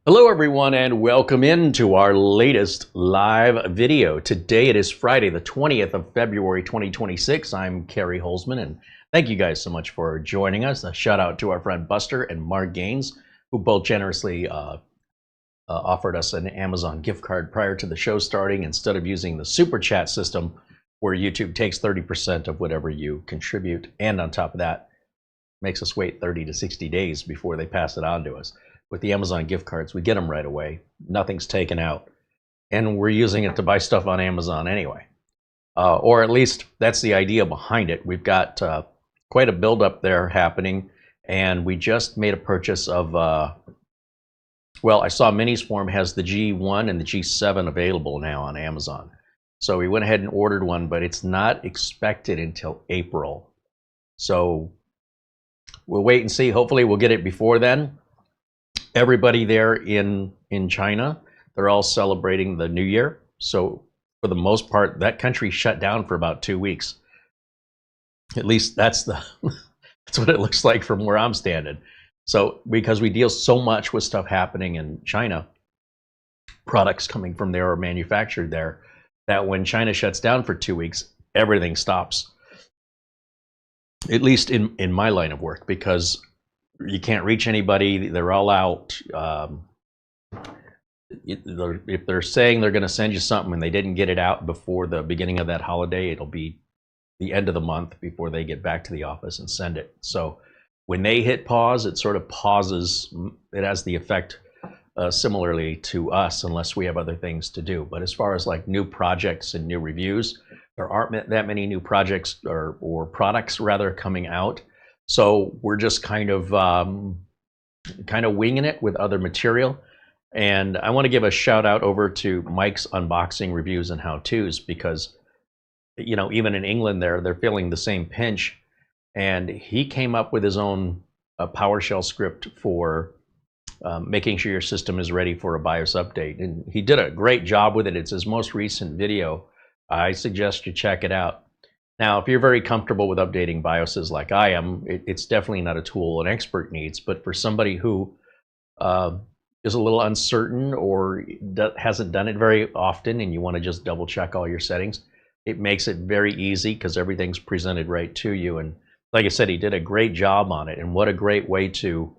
Hello everyone and welcome into our latest live video. Today it is Friday the 20th of February 2026. I'm Carey Holzman and thank you guys so much for joining us. A shout out to our friend Buster and Mark Gaines who both generously offered us an Amazon gift card prior to the show starting instead of using the super chat system where YouTube takes 30% of whatever you contribute, and on top of that makes us wait 30 to 60 days before they pass it on to us. With the Amazon gift cards, we get them right away. Nothing's taken out. And we're using it to buy stuff on Amazon anyway. Or at least that's the idea behind it. We've got quite a buildup there happening. And we just made a purchase of, well, I saw Minis Form has the G1 and the G7 available now on Amazon. So we went ahead and ordered one, but it's not expected until April. So we'll wait and see. Hopefully we'll get it before then. Everybody there in China, they're all celebrating the New Year. So for the most part, that country shut down for about 2 weeks. At least that's what it looks like from where I'm standing. So because we deal so much with stuff happening in China, products coming from there are manufactured there, that when China shuts down for 2 weeks, everything stops. At least in my line of work, because you can't reach anybody. They're all out. If they're saying they're going to send you something and they didn't get it out before the beginning of that holiday, it'll be the end of the month before they get back to the office and send it. So when they hit pause, it sort of pauses. It has the effect similarly to us, unless we have other things to do. But as far as like new projects and new reviews, there aren't that many new projects or products rather coming out. So we're just kind of winging it with other material. And I want to give a shout out over to Mike's unboxing reviews and how-tos, because, you know, even in England they're feeling the same pinch. And he came up with his own PowerShell script for making sure your system is ready for a BIOS update. And he did a great job with it. It's his most recent video. I suggest you check it out. Now, if you're very comfortable with updating BIOSes like I am, it's definitely not a tool an expert needs. But for somebody who is a little uncertain or hasn't done it very often and you want to just double check all your settings, it makes it very easy because everything's presented right to you. And like I said, he did a great job on it. And what a great way to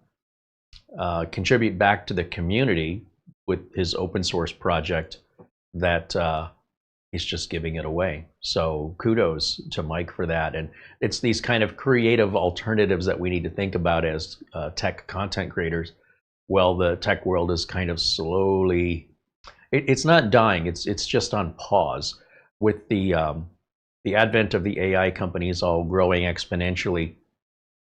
contribute back to the community with his open source project that he's just giving it away. So kudos to Mike for that. And it's these kind of creative alternatives that we need to think about as tech content creators. Well, the tech world is kind of slowly, it's not dying, it's just on pause. With the advent of the AI companies all growing exponentially,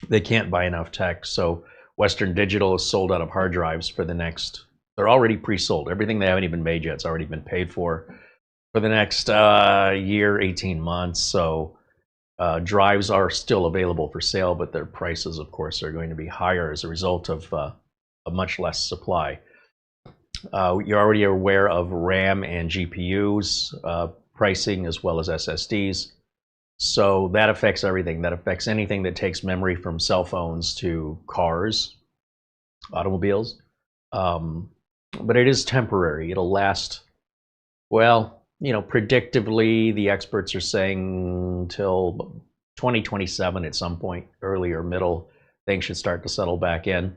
they can't buy enough tech. So Western Digital is sold out of hard drives for the next, they're already pre-sold. Everything they haven't even made yet has already been paid for the next year, 18 months. So drives are still available for sale, but their prices, of course, are going to be higher as a result of a much less supply. You're already aware of RAM and GPUs pricing as well as SSDs. So that affects everything. That affects anything that takes memory, from cell phones to cars, automobiles. But it is temporary. It'll last, well, you know, predictably, the experts are saying till 2027 at some point, early or middle, things should start to settle back in.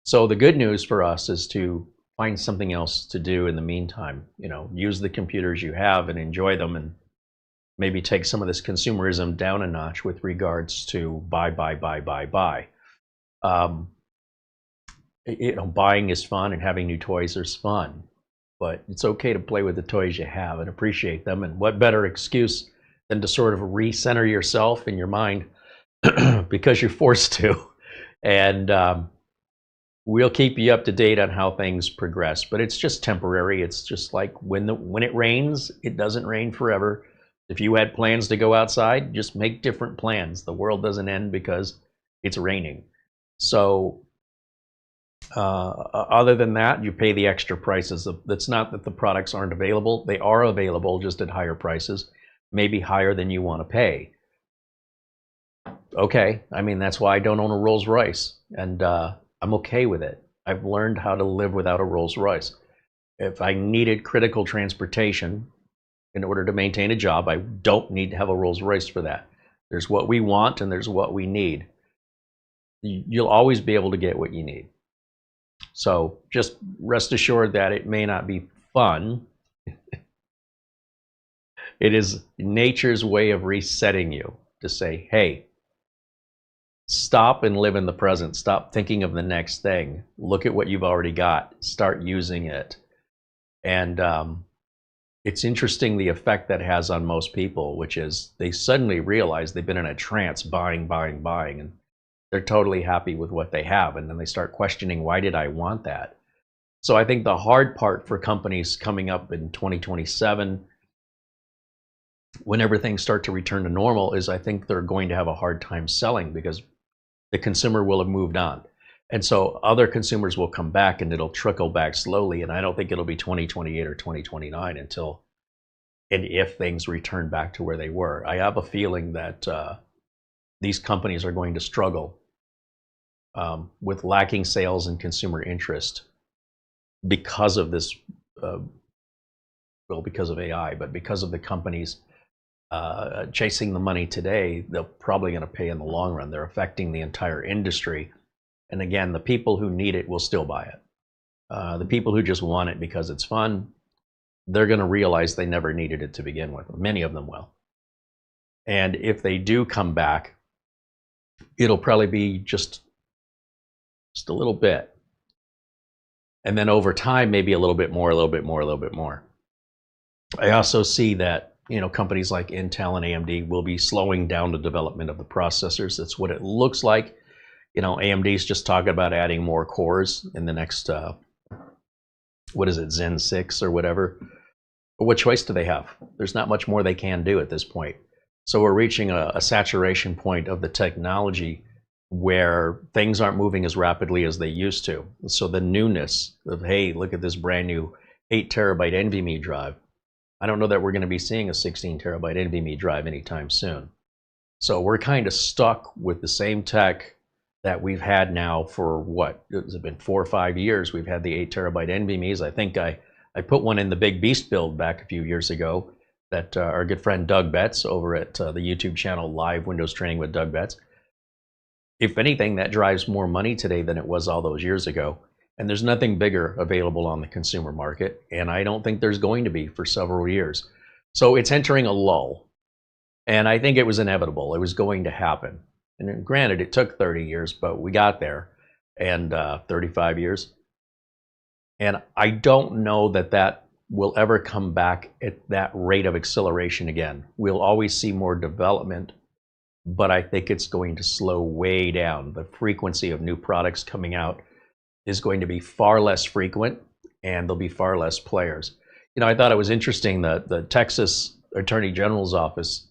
So the good news for us is to find something else to do in the meantime. You know, use the computers you have and enjoy them, and maybe take some of this consumerism down a notch with regards to buy. You know, buying is fun and having new toys is fun. But it's okay to play with the toys you have and appreciate them. And what better excuse than to sort of recenter yourself in your mind because you're forced to. And we'll keep you up to date on how things progress. But it's just temporary. It's just like when it rains, it doesn't rain forever. If you had plans to go outside, just make different plans. The world doesn't end because it's raining. So other than that, you pay the extra prices. That's not that the products aren't available. They are available, just at higher prices, maybe higher than you want to pay. Okay, I mean, that's why I don't own a Rolls Royce, and I'm okay with it. I've learned how to live without a Rolls Royce. If I needed critical transportation in order to maintain a job, I don't need to have a Rolls Royce for that. There's what we want and there's what we need. You'll always be able to get what you need. So just rest assured that it may not be fun. It is nature's way of resetting you to say, hey, stop and live in the present. Stop thinking of the next thing. Look at what you've already got. Start using it. And it's interesting the effect that has on most people, which is they suddenly realize they've been in a trance buying, and they're totally happy with what they have. And then they start questioning, why did I want that? So I think the hard part for companies coming up in 2027, whenever things start to return to normal, is I think they're going to have a hard time selling because the consumer will have moved on. And so other consumers will come back and it'll trickle back slowly. And I don't think it'll be 2028 or 2029 until and if things return back to where they were. I have a feeling that these companies are going to struggle with lacking sales and consumer interest because of this, well, because of AI, but because of the companies chasing the money today, they're probably going to pay in the long run. They're affecting the entire industry. And again, the people who need it will still buy it. The people who just want it because it's fun, they're going to realize they never needed it to begin with. Many of them will. And if they do come back, it'll probably be just a little bit. And then over time, maybe a little bit more, a little bit more, a little bit more. I also see that, you know, companies like Intel and AMD will be slowing down the development of the processors. That's what it looks like. You know, AMD's just talking about adding more cores in the next, what is it, Zen 6 or whatever. But what choice do they have? There's not much more they can do at this point. So we're reaching a saturation point of the technology where things aren't moving as rapidly as they used to. So the newness of, hey, look at this brand new 8 terabyte NVMe drive. I don't know that we're going to be seeing a 16 terabyte NVMe drive anytime soon. So we're kind of stuck with the same tech that we've had now for what, has it been 4 or 5 years? We've had the 8 terabyte NVMe's. I think I put one in the Big Beast build back a few years ago that our good friend Doug Betts over at the YouTube channel Live Windows Training with Doug Betts. If anything, that drives more money today than it was all those years ago. And there's nothing bigger available on the consumer market. And I don't think there's going to be for several years. So it's entering a lull. And I think it was inevitable. It was going to happen. And granted, it took 30 years, but we got there. And 35 years. And I don't know that that will ever come back at that rate of acceleration again. We'll always see more development, but I think it's going to slow way down. The frequency of new products coming out is going to be far less frequent, and there'll be far less players. You know, I thought it was interesting that the Texas Attorney General's office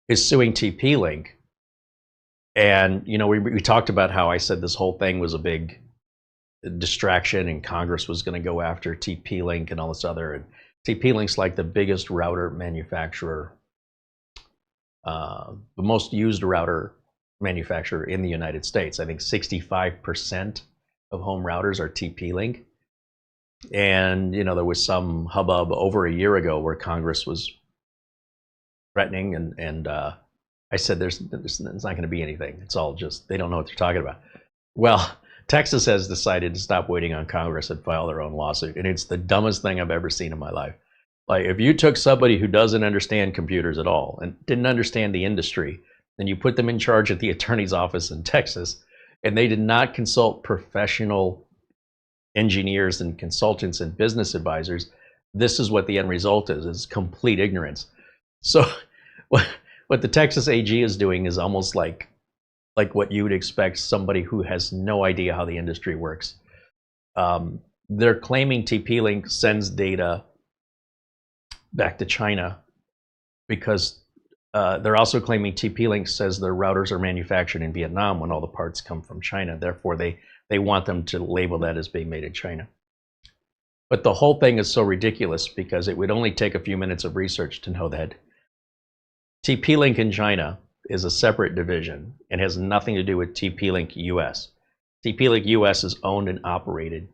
is suing TP-Link. And, you know, we talked about how I said this whole thing was a big distraction and Congress was going to go after TP-Link and all this other. And TP-Link's like the biggest router manufacturer, the most used router manufacturer in the United States. I think 65% of home routers are TP-Link. And, you know, there was some hubbub over a year ago where Congress was threatening and I said, there's not going to be anything. It's all just, they don't know what they're talking about. Well, Texas has decided to stop waiting on Congress and file their own lawsuit. And it's the dumbest thing I've ever seen in my life. Like, if you took somebody who doesn't understand computers at all and didn't understand the industry, and you put them in charge at the attorney's office in Texas, and they did not consult professional engineers and consultants and business advisors, this is what the end result is complete ignorance. So what the Texas AG is doing is almost like what you would expect somebody who has no idea how the industry works. They're claiming TP-Link sends data back to China because they're also claiming TP-Link says their routers are manufactured in Vietnam when all the parts come from China. Therefore, they want them to label that as being made in China. But the whole thing is so ridiculous because it would only take a few minutes of research to know that TP-Link in China is a separate division and has nothing to do with TP-Link US. TPLink US is owned and operated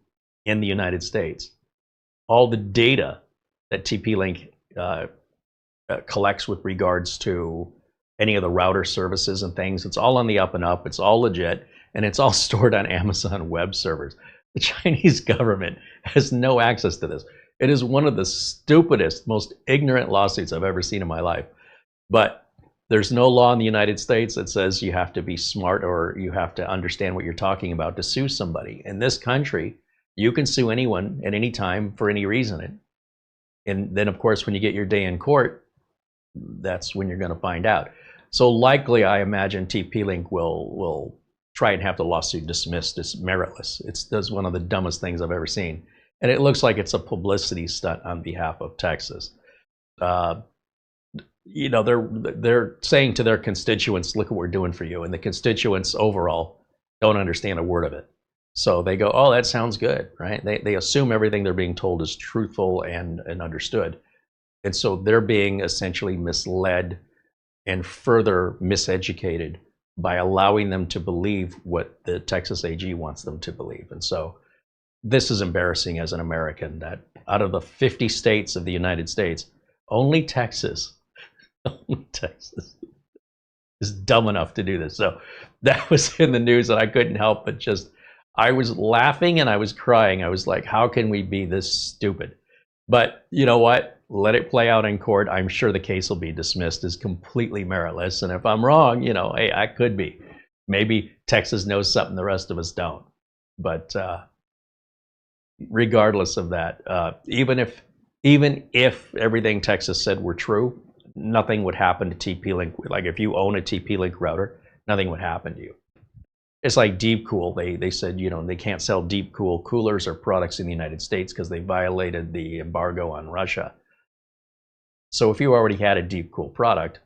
in the United States. All the data that TPLink collects with regards to any of the router services and things, it's all on the up and up, it's all legit, and it's all stored on Amazon web servers. The Chinese government has no access to this. It is one of the stupidest, most ignorant lawsuits I've ever seen in my life. But there's no law in the United States that says you have to be smart or you have to understand what you're talking about to sue somebody. In this country, you can sue anyone at any time for any reason. And then, of course, when you get your day in court, that's when you're going to find out. So likely, I imagine TP-Link will try and have the lawsuit dismissed as meritless. It's one of the dumbest things I've ever seen. And it looks like it's a publicity stunt on behalf of Texas. You know, they're saying to their constituents, look what we're doing for you. And the constituents overall don't understand a word of it. So they go, oh, that sounds good, right? They assume everything they're being told is truthful and understood. And so they're being essentially misled and further miseducated by allowing them to believe what the Texas AG wants them to believe. And so this is embarrassing as an American, that out of the 50 states of the United States, only Texas is dumb enough to do this. So that was in the news, and I couldn't help but just, I was laughing and I was crying. I was like, how can we be this stupid? But you know what? Let it play out in court. I'm sure the case will be dismissed as completely meritless. And if I'm wrong, you know, hey, I could be. Maybe Texas knows something the rest of us don't. But regardless of that, even if everything Texas said were true, nothing would happen to TP-Link. Like if you own a TP-Link router, nothing would happen to you. It's like Deep Cool. They said, you know, they can't sell Deep Cool coolers or products in the United States because they violated the embargo on Russia. So if you already had a Deep Cool product,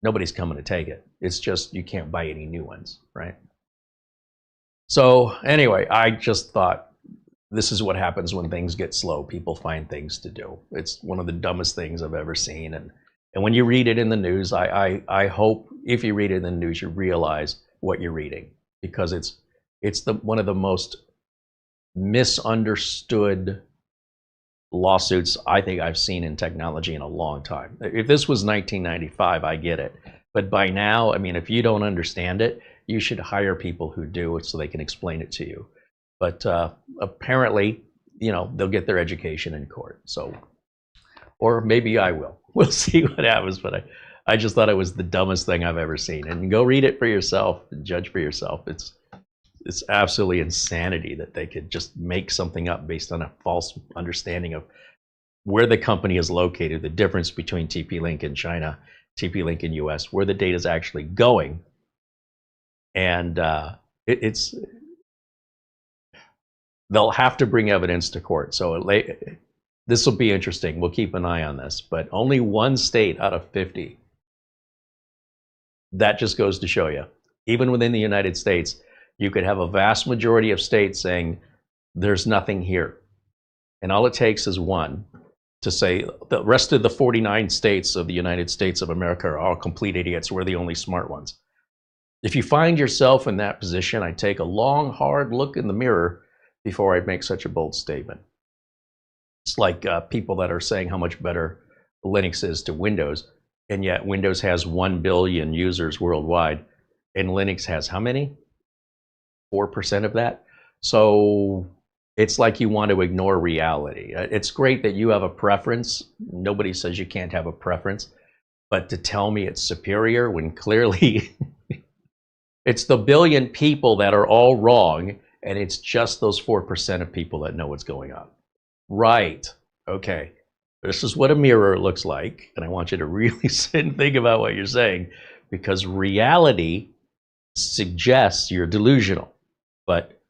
nobody's coming to take it. It's just you can't buy any new ones, right? So anyway, I just thought this is what happens when things get slow. People find things to do. It's one of the dumbest things I've ever seen. And when you read it in the news, I hope if you read it in the news, you realize what you're reading, because it's one of the most misunderstood lawsuits I think I've seen in technology in a long time. If this was 1995, I get it. But by now, I mean, if you don't understand it, you should hire people who do so they can explain it to you. But apparently, you know, they'll get their education in court. So, or maybe I will. We'll see what happens. But I just thought it was the dumbest thing I've ever seen. And go read it for yourself and judge for yourself. It's absolutely insanity that they could just make something up based on a false understanding of where the company is located, the difference between TP-Link in China, TP-Link in US, where the data is actually going. And they'll have to bring evidence to court. So this will be interesting. We'll keep an eye on this. But only one state out of 50. That just goes to show you, even within the United States, you could have a vast majority of states saying there's nothing here. And all it takes is one to say the rest of the 49 states of the United States of America are all complete idiots. We're the only smart ones. If you find yourself in that position, I'd take a long, hard look in the mirror before I'd make such a bold statement. It's like people that are saying how much better Linux is to Windows, and yet Windows has 1 billion users worldwide, and Linux has how many? 4% of that. So it's like you want to ignore reality. It's great that you have a preference. Nobody says you can't have a preference, but to tell me it's superior when clearly it's the billion people that are all wrong, and it's just those 4% of people that know what's going on. Right. Okay. This is what a mirror looks like, and I want you to really sit and think about what you're saying, because reality suggests you're delusional. But,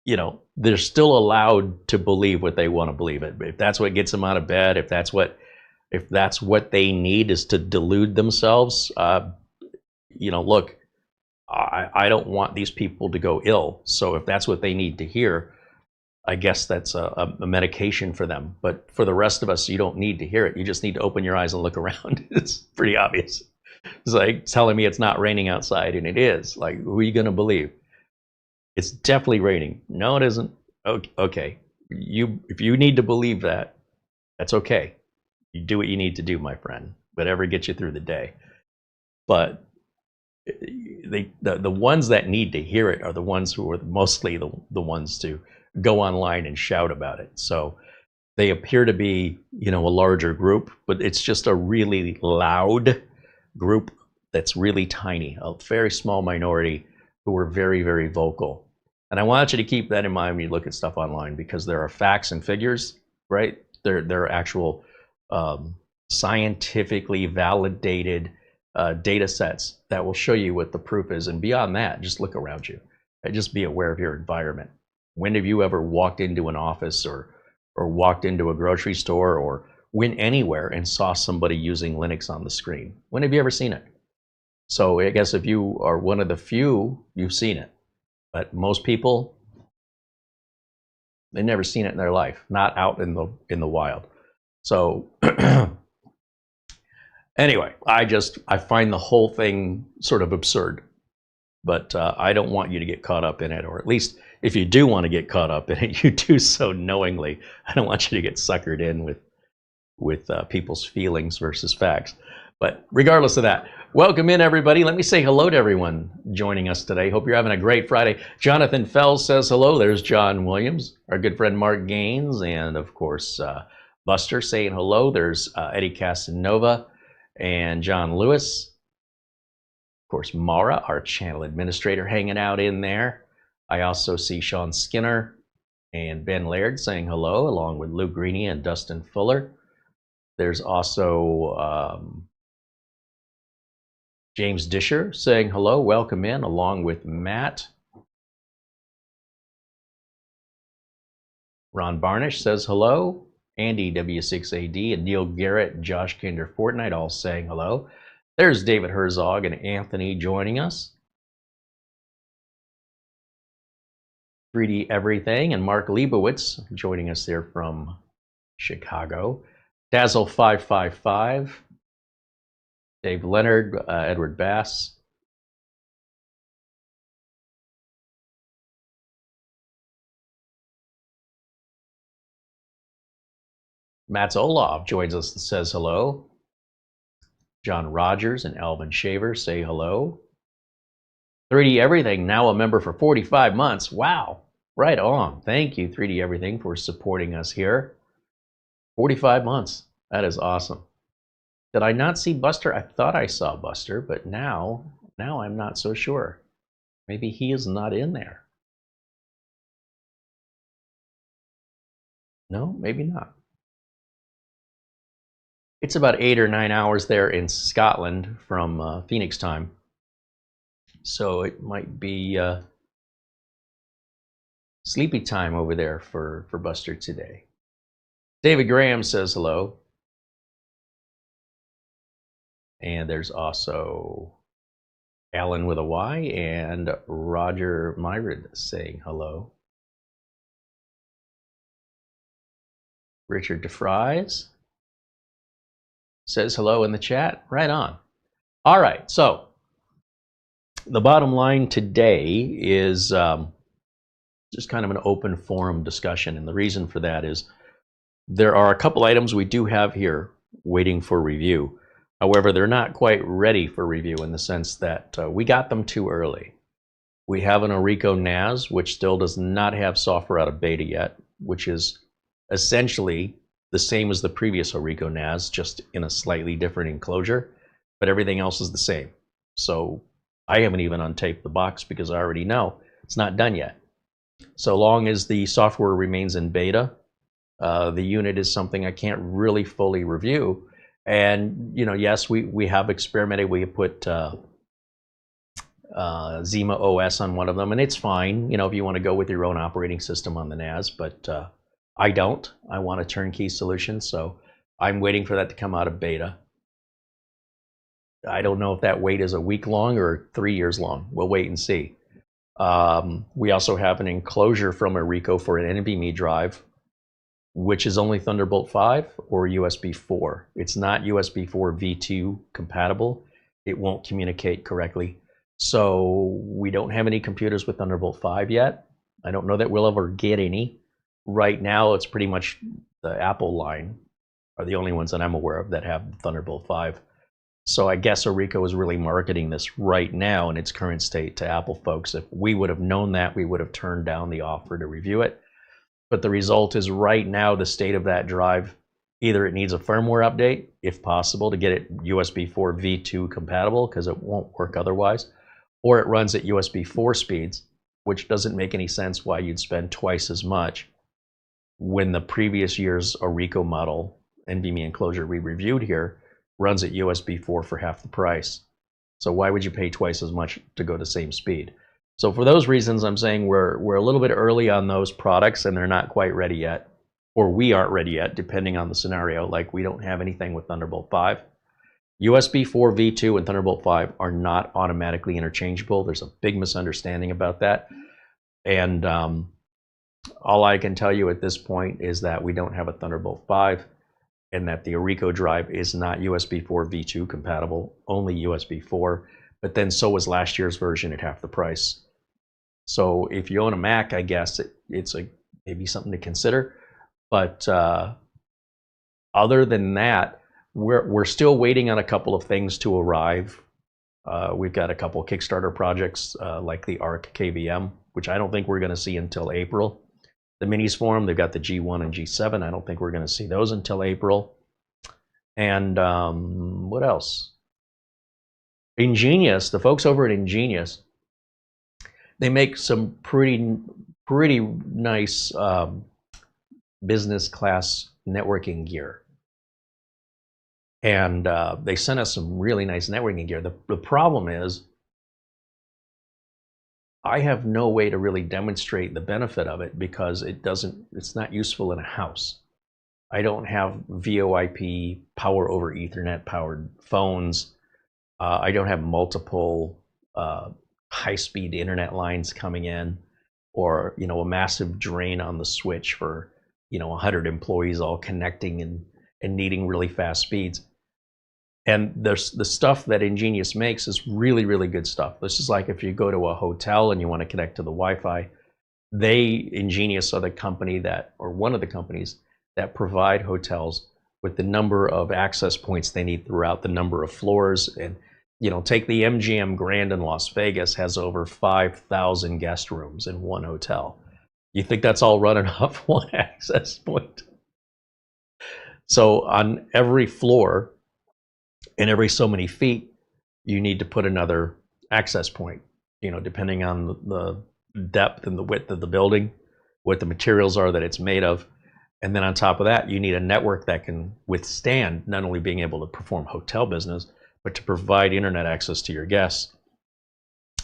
you know, they're still allowed to believe what they want to believe. If that's what gets them out of bed, if that's what they need is to delude themselves, you know, look, I don't want these people to go ill. So if that's what they need to hear, I guess that's a medication for them. But for the rest of us, you don't need to hear it. You just need to open your eyes and look around. It's pretty obvious. It's like telling me it's not raining outside, and it is. Like, who are you going to believe? It's definitely raining. No, it isn't. Okay. If you need to believe that, that's okay. You do what you need to do, my friend. Whatever gets you through the day. But the ones that need to hear it are the ones who are mostly the ones to go online and shout about it. So they appear to be, a larger group, but it's just a really loud group that's really tiny, a very small minority who are very, very vocal. And I want you to keep that in mind when you look at stuff online, because there are facts and figures, right? There are actual scientifically validated data sets that will show you what the proof is. And beyond that, just look around you. Just be aware of your environment. When have you ever walked into an office or walked into a grocery store or went anywhere and saw somebody using Linux on the screen? When have you ever seen it? So I guess if you are one of the few, you've seen it. But most people, they've never seen it in their life, not out in the wild. So anyway, I find the whole thing sort of absurd. But I don't want you to get caught up in it, or at least if you do want to get caught up in it, you do so knowingly. I don't want you to get suckered in with people's feelings versus facts. But regardless of that, welcome in, everybody. Let me say hello to everyone joining us today. Hope you're having a great Friday. Jonathan Fells says hello. There's John Williams, our good friend Mark Gaines, and of course Buster saying hello. There's Eddie Casanova and John Lewis. Of course, Mara, our channel administrator, hanging out in there. I also see Sean Skinner and Ben Laird saying hello, along with Lou Greeny and Dustin Fuller. There's also James Disher saying hello, welcome in, along with Matt. Ron Barnish says hello. Andy W6AD and Neil Garrett, Josh Kinder Fortnite all saying hello. There's David Herzog and Anthony joining us. 3D Everything and Mark Leibowitz joining us there from Chicago. Dazzle555, Dave Leonard, Edward Bass. Mats Olaf joins us and says hello. John Rogers and Alvin Shaver say hello. 3D Everything, now a member for 45 months. Wow, right on. Thank you, 3D Everything, for supporting us here. 45 months. That is awesome. Did I not see Buster? I thought I saw Buster, but now I'm not so sure. Maybe he is not in there. No, maybe not. It's about 8 or 9 hours there in Scotland from Phoenix time. So it might be sleepy time over there for Buster today. David Graham says hello. And there's also Alan with a Y and Roger Myrid saying hello. Richard DeFries says hello in the chat. Right on. All right, so the bottom line today is just kind of an open forum discussion, and the reason for that is there are a couple items we do have here waiting for review. However, they're not quite ready for review in the sense that we got them too early. We have an Orico NAS, which still does not have software out of beta yet, which is essentially the same as the previous Orico NAS, just in a slightly different enclosure, but everything else is the same. So I haven't even untaped the box because I already know it's not done yet. So long as the software remains in beta, the unit is something I can't really fully review. And yes, we have experimented. We have put Zima OS on one of them, and it's fine. If you want to go with your own operating system on the NAS, but I don't. I want a turnkey solution, so I'm waiting for that to come out of beta. I don't know if that wait is a week long or 3 years long. We'll wait and see. We also have an enclosure from Orico for an NVMe drive, which is only Thunderbolt 5 or USB 4. It's not USB 4 V2 compatible. It won't communicate correctly. So we don't have any computers with Thunderbolt 5 yet. I don't know that we'll ever get any. Right now, it's pretty much the Apple line are the only ones that I'm aware of that have Thunderbolt 5. So I guess Orico is really marketing this right now in its current state to Apple folks. If we would have known that, we would have turned down the offer to review it. But the result is right now, the state of that drive, either it needs a firmware update, if possible, to get it USB 4 V2 compatible, because it won't work otherwise, or it runs at USB 4 speeds, which doesn't make any sense why you'd spend twice as much when the previous year's Orico model, NVMe enclosure we reviewed here, runs at USB 4 for half the price. So why would you pay twice as much to go the same speed? So for those reasons, I'm saying we're a little bit early on those products and they're not quite ready yet, or we aren't ready yet, depending on the scenario. Like we don't have anything with Thunderbolt 5. USB 4 V2 and Thunderbolt 5 are not automatically interchangeable. There's a big misunderstanding about that. And all I can tell you at this point is that we don't have a Thunderbolt 5 and that the Orico drive is not USB 4 V2 compatible, only USB 4. But then so was last year's version at half the price. So if you own a Mac, I guess it's maybe something to consider. But other than that, we're still waiting on a couple of things to arrive. We've got a couple of Kickstarter projects like the ARC KVM, which I don't think we're going to see until April. The minis for them, they've got the G1 and G7. I don't think we're going to see those until April. And what else? Ingenious, the folks over at Ingenious, they make some pretty nice business class networking gear. And they sent us some really nice networking gear. The problem is I have no way to really demonstrate the benefit of it because it's not useful in a house. I don't have VoIP, power over Ethernet powered phones. I don't have multiple high-speed internet lines coming in, or a massive drain on the switch for 100 employees all connecting and needing really fast speeds. And there's the stuff that Ingenious makes is really, really good stuff. This is like if you go to a hotel and you want to connect to the Wi-Fi, Ingenious are the company or one of the companies that provide hotels with the number of access points they need throughout the number of floors. And take the MGM Grand in Las Vegas, has over 5,000 guest rooms in one hotel. You think that's all running off one access point? So on every floor and every so many feet, you need to put another access point, depending on the depth and the width of the building, what the materials are that it's made of. And then on top of that, you need a network that can withstand not only being able to perform hotel business, but to provide internet access to your guests.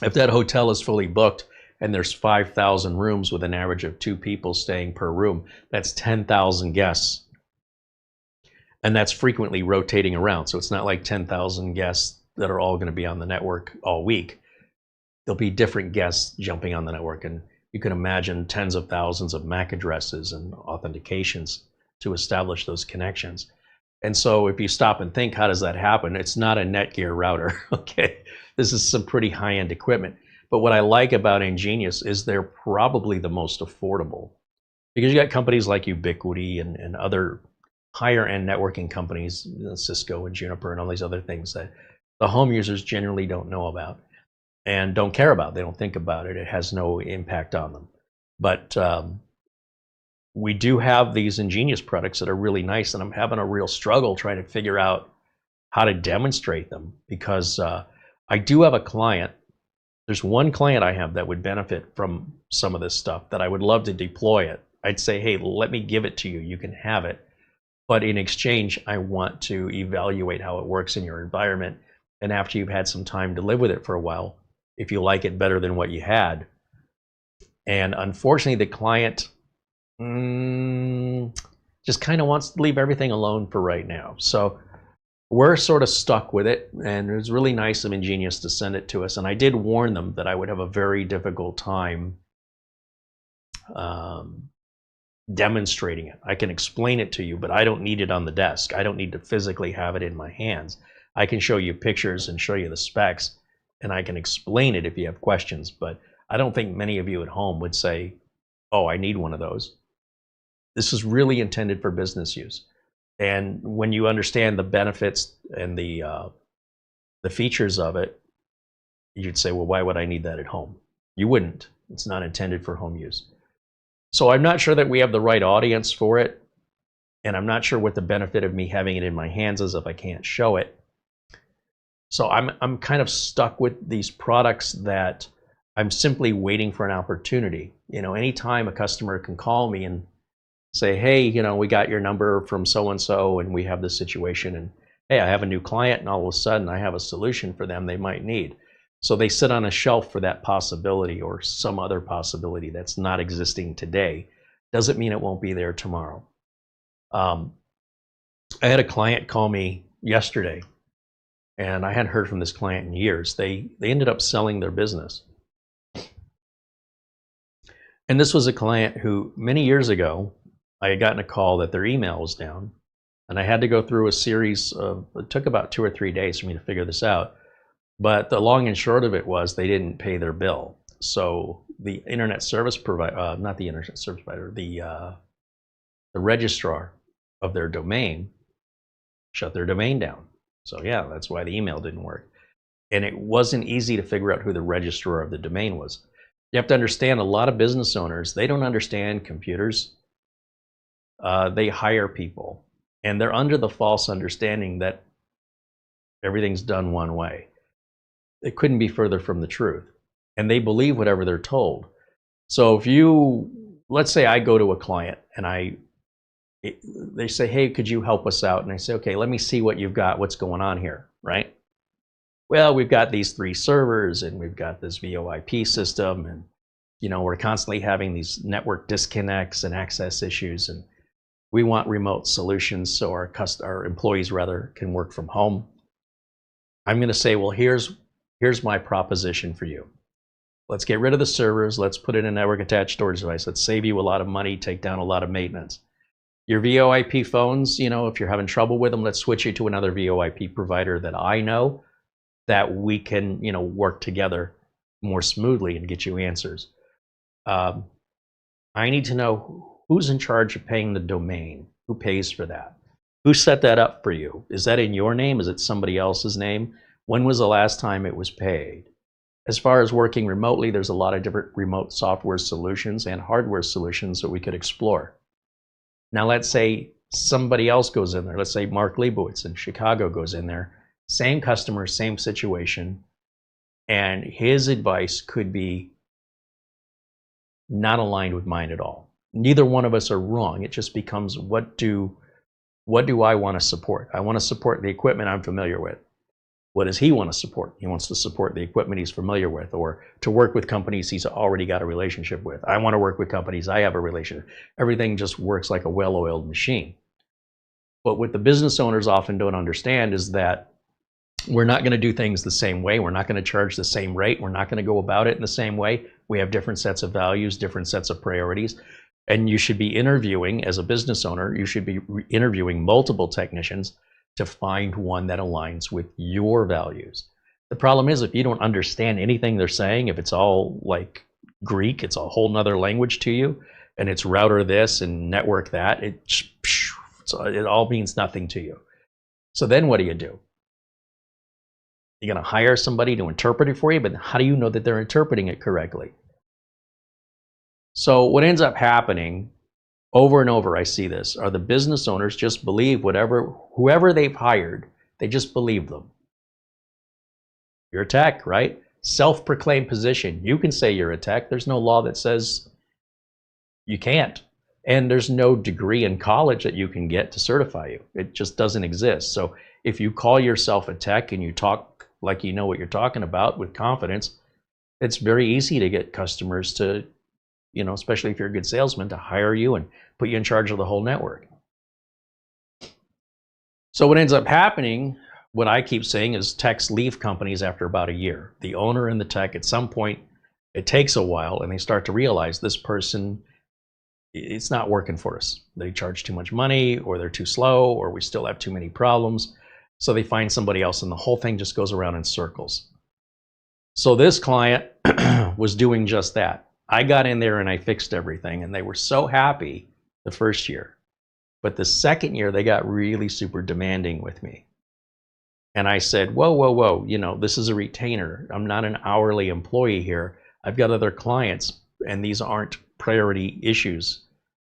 If that hotel is fully booked and there's 5,000 rooms with an average of 2 people staying per room, that's 10,000 guests. And that's frequently rotating around. So it's not like 10,000 guests that are all going to be on the network all week. There'll be different guests jumping on the network. And you can imagine tens of thousands of MAC addresses and authentications to establish those connections. And so if you stop and think, how does that happen? It's not a Netgear router, okay? This is some pretty high-end equipment. But what I like about Ingenious is they're probably the most affordable. Because you got companies like Ubiquiti and other higher-end networking companies, Cisco and Juniper and all these other things that the home users generally don't know about and don't care about. They don't think about it. It has no impact on them. But we do have these Ingenious products that are really nice, and I'm having a real struggle trying to figure out how to demonstrate them because I do have a client. There's one client I have that would benefit from some of this stuff that I would love to deploy it. I'd say, hey, let me give it to you. You can have it. But in exchange, I want to evaluate how it works in your environment. And after you've had some time to live with it for a while, if you like it better than what you had. And unfortunately, the client just kind of wants to leave everything alone for right now. So we're sort of stuck with it. And it was really nice of Ingenious to send it to us. And I did warn them that I would have a very difficult time demonstrating it. I can explain it to you, but I don't need it on the desk. I don't need to physically have it in my hands. I can show you pictures and show you the specs and I can explain it if you have questions, but I don't think many of you at home would say, oh, I need one of those. This is really intended for business use. And when you understand the benefits and the features of it, you'd say, well, why would I need that at home? You wouldn't. It's not intended for home use. So I'm not sure that we have the right audience for it, and I'm not sure what the benefit of me having it in my hands is if I can't show it. So I'm kind of stuck with these products that I'm simply waiting for an opportunity. You know, anytime a customer can call me and say, hey, you know, we got your number from so-and-so and we have this situation, and hey, I have a new client, and all of a sudden I have a solution for them they might need. So they sit on a shelf for that possibility or some other possibility that's not existing today. Doesn't mean it won't be there tomorrow. I had a client call me yesterday, and I hadn't heard from this client in years. They ended up selling their business. And this was a client who many years ago, I had gotten a call that their email was down, and I had to go through a series of, it took about 2 or 3 days for me to figure this out. But the long and short of it was they didn't pay their bill. So the internet service provider, not the internet service provider, the registrar of their domain shut their domain down. So yeah, that's why the email didn't work. And it wasn't easy to figure out who the registrar of the domain was. You have to understand, a lot of business owners, they don't understand computers. They hire people, and they're under the false understanding that everything's done one way. It couldn't be further from the truth. And they believe whatever they're told. So if you, let's say I go to a client and they say, hey, could you help us out? And I say, okay, let me see what you've got, what's going on here, right? Well, we've got these 3 servers, and we've got this VoIP system, and you know, we're constantly having these network disconnects and access issues, and we want remote solutions so our employees rather can work from home. I'm going to say, well, here's my proposition for you. Let's get rid of the servers. Let's put in a network attached storage device. Let's save you a lot of money, take down a lot of maintenance. Your VoIP phones, you know, if you're having trouble with them, let's switch you to another VoIP provider that I know, that we can, you know, work together more smoothly and get you answers. I need to know who's in charge of paying the domain. Who pays for that? Who set that up for you? Is that in your name? Is it somebody else's name? When was the last time it was paid? As far as working remotely, there's a lot of different remote software solutions and hardware solutions that we could explore. Now, let's say somebody else goes in there. Let's say Mark Leibowitz in Chicago goes in there. Same customer, same situation. And his advice could be not aligned with mine at all. Neither one of us are wrong. It just becomes, what do I want to support? I want to support the equipment I'm familiar with. What does he want to support? He wants to support the equipment he's familiar with, or to work with companies he's already got a relationship with. I want to work with companies I have a relationship. Everything just works like a well-oiled machine. But what the business owners often don't understand is that we're not going to do things the same way. We're not going to charge the same rate. We're not going to go about it in the same way. We have different sets of values, different sets of priorities. And you should be interviewing, as a business owner, you should be interviewing multiple technicians to find one that aligns with your values. The problem is, if you don't understand anything they're saying, if it's all like Greek, it's a whole nother language to you, and it's router this and network that, it all means nothing to you. So then what do? You're going to hire somebody to interpret it for you, but how do you know that they're interpreting it correctly? So what ends up happening over and over, I see this, are the business owners just believe whoever they've hired, they just believe them. You're a tech, right? Self-proclaimed position. You can say you're a tech. There's no law that says you can't. And there's no degree in college that you can get to certify you. It just doesn't exist. So if you call yourself a tech and you talk like you know what you're talking about with confidence, it's very easy to get customers to, you know, especially if you're a good salesman, to hire you and put you in charge of the whole network. So what ends up happening, what I keep saying, is techs leave companies after about a year. The owner and the tech, at some point, it takes a while, and they start to realize this person, it's not working for us. They charge too much money, or they're too slow, or we still have too many problems. So they find somebody else, and the whole thing just goes around in circles. So this client was doing just that. I got in there and I fixed everything, and they were so happy the first year. But the second year, they got really super demanding with me. And I said, whoa, whoa, whoa, you know, this is a retainer. I'm not an hourly employee here. I've got other clients, and these aren't priority issues.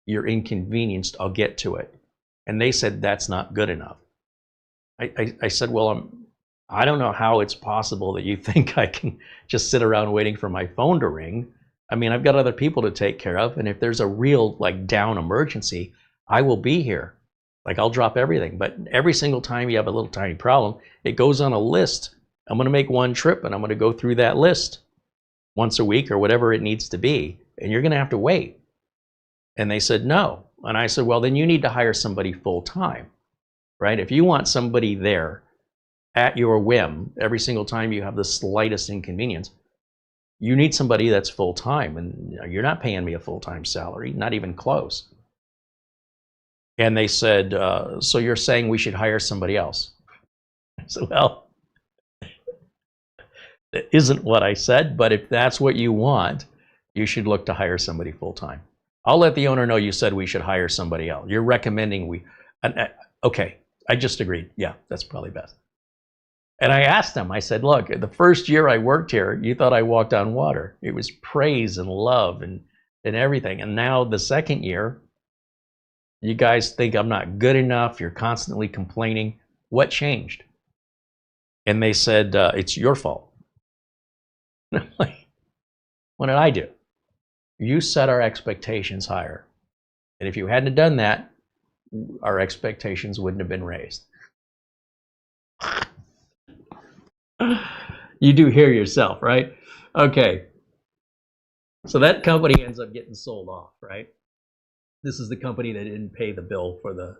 You're inconvenienced. I'll get to it. And they said, that's not good enough. I said, well, I don't know how it's possible that you think I can just sit around waiting for my phone to ring. I mean, I've got other people to take care of. And if there's a real like down emergency, I will be here. Like I'll drop everything. But every single time you have a little tiny problem, it goes on a list. I'm going to make one trip and I'm going to go through that list once a week or whatever it needs to be. And you're going to have to wait. And they said, no. And I said, well, then you need to hire somebody full time, right? If you want somebody there at your whim every single time you have the slightest inconvenience, you need somebody that's full time. And you're not paying me a full time salary, not even close. And they said, so you're saying we should hire somebody else? I said, well, that isn't what I said, but if that's what you want, you should look to hire somebody full time. I'll let the owner know you said we should hire somebody else. You're recommending okay, I just agreed. Yeah, that's probably best. And I asked them, I said, look, the first year I worked here, you thought I walked on water. It was praise and love and everything. And now the second year, you guys think I'm not good enough. You're constantly complaining. What changed? And they said, it's your fault. And I'm like, what did I do? You set our expectations higher. And if you hadn't done that, our expectations wouldn't have been raised. You do hear yourself, right? Okay. So that company ends up getting sold off, right? This is the company that didn't pay the bill for the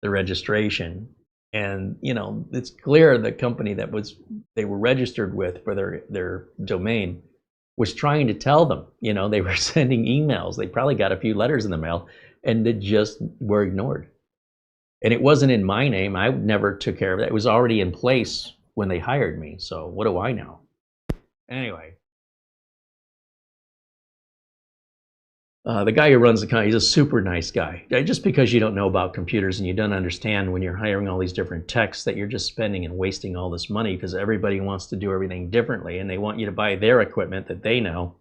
registration. And, you know, it's clear the company that they were registered with for their domain was trying to tell them, you know, they were sending emails. They probably got a few letters in the mail and they just were ignored. And it wasn't in my name. I never took care of it. It was already in place when they hired me. So what do I know? Anyway. The guy who runs the company, he's a super nice guy. Just because you don't know about computers and you don't understand when you're hiring all these different techs that you're just spending and wasting all this money because everybody wants to do everything differently and they want you to buy their equipment that they know,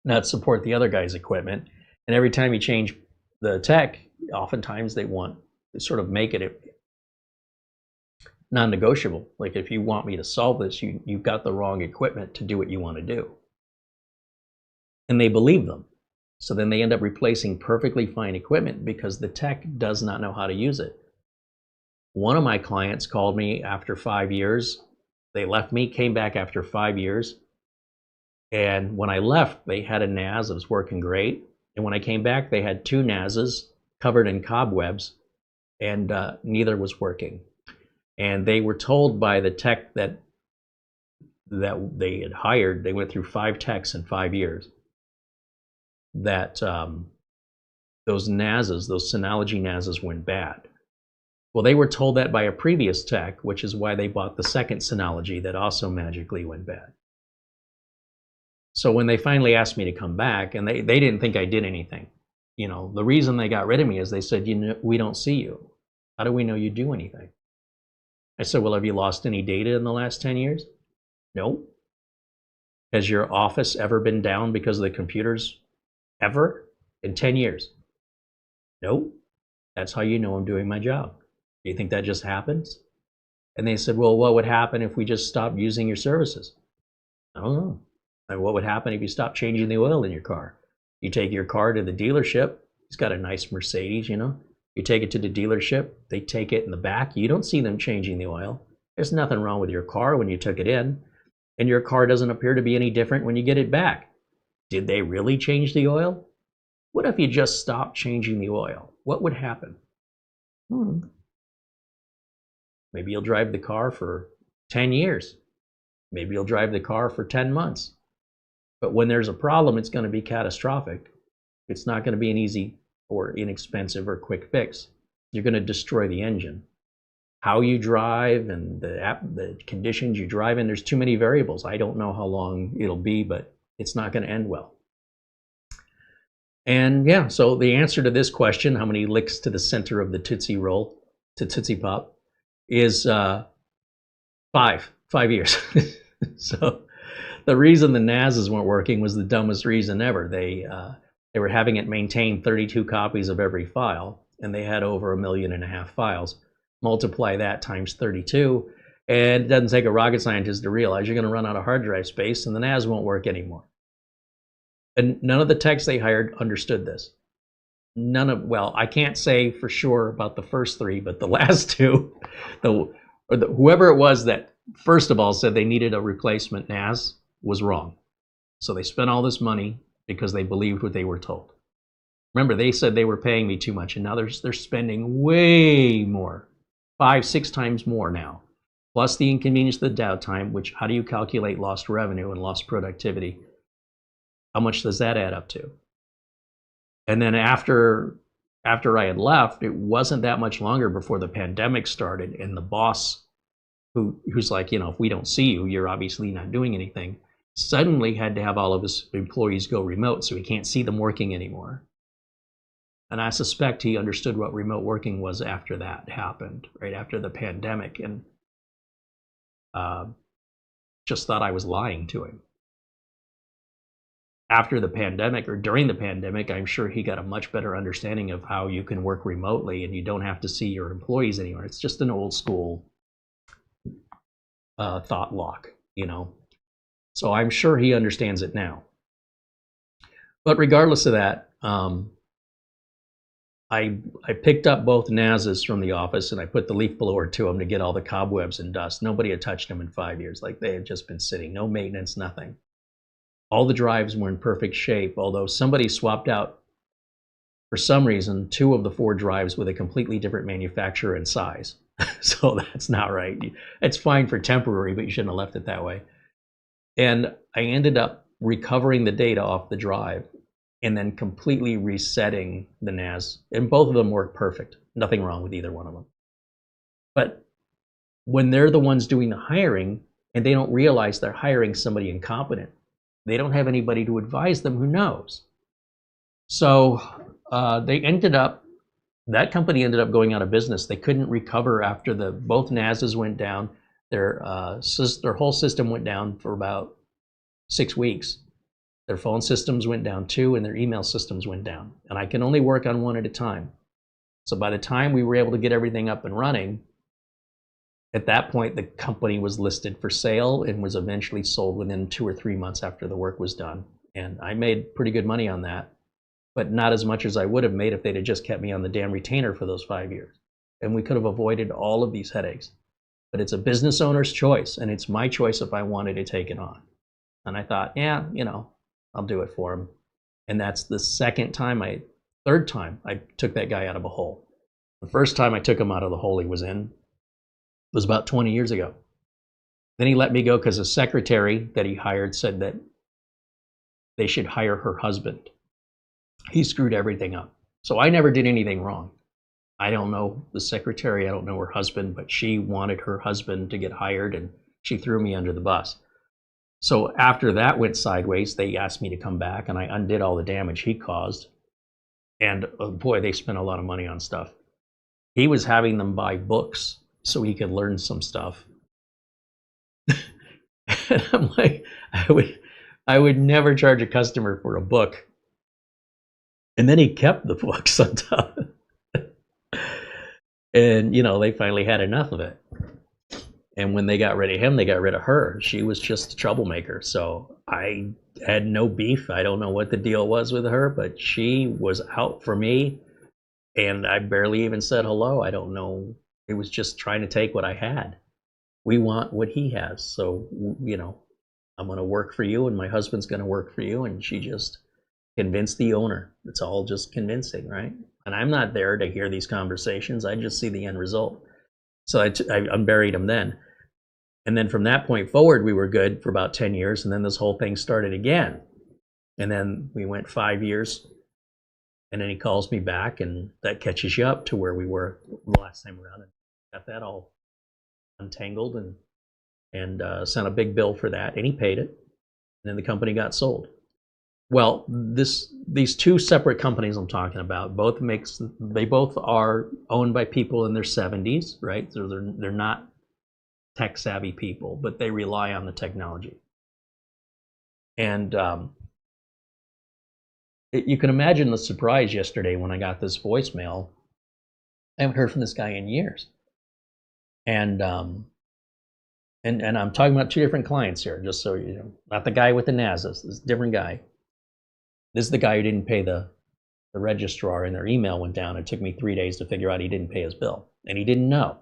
not support the other guy's equipment. And every time you change the tech, oftentimes they sort of make it non-negotiable. Like if you want me to solve this, you've got the wrong equipment to do what you want to do. And they believe them. So then they end up replacing perfectly fine equipment because the tech does not know how to use it. One of my clients called me after 5 years. They left me, came back after 5 years. And when I left, they had a NAS that was working great. And when I came back, they had 2 NASs covered in cobwebs, and neither was working. And they were told by the tech that they had hired, they went through 5 techs in 5 years, that those NASs, those Synology NASs went bad. Well, they were told that by a previous tech, which is why they bought the second Synology that also magically went bad. So when they finally asked me to come back, and they didn't think I did anything. You know, the reason they got rid of me is they said, you know, we don't see you. How do we know you do anything? I said, well, have you lost any data in the last 10 years? No. Has your office ever been down because of the computers? Ever? In 10 years? No. That's how you know I'm doing my job. Do you think that just happens? And they said, well, what would happen if we just stopped using your services? I don't know. And what would happen if you stopped changing the oil in your car? You take your car to the dealership. It's got a nice Mercedes, you know. You take it to the dealership. They take it in the back. You don't see them changing the oil. There's nothing wrong with your car when you took it in. And your car doesn't appear to be any different when you get it back. Did they really change the oil? What if you just stopped changing the oil? What would happen? Maybe you'll drive the car for 10 years. Maybe you'll drive the car for 10 months. But when there's a problem, it's going to be catastrophic. It's not going to be an easy or inexpensive or quick fix. You're going to destroy the engine. how you drive and the conditions you drive in. There's too many variables. I don't know how long it'll be, but it's not going to end well. And yeah, so the answer to this question, how many licks to the center of the Tootsie Roll to Tootsie Pop, is 5 years. So the reason the NASs weren't working was the dumbest reason ever. They were having it maintain 32 copies of every file, and they had over 1.5 million files. Multiply that times 32, and it doesn't take a rocket scientist to realize you're going to run out of hard drive space, and the NAS won't work anymore. And none of the techs they hired understood this. Well, I can't say for sure about the first 3, but the last 2, whoever it was that first of all said they needed a replacement NAS was wrong. So they spent all this money because they believed what they were told. Remember, they said they were paying me too much, and now they're spending way more, 5-6 times more now, plus the inconvenience of the downtime, which how do you calculate lost revenue and lost productivity? How much does that add up to? And then after I had left, it wasn't that much longer before the pandemic started, and the boss, who's like, you know, if we don't see you, you're obviously not doing anything, suddenly had to have all of his employees go remote, so he can't see them working anymore. And I suspect he understood what remote working was after that happened, right after the pandemic, and just thought I was lying to him. After the pandemic, or during the pandemic, I'm sure he got a much better understanding of how you can work remotely and you don't have to see your employees anymore. It's just an old school thought lock, you know. So I'm sure he understands it now. But regardless of that, I picked up both NASs from the office and I put the leaf blower to them to get all the cobwebs and dust. Nobody had touched them in 5 years. Like, they had just been sitting, no maintenance, nothing. All the drives were in perfect shape, although somebody swapped out, for some reason, 2 of the 4 drives with a completely different manufacturer and size. So that's not right. It's fine for temporary, but you shouldn't have left it that way. And I ended up recovering the data off the drive and then completely resetting the NAS. And both of them work perfect. Nothing wrong with either one of them. But when they're the ones doing the hiring and they don't realize they're hiring somebody incompetent, they don't have anybody to advise them who knows. So that company ended up going out of business. They couldn't recover after both NASs went down. Their whole system went down for about 6 weeks. Their phone systems went down too, and their email systems went down. And I can only work on one at a time. So by the time we were able to get everything up and running, at that point, the company was listed for sale and was eventually sold within 2 or 3 months after the work was done. And I made pretty good money on that, but not as much as I would have made if they'd have just kept me on the damn retainer for those 5 years. And we could have avoided all of these headaches. But it's a business owner's choice, and it's my choice if I wanted to take it on. And I thought, yeah, you know, I'll do it for him. And that's the third time I took that guy out of a hole. The first time I took him out of the hole he was in was about 20 years ago. Then he let me go because a secretary that he hired said that they should hire her husband. He screwed everything up. So I never did anything wrong. I don't know the secretary, I don't know her husband, but she wanted her husband to get hired and she threw me under the bus. So after that went sideways, they asked me to come back and I undid all the damage he caused. And oh boy, they spent a lot of money on stuff. He was having them buy books so he could learn some stuff. And I'm like, I would never charge a customer for a book. And then he kept the books on top. And, you know, they finally had enough of it. And when they got rid of him, they got rid of her. She was just a troublemaker. So I had no beef. I don't know what the deal was with her, but she was out for me. And I barely even said hello. I don't know. It was just trying to take what I had. We want what he has. So, you know, I'm going to work for you and my husband's going to work for you. And she just convinced the owner. It's all just convincing, right? And I'm not there to hear these conversations. I just see the end result. So I unburied him then. And then from that point forward, we were good for about 10 years. And then this whole thing started again. And then we went 5 years. And then he calls me back, and that catches you up to where we were the last time around. And got that all untangled and sent a big bill for that, and he paid it, and then the company got sold. Well, these two separate companies I'm talking about, they both are owned by people in their 70s, right? So they're not tech savvy people, but they rely on the technology. And you can imagine the surprise yesterday when I got this voicemail. I haven't heard from this guy in years. And I'm talking about two different clients here, just so you know. Not the guy with the NAS, this is a different guy. This is the guy who didn't pay the registrar, and their email went down. It took me 3 days to figure out he didn't pay his bill, and he didn't know.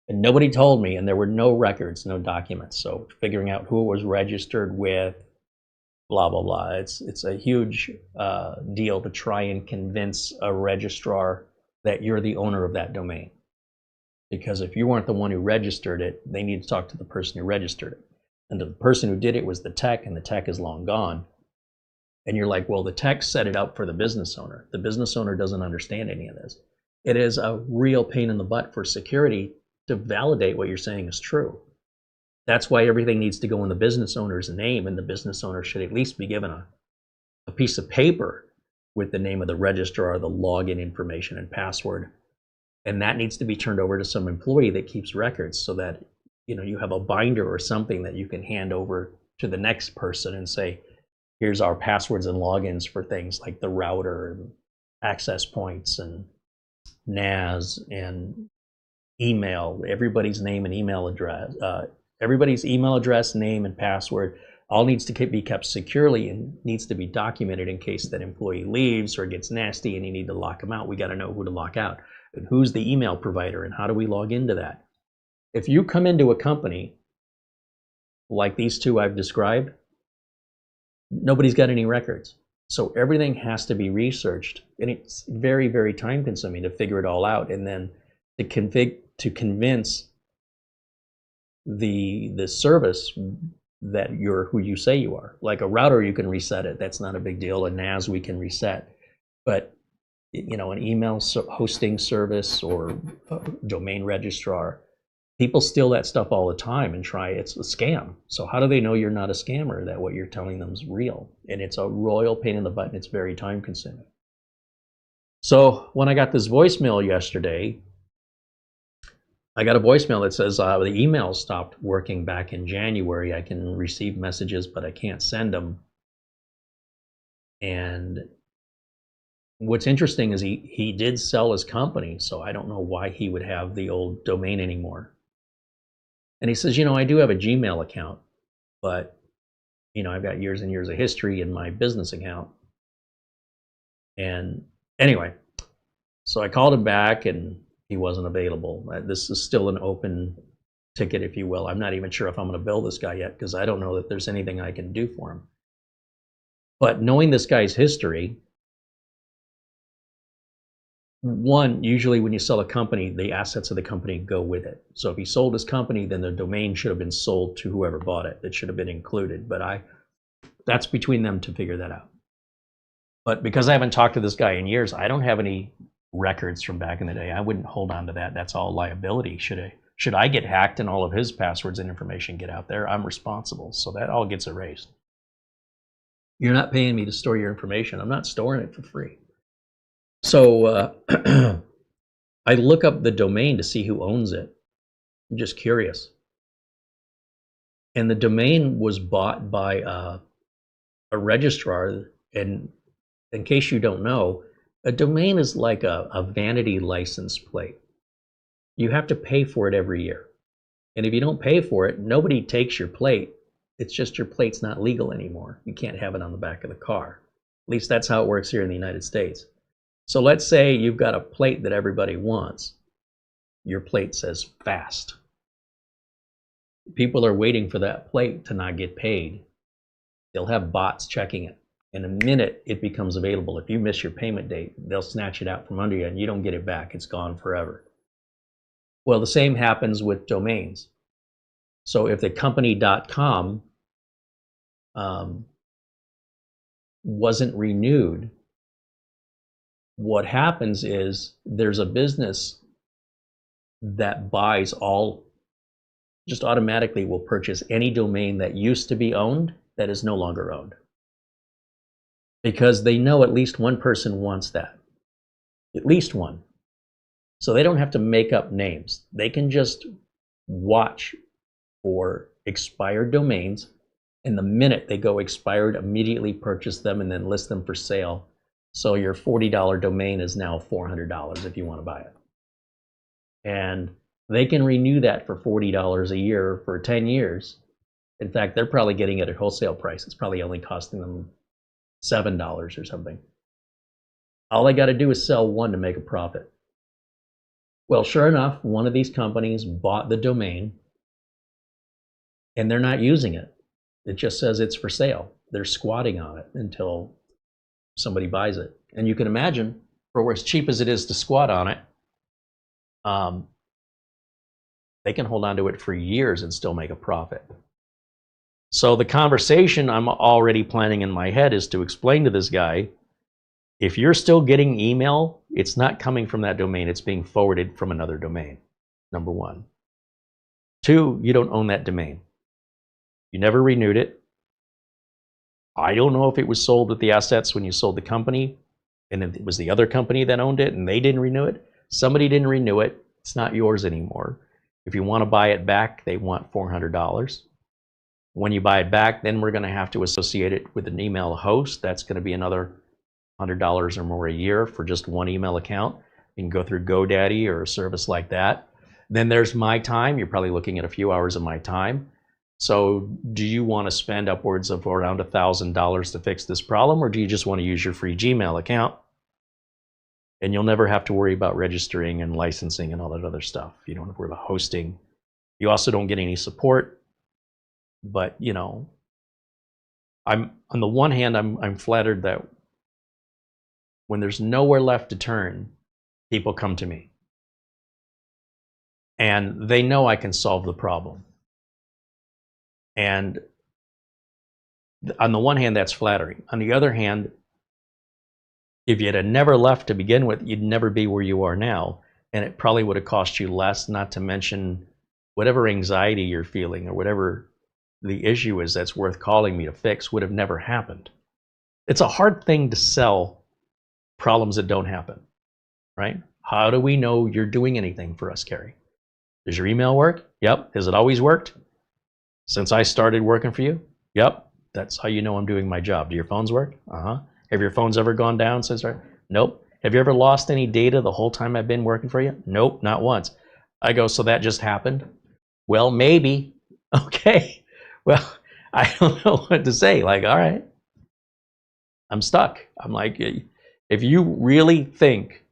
And nobody told me, and there were no records, no documents. So figuring out who it was registered with, blah, blah, blah. It's a huge deal to try and convince a registrar that you're the owner of that domain. Because if you weren't the one who registered it, they need to talk to the person who registered it. And the person who did it was the tech, and the tech is long gone. And you're like, well, the tech set it up for the business owner. The business owner doesn't understand any of this. It is a real pain in the butt for security to validate what you're saying is true. That's why everything needs to go in the business owner's name, and the business owner should at least be given a piece of paper with the name of the registrar, the login information and password. And that needs to be turned over to some employee that keeps records, so that you have a binder or something that you can hand over to the next person and say, here's our passwords and logins for things like the router and access points and NAS and email, everybody's name and email address, everybody's email address, name, and password all needs to be kept securely and needs to be documented in case that employee leaves or gets nasty and you need to lock them out. We got to know who to lock out and who's the email provider and how do we log into that. If you come into a company like these two I've described, nobody's got any records. So everything has to be researched, and it's very, very time consuming to figure it all out, and then to convince the service that you're who you say you are. Like a router, you can reset it. That's not a big deal. A NAS we can reset. But an email hosting service or a domain registrar, people steal that stuff all the time and it's a scam. So how do they know you're not a scammer, that what you're telling them is real? And it's a royal pain in the butt, and it's very time consuming. So when I got this voicemail yesterday, I got a voicemail that says the email stopped working back in January. I can receive messages, but I can't send them. And what's interesting is he did sell his company, so I don't know why he would have the old domain anymore. And he says, I do have a Gmail account, but, I've got years and years of history in my business account. And anyway, so I called him back and he wasn't available. This is still an open ticket, if you will. I'm not even sure if I'm going to bill this guy yet because I don't know that there's anything I can do for him. But knowing this guy's history, one, usually when you sell a company, the assets of the company go with it. So if he sold his company, then the domain should have been sold to whoever bought it. It should have been included, but that's between them to figure that out. But because I haven't talked to this guy in years, I don't have any records from back in the day. I wouldn't hold on to that. That's all liability. Should I get hacked and all of his passwords and information get out there, I'm responsible. So that all gets erased. You're not paying me to store your information. I'm not storing it for free. So I look up the domain to see who owns it. I'm just curious. And the domain was bought by a registrar. And in case you don't know, a domain is like a vanity license plate. You have to pay for it every year. And if you don't pay for it, nobody takes your plate. It's just your plate's not legal anymore. You can't have it on the back of the car. At least that's how it works here in the United States. So let's say you've got a plate that everybody wants. Your plate says fast. People are waiting for that plate to not get paid. They'll have bots checking it. In a minute, it becomes available. If you miss your payment date, they'll snatch it out from under you and you don't get it back. It's gone forever. Well, the same happens with domains. So if the company.com wasn't renewed, what happens is there's a business that buys all just automatically will purchase any domain that used to be owned that is no longer owned. Because they know at least one person wants that. At least one. So they don't have to make up names. They can just watch for expired domains, and the minute they go expired, immediately purchase them and then list them for sale. So your $40 domain is now $400 if you want to buy it. And they can renew that for $40 a year for 10 years. In fact, they're probably getting it at wholesale price. It's probably only costing them $7 or something. All they got to do is sell one to make a profit. Well, sure enough, one of these companies bought the domain, and they're not using it. It just says it's for sale. They're squatting on it until somebody buys it. And you can imagine, for as cheap as it is to squat on it, they can hold on to it for years and still make a profit. So the conversation I'm already planning in my head is to explain to this guy, if you're still getting email, it's not coming from that domain. It's being forwarded from another domain, number one. Two, you don't own that domain. You never renewed it. I don't know if it was sold with the assets when you sold the company, and it was the other company that owned it and they didn't renew it. Somebody didn't renew it. It's not yours anymore. If you want to buy it back, they want $400. When you buy it back, then we're going to have to associate it with an email host. That's going to be another $100 or more a year for just one email account. You can go through GoDaddy or a service like that. Then there's my time. You're probably looking at a few hours of my time. So do you want to spend upwards of around $1,000 to fix this problem, or do you just want to use your free Gmail account? And you'll never have to worry about registering and licensing and all that other stuff. You don't have to worry about hosting. You also don't get any support. But, you know, on the one hand, I'm flattered that when there's nowhere left to turn, people come to me. And they know I can solve the problem. And on the one hand, that's flattering. On the other hand, if you had never left to begin with, you'd never be where you are now. And it probably would have cost you less, not to mention whatever anxiety you're feeling or whatever the issue is that's worth calling me to fix would have never happened. It's a hard thing to sell problems that don't happen, right? How do we know you're doing anything for us, Carey? Does your email work? Yep. Has it always worked? Since I started working for you? Yep. That's how you know I'm doing my job. Do your phones work? Uh-huh. Have your phones ever gone down since? Nope. Have you ever lost any data the whole time I've been working for you? Nope, not once. I go, so that just happened? Well, maybe. Okay. Well, I don't know what to say. Like, all right. I'm stuck. I'm like, if you really think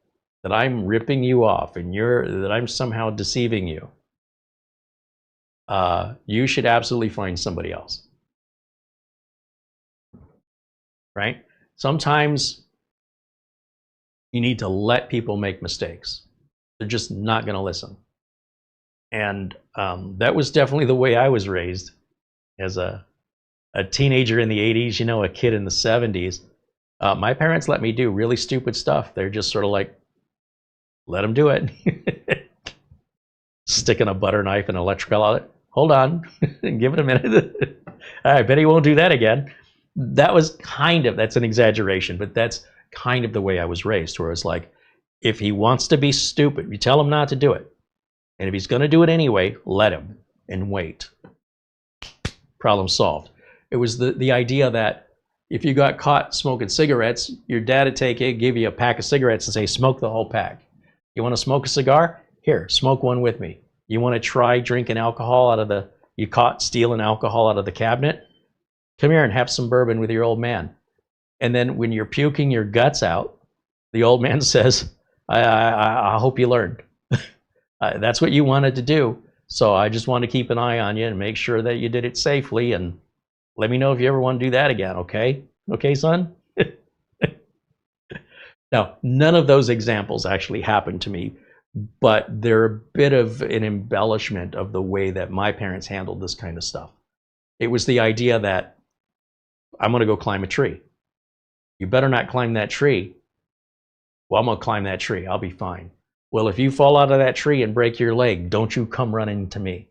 that I'm ripping you off and that I'm somehow deceiving you, you should absolutely find somebody else. Right? Sometimes you need to let people make mistakes. They're just not going to listen. And that was definitely the way I was raised as a teenager in the 80s, you know, a kid in the 70s. My parents let me do really stupid stuff. They're just sort of like, let them do it. Sticking a butter knife and electrical outlet. Hold on, give it a minute. I bet he won't do that again. That's an exaggeration, but that's kind of the way I was raised, where it's like, if he wants to be stupid, you tell him not to do it. And if he's going to do it anyway, let him and wait. Problem solved. It was the idea that if you got caught smoking cigarettes, your dad would give you a pack of cigarettes and say, smoke the whole pack. You want to smoke a cigar? Here, smoke one with me. You want to try drinking alcohol you caught stealing alcohol out of the cabinet? Come here and have some bourbon with your old man. And then when you're puking your guts out, the old man says, I hope you learned. That's what you wanted to do. So I just want to keep an eye on you and make sure that you did it safely. And let me know if you ever want to do that again, okay? Okay, son? Now, none of those examples actually happened to me, but they're a bit of an embellishment of the way that my parents handled this kind of stuff. It was the idea that I'm going to go climb a tree. You better not climb that tree. Well, I'm going to climb that tree. I'll be fine. Well, if you fall out of that tree and break your leg, don't you come running to me.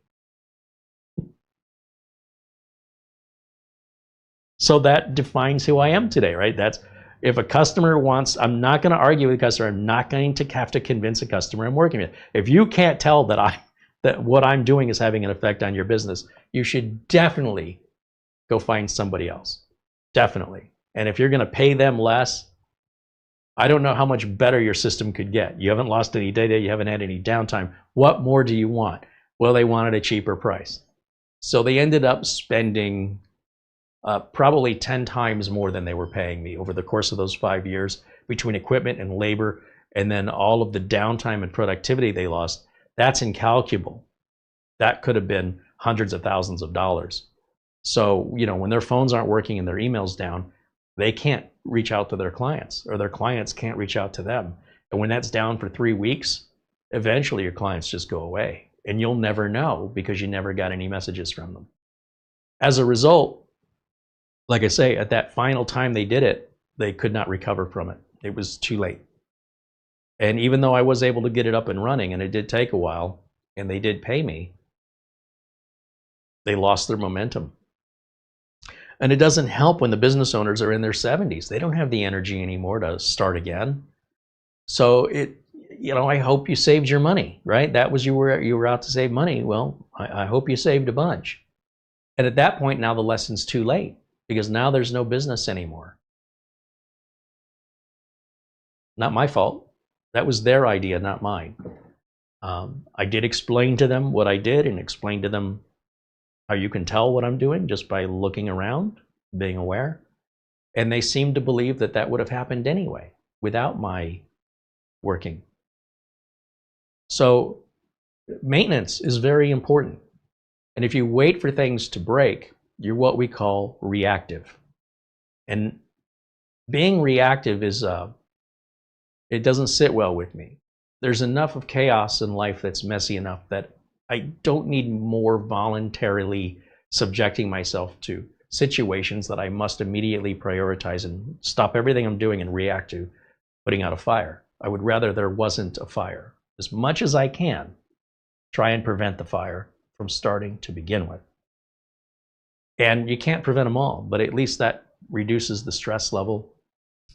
So that defines who I am today, right? That's, if a customer wants, I'm not going to argue with the customer. I'm not going to have to convince a customer I'm working with. If you can't tell that what I'm doing is having an effect on your business, you should definitely go find somebody else. Definitely. And if you're going to pay them less, I don't know how much better your system could get. You haven't lost any data. You haven't had any downtime. What more do you want? Well, they wanted a cheaper price. So they ended up spending probably 10 times more than they were paying me over the course of those 5 years, between equipment and labor, and then all of the downtime and productivity they lost. That's incalculable. That could have been hundreds of thousands of dollars. So, you know, when their phones aren't working and their emails down, they can't reach out to their clients, or their clients can't reach out to them. And when that's down for 3 weeks, eventually your clients just go away, and you'll never know because you never got any messages from them. As a result, like I say, at that final time they did it, they could not recover from it. It was too late. And even though I was able to get it up and running, and it did take a while, and they did pay me, they lost their momentum. And it doesn't help when the business owners are in their 70s. They don't have the energy anymore to start again. So I hope you saved your money, right? That was, you were out to save money. Well, I hope you saved a bunch. And at that point, now the lesson's too late, because now there's no business anymore. Not my fault. That was their idea, not mine. I did explain to them what I did, and explain to them how you can tell what I'm doing just by looking around, being aware. And they seemed to believe that that would have happened anyway, without my working. So maintenance is very important. And if you wait for things to break, you're what we call reactive. And being reactive is, it doesn't sit well with me. There's enough of chaos in life that's messy enough that I don't need more voluntarily subjecting myself to situations that I must immediately prioritize and stop everything I'm doing and react to putting out a fire. I would rather there wasn't a fire. As much as I can, try and prevent the fire from starting to begin with. And you can't prevent them all, but at least that reduces the stress level,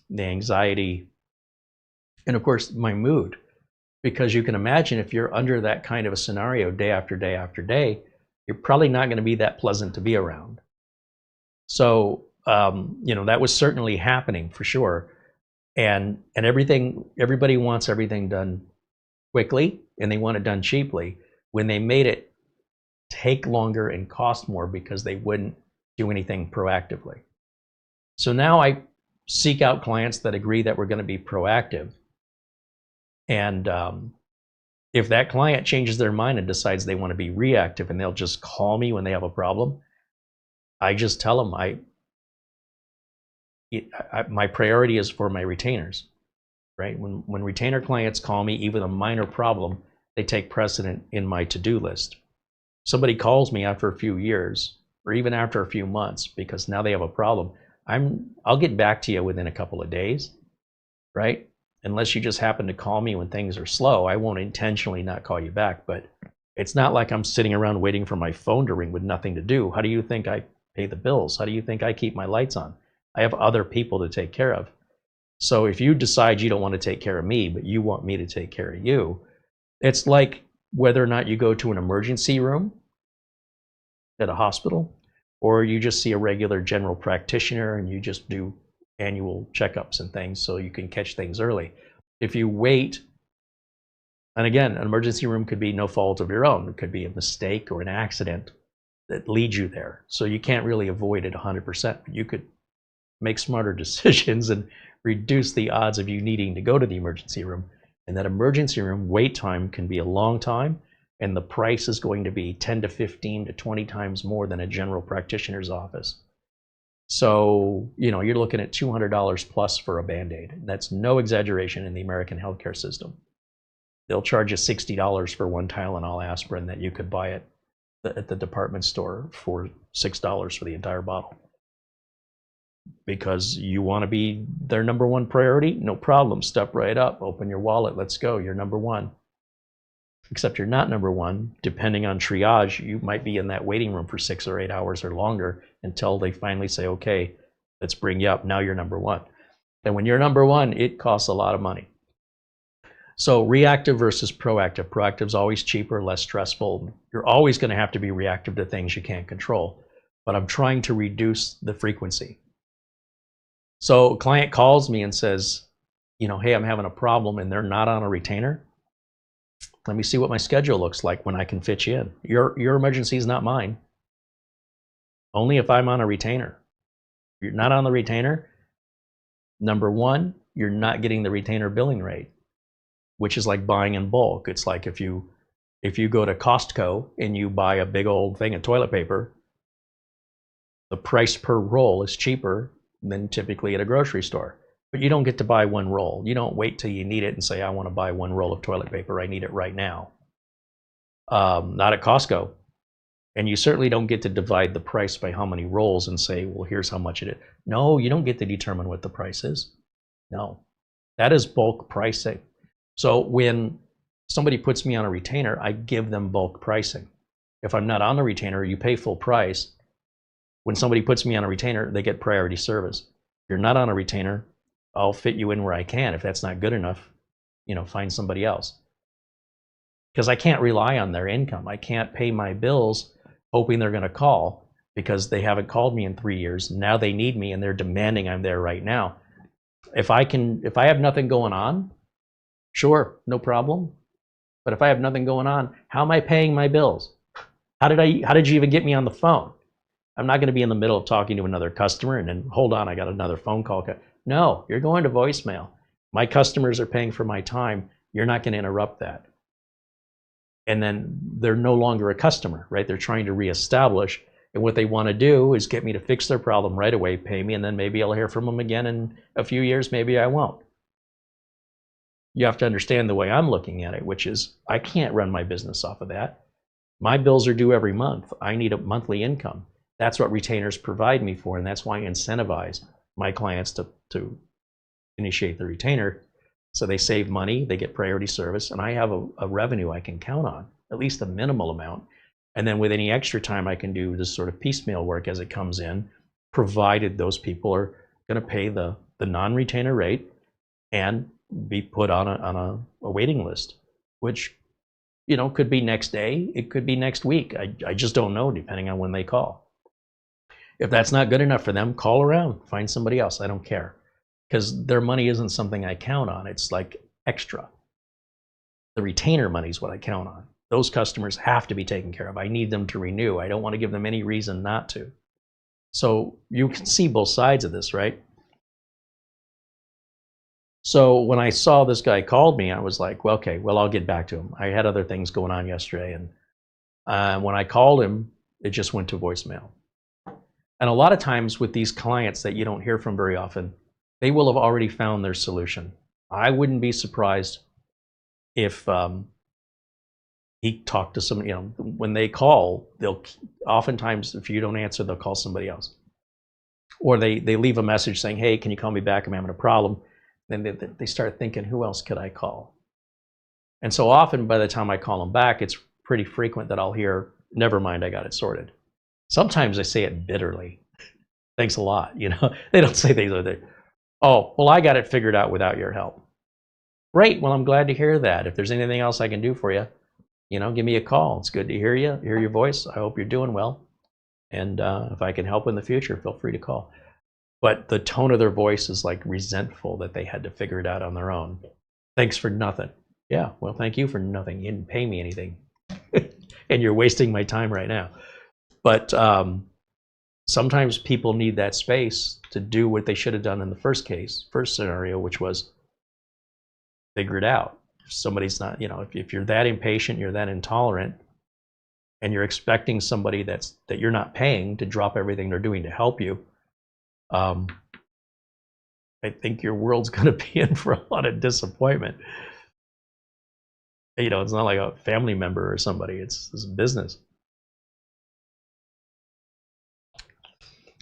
the anxiety, and of course my mood. Because you can imagine, if you're under that kind of a scenario day after day after day, you're probably not going to be that pleasant to be around. So, that was certainly happening for sure. And everybody wants everything done quickly, and they want it done cheaply. When they made it take longer and cost more because they wouldn't do anything proactively. So now I seek out clients that agree that we're going to be proactive. And if that client changes their mind and decides they want to be reactive, and they'll just call me when they have a problem, I just tell them my priority is for my retainers, right? When retainer clients call me, even a minor problem, they take precedent in my to-do list. Somebody calls me after a few years, or even after a few months, because now they have a problem, I'll get back to you within a couple of days, right? Unless you just happen to call me when things are slow, I won't intentionally not call you back. But it's not like I'm sitting around waiting for my phone to ring with nothing to do. How do you think I pay the bills? How do you think I keep my lights on? I have other people to take care of. So if you decide you don't want to take care of me, but you want me to take care of you, it's like whether or not you go to an emergency room at a hospital, or you just see a regular general practitioner and you just do annual checkups and things so you can catch things early. If you wait, and again, an emergency room could be no fault of your own. It could be a mistake or an accident that leads you there. So you can't really avoid it 100%. You could make smarter decisions and reduce the odds of you needing to go to the emergency room. And that emergency room wait time can be a long time, and the price is going to be 10 to 15 to 20 times more than a general practitioner's office. So, you're looking at $200 plus for a Band-Aid. That's no exaggeration in the American healthcare system. They'll charge you $60 for one Tylenol aspirin that you could buy at the department store for $6 for the entire bottle. Because you want to be their number one priority? No problem. Step right up. Open your wallet. Let's go. You're number one. except you're not number one. Depending on triage, you might be in that waiting room for 6 or 8 hours or longer until they finally say, okay, let's bring you up. Now you're number one. And when you're number one, it costs a lot of money. So reactive versus proactive. Proactive is always cheaper, less stressful. You're always going to have to be reactive to things you can't control. But I'm trying to reduce the frequency. So a client calls me and says, you know, hey, I'm having a problem, and they're not on a retainer. Let me see what my schedule looks like when I can fit you in. Your emergency is not mine. Only if I'm on a retainer. If you're not on the retainer, number one, you're not getting the retainer billing rate, which is like buying in bulk. It's like if you go to Costco and you buy a big old thing of toilet paper, the price per roll is cheaper than typically at a grocery store. But you don't get to buy one roll. You don't wait till you need it and say, I want to buy one roll of toilet paper. I need it right now. Not at Costco. And you certainly don't get to divide the price by how many rolls and say, well, here's how much it is. No, you don't get to determine what the price is. No, that is bulk pricing. So when somebody puts me on a retainer, I give them bulk pricing. If I'm not on the retainer, you pay full price. When somebody puts me on a retainer, they get priority service. If you're not on a retainer, I'll fit you in where I can. If that's not good enough, you know, find somebody else. Because I can't rely on their income. I can't pay my bills hoping they're going to call because they haven't called me in 3 years. Now they need me and they're demanding I'm there right now. If I have nothing going on, sure, no problem. But if I have nothing going on, how am I paying my bills? How did you even get me on the phone? I'm not going to be in the middle of talking to another customer and then, hold on, I got another phone call. No, you're going to voicemail. My customers are paying for my time. You're not going to interrupt that. And then they're no longer a customer, right? They're trying to reestablish. And what they want to do is get me to fix their problem right away, pay me, and then maybe I'll hear from them again in a few years. Maybe I won't. You have to understand the way I'm looking at it, which is I can't run my business off of that. My bills are due every month. I need a monthly income. That's what retainers provide me for, and that's why I incentivize my clients to initiate the retainer. So they save money, they get priority service, and I have a revenue I can count on, at least a minimal amount. And then with any extra time, I can do this sort of piecemeal work as it comes in, provided those people are going to pay the non-retainer rate and be put on a waiting list, which, you know, could be next day, it could be next week. I just don't know, depending on when they call. If that's not good enough for them, call around, find somebody else. I don't care, because their money isn't something I count on. It's like extra. The retainer money is what I count on. Those customers have to be taken care of. I need them to renew. I don't want to give them any reason not to. So you can see both sides of this, right? So when I saw this guy called me, I was like, well, okay, well, I'll get back to him. I had other things going on yesterday. And when I called him, it just went to voicemail. And a lot of times with these clients that you don't hear from very often, they will have already found their solution. I wouldn't be surprised if he talked to somebody. You know, when they call, they'll oftentimes, if you don't answer, they'll call somebody else. Or they leave a message saying, hey, can you call me back? I'm having a problem. Then they start thinking, who else could I call? And so often by the time I call them back, it's pretty frequent that I'll hear, never mind, I got it sorted. Sometimes I say it bitterly. Thanks a lot, you know. They don't say things like that. Oh, well, I got it figured out without your help. Great, well, I'm glad to hear that. If there's anything else I can do for you, you know, give me a call. It's good to hear you, hear your voice. I hope you're doing well. And if I can help in the future, feel free to call. But the tone of their voice is like resentful that they had to figure it out on their own. Thanks for nothing. Yeah, well, thank you for nothing. You didn't pay me anything. And you're wasting my time right now. But sometimes people need that space to do what they should have done in the first scenario, which was figure it out. If somebody's not, you know, if you're that impatient, you're that intolerant, and you're expecting somebody that you're not paying to drop everything they're doing to help you, I think your world's going to be in for a lot of disappointment. You know, it's not like a family member or somebody. It's business.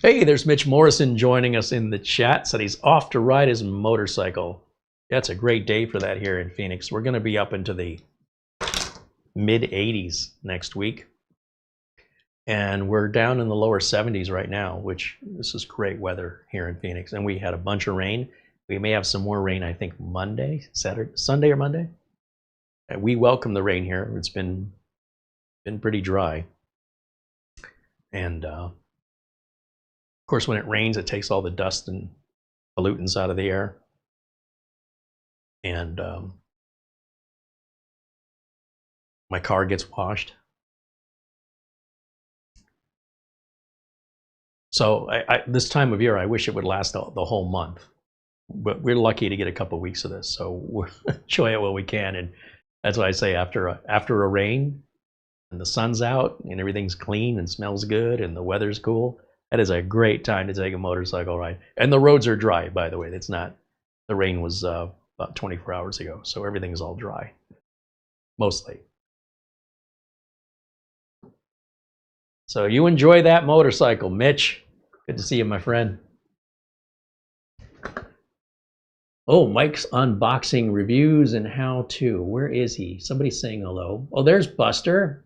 Hey, there's Mitch Morrison joining us in the chat. Said he's off to ride his motorcycle. Yeah, it's a great day for that here in Phoenix. We're going to be up into the mid 80s next week. And we're down in the lower 70s right now, which this is great weather here in Phoenix. And we had a bunch of rain. We may have some more rain, I think, Sunday or Monday. And we welcome the rain here. It's been pretty dry. And of course, when it rains, it takes all the dust and pollutants out of the air. And my car gets washed. So this time of year, I wish it would last the whole month. But we're lucky to get a couple of weeks of this, so we'll enjoy it while we can. And that's why I say after a rain, and the sun's out, and everything's clean and smells good, and the weather's cool, that is a great time to take a motorcycle ride. And the roads are dry, by the way. It's not, the rain was about 24 hours ago, so everything's all dry, mostly. So you enjoy that motorcycle, Mitch. Good to see you, my friend. Oh, Mike's unboxing reviews and how to. Where is he? Somebody's saying hello. Oh, there's Buster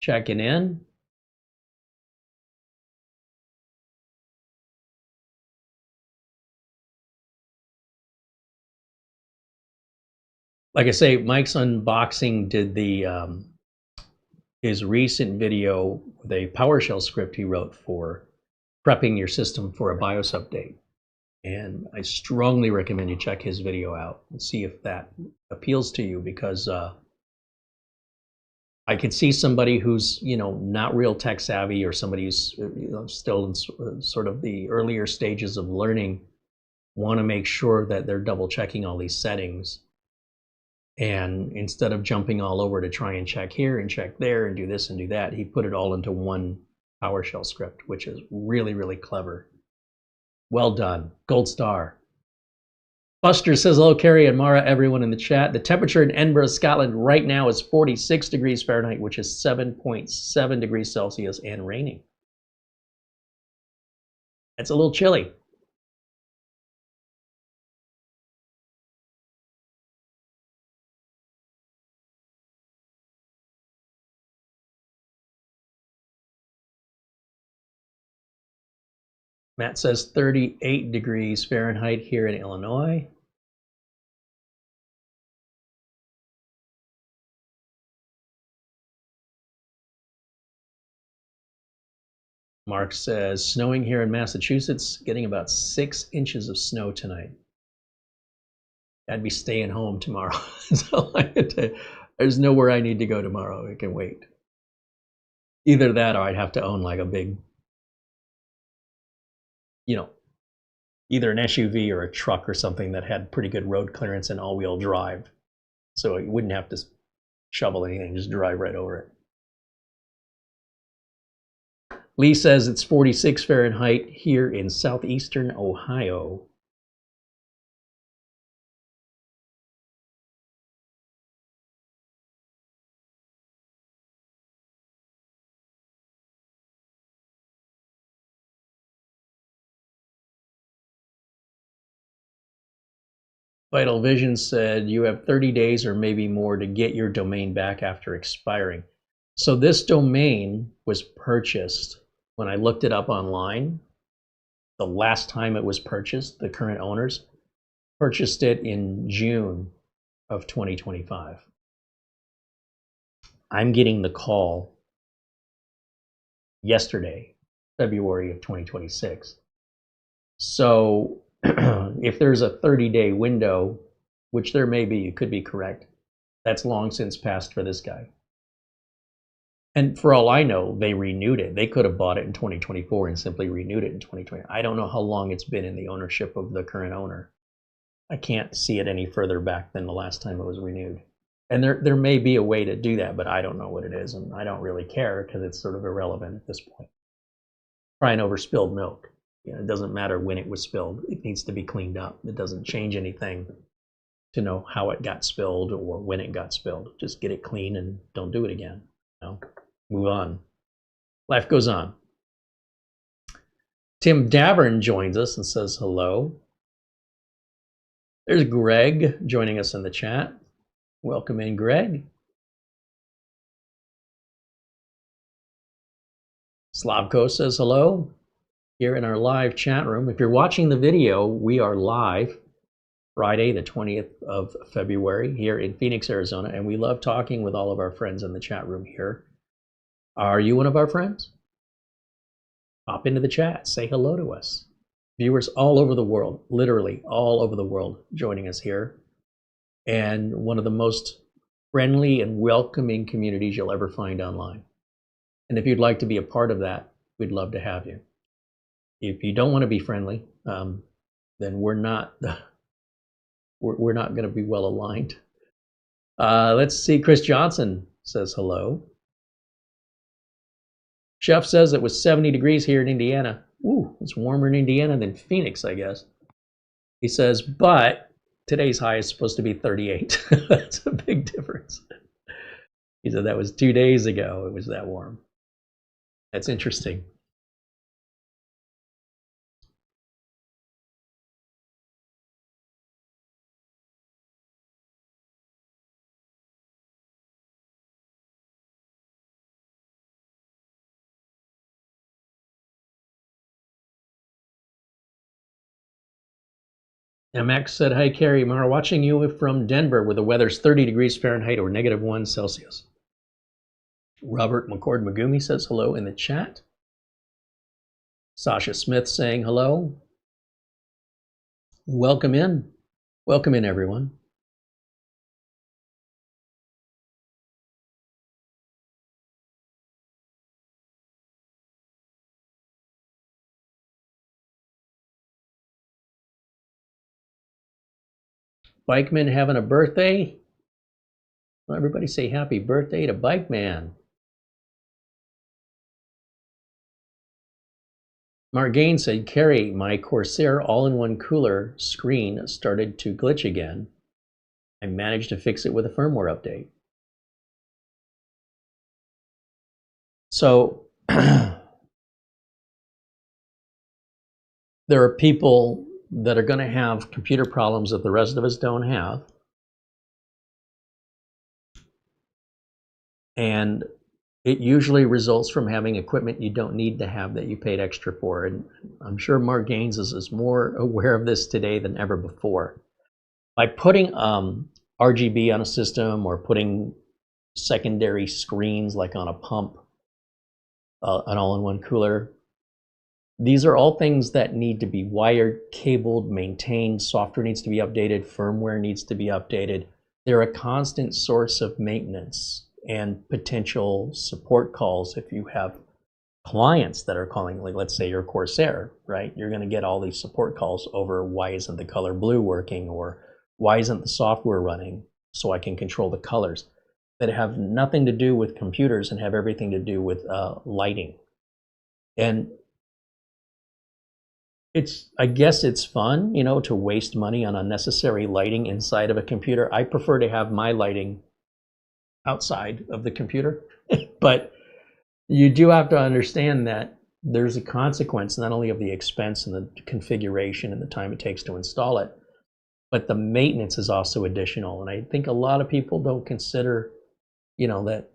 checking in. Like I say, Mike's unboxing did the his recent video with a PowerShell script he wrote for prepping your system for a BIOS update. And I strongly recommend you check his video out and see if that appeals to you, because I could see somebody who's, not real tech savvy, or somebody who's still in sort of the earlier stages of learning, want to make sure that they're double checking all these settings. And instead of jumping all over to try and check here and check there and do this and do that, he put it all into one PowerShell script, which is really, really clever. Well done. Gold star. Buster says, hello, Carey and Mara, everyone in the chat. The temperature in Edinburgh, Scotland right now is 46 degrees Fahrenheit, which is 7.7 degrees Celsius, and raining. It's a little chilly. Matt says 38 degrees Fahrenheit here in Illinois. Mark says, snowing here in Massachusetts, getting about 6 inches of snow tonight. I'd be staying home tomorrow. So there's nowhere I need to go tomorrow. I can wait. Either that, or I'd have to own like a big, either an SUV or a truck or something that had pretty good road clearance and all-wheel drive. So you wouldn't have to shovel anything, just drive right over it. Lee says it's 46 Fahrenheit here in southeastern Ohio. Vital Vision said you have 30 days or maybe more to get your domain back after expiring. So this domain was purchased when I looked it up online. The last time it was purchased, the current owners purchased it in June of 2025. I'm getting the call yesterday, February of 2026. So if there's a 30-day window, which there may be, you could be correct, that's long since passed for this guy. And for all I know, they renewed it. They could have bought it in 2024 and simply renewed it in 2020. I don't know how long it's been in the ownership of the current owner. I can't see it any further back than the last time it was renewed. And there may be a way to do that, but I don't know what it is, and I don't really care because it's sort of irrelevant at this point. Crying over spilled milk. It doesn't matter when it was spilled. It needs to be cleaned up. It doesn't change anything to know how it got spilled or when it got spilled. Just get it clean and don't do it again. Move on. Life goes on. Tim Davern joins us and says hello. There's Greg joining us in the chat. Welcome in, Greg. Slavko says hello here in our live chat room. If you're watching the video, we are live Friday, the 20th of February here in Phoenix, Arizona, and we love talking with all of our friends in the chat room here. Are you one of our friends? Hop into the chat, say hello to us. Viewers all over the world, literally all over the world, joining us here. And one of the most friendly and welcoming communities you'll ever find online. And if you'd like to be a part of that, we'd love to have you. If you don't want to be friendly, then we're not going to be well aligned. Let's see. Chris Johnson says hello. Chef says it was 70 degrees here in Indiana. Ooh, it's warmer in Indiana than Phoenix, I guess. He says, but today's high is supposed to be 38. That's a big difference. He said that was 2 days ago. It was that warm. That's interesting. MX said, hi, Carey. Mara, watching you from Denver where the weather's 30 degrees Fahrenheit or -1 Celsius. Robert McCord Magumi says hello in the chat. Sasha Smith saying hello. Welcome in. Welcome in, everyone. Bikeman having a birthday. Well, everybody say happy birthday to Bikeman. Mark Gain said, Carey, my Corsair all-in-one cooler screen started to glitch again. I managed to fix it with a firmware update. So there are people that are going to have computer problems that the rest of us don't have. And it usually results from having equipment you don't need to have that you paid extra for. And I'm sure Mark Gaines is more aware of this today than ever before. By putting RGB on a system or putting secondary screens like on a pump, an all-in-one cooler, these are all things that need to be wired, cabled, maintained, software needs to be updated, firmware needs to be updated. They're a constant source of maintenance and potential support calls if you have clients that are calling, like let's say your Corsair, right? You're going to get all these support calls over why isn't the color blue working, or why isn't the software running so I can control the colors, that have nothing to do with computers and have everything to do with lighting. And I guess it's fun, you know, to waste money on unnecessary lighting inside of a computer. I prefer to have my lighting outside of the computer, but you do have to understand that there's a consequence not only of the expense and the configuration and the time it takes to install it, but the maintenance is also additional. And I think a lot of people don't consider, you know, that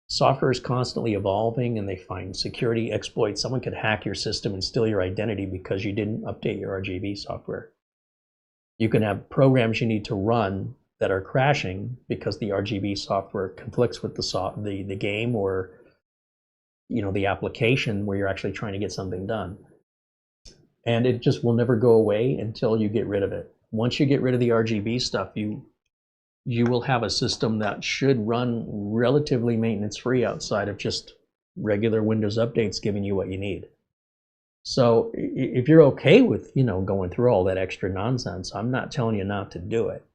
software is constantly evolving and they find security exploits. Someone could hack your system and steal your identity because you didn't update your RGB software. You can have programs you need to run that are crashing because the RGB software conflicts with the game, or you know, the application where you're actually trying to get something done. And it just will never go away until you get rid of it. Once you get rid of the RGB stuff, you will have a system that should run relatively maintenance free outside of just regular Windows updates giving you what you need. So if you're okay with, you know, going through all that extra nonsense, I'm not telling you not to do it.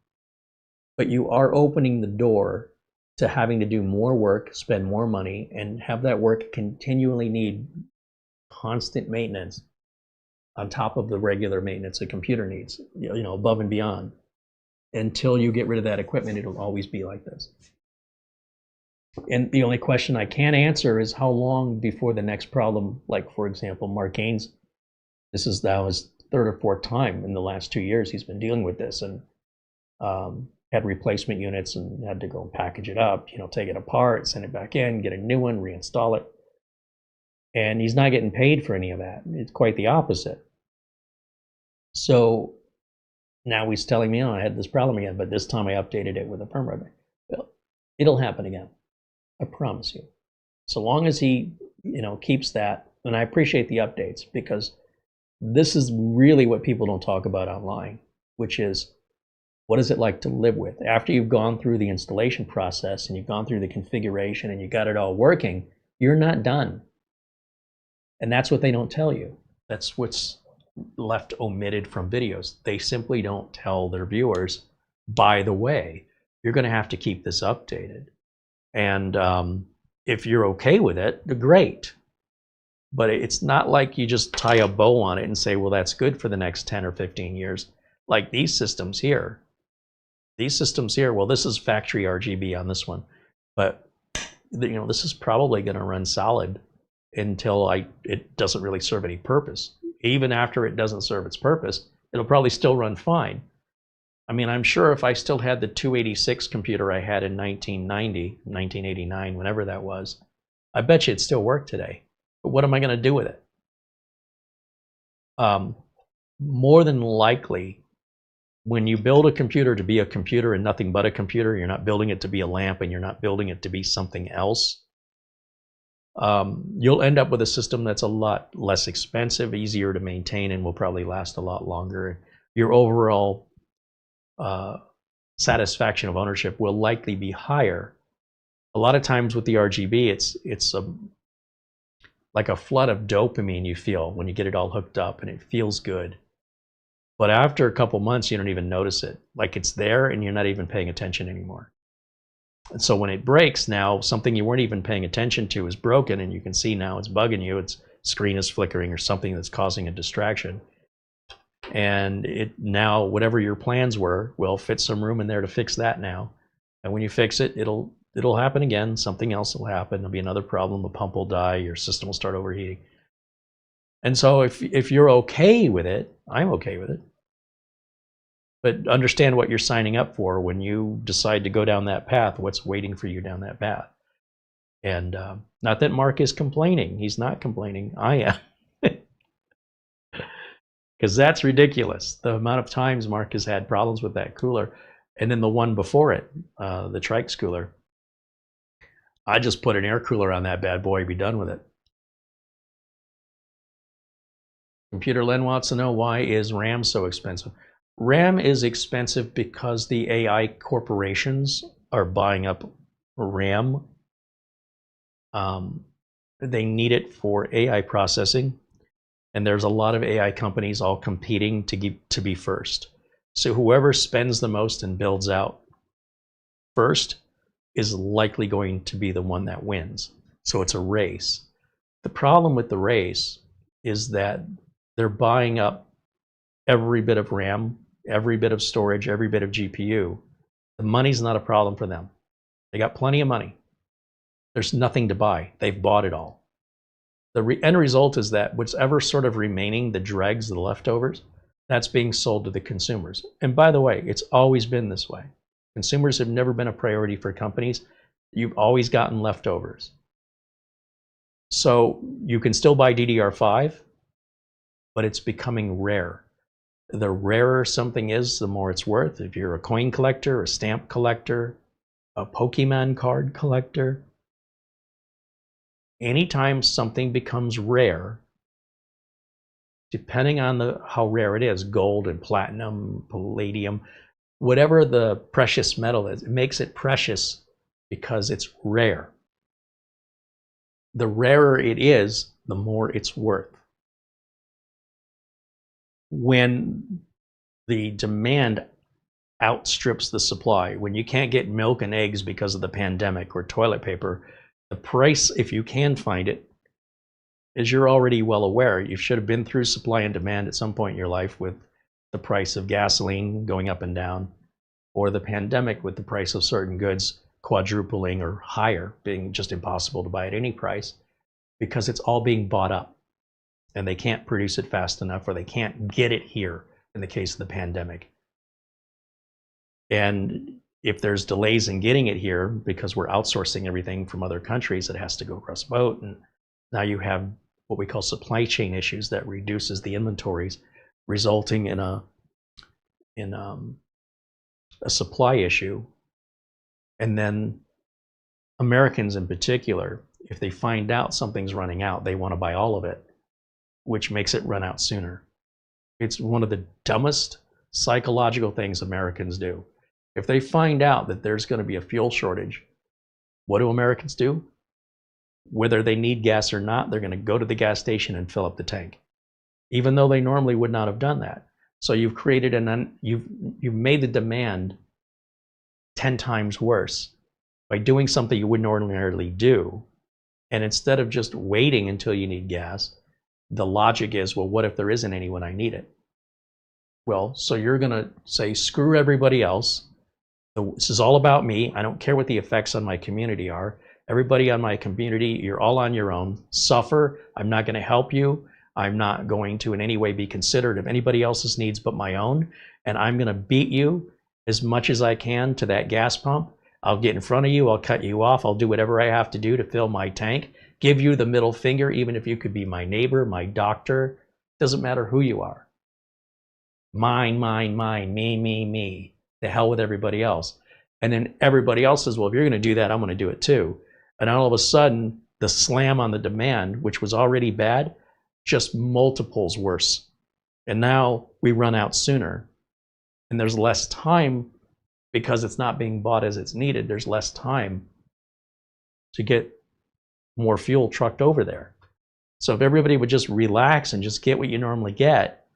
But you are opening the door to having to do more work, spend more money, and have that work continually need constant maintenance on top of the regular maintenance a computer needs, you know, above and beyond. Until you get rid of that equipment, it'll always be like this. And the only question I can answer is how long before the next problem, like for example, Mark Gaines, this is now his third or fourth time in the last 2 years he's been dealing with this, and had replacement units and had to go and package it up, you know, take it apart, send it back in, get a new one, reinstall it. And he's not getting paid for any of that. It's quite the opposite. So now he's telling me, oh, I had this problem again, but this time I updated it with a firmware. It'll happen again. I promise you. So long as he, keeps that, and I appreciate the updates, because this is really what people don't talk about online, which is, what is it like to live with? After you've gone through the installation process and you've gone through the configuration and you got it all working, you're not done. And that's what they don't tell you. That's what's left omitted from videos. They simply don't tell their viewers, by the way, you're going to have to keep this updated. And if you're okay with it, great. But it's not like you just tie a bow on it and say, well, that's good for the next 10 or 15 years. Like these systems here. Well, this is factory RGB on this one. But this is probably going to run solid until it doesn't really serve any purpose. Even after it doesn't serve its purpose, it'll probably still run fine. I mean, I'm sure if I still had the 286 computer I had in 1990, 1989, whenever that was, I bet you it'd still work today. But what am I going to do with it? More than likely, when you build a computer to be a computer and nothing but a computer, you're not building it to be a lamp and you're not building it to be something else. You'll end up with a system that's a lot less expensive, easier to maintain, and will probably last a lot longer. Your overall satisfaction of ownership will likely be higher. A lot of times with the RGB, it's like a flood of dopamine you feel when you get it all hooked up, and it feels good. But after a couple months, you don't even notice it. Like it's there and you're not even paying attention anymore. And so when it breaks now, something you weren't even paying attention to is broken, and you can see now it's bugging you. Its screen is flickering or something that's causing a distraction. And it now, whatever your plans were, will fit some room in there to fix that now. And when you fix it, it'll happen again. Something else will happen. There'll be another problem. The pump will die. Your system will start overheating. And so if you're okay with it, I'm okay with it. But understand what you're signing up for when you decide to go down that path, what's waiting for you down that path. And not that Mark is complaining. He's not complaining. I am. Because that's ridiculous. The amount of times Mark has had problems with that cooler. And then the one before it, the Trikes cooler. I just put an air cooler on that bad boy, be done with it. Computer Len wants to know, why is RAM so expensive? RAM is expensive because the AI corporations are buying up RAM. They need it for AI processing, and there's a lot of AI companies all competing to be first. So whoever spends the most and builds out first is likely going to be the one that wins. So it's a race. The problem with the race is that they're buying up every bit of RAM, every bit of storage, every bit of GPU. The money's not a problem for them. They got plenty of money. There's nothing to buy. They've bought it all. The end result is that whatever sort of remaining, the dregs, the leftovers, that's being sold to the consumers. And by the way, it's always been this way. Consumers have never been a priority for companies. You've always gotten leftovers. So you can still buy DDR5, but it's becoming rare. The rarer something is, the more it's worth. If you're a coin collector, a stamp collector, a Pokemon card collector, anytime something becomes rare, depending on how rare it is, gold and platinum, palladium, whatever the precious metal is, it makes it precious because it's rare. The rarer it is, the more it's worth. When the demand outstrips the supply, when you can't get milk and eggs because of the pandemic or toilet paper, the price, if you can find it, as you're already well aware, you should have been through supply and demand at some point in your life with the price of gasoline going up and down, or the pandemic with the price of certain goods quadrupling or higher, being just impossible to buy at any price, because it's all being bought up. And they can't produce it fast enough, or they can't get it here in the case of the pandemic. And if there's delays in getting it here because we're outsourcing everything from other countries, it has to go across boat. And Now you have what we call supply chain issues that reduces the inventories, resulting in a supply issue. And then Americans in particular, if they find out something's running out, they want to buy all of it, which makes it run out sooner. It's one of the dumbest psychological things Americans do. If they find out that there's going to be a fuel shortage, what do Americans do? Whether they need gas or not, they're going to go to the gas station and fill up the tank, even though they normally would not have done that. So you've created you've made the demand 10 times worse by doing something you wouldn't ordinarily do. And instead of just waiting until you need gas, the logic is, well, what if there isn't any when I need it? Well, so you're going to say, screw everybody else. This is all about me. I don't care what the effects on my community are. Everybody on my community, you're all on your own. Suffer. I'm not going to help you. I'm not going to in any way be considerate of anybody else's needs but my own. And I'm going to beat you as much as I can to that gas pump. I'll get in front of you. I'll cut you off. I'll do whatever I have to do to fill my tank. Give you the middle finger, even if you could be my neighbor, my doctor. Doesn't matter who you are. Mine, mine, mine, me, me, me. The hell with everybody else. And then everybody else says, well, if you're going to do that, I'm going to do it too. And all of a sudden, the slam on the demand, which was already bad, just multiples worse. And now we run out sooner. And there's less time because it's not being bought as it's needed. There's less time to get more fuel trucked over there. So if everybody would just relax and just get what you normally get,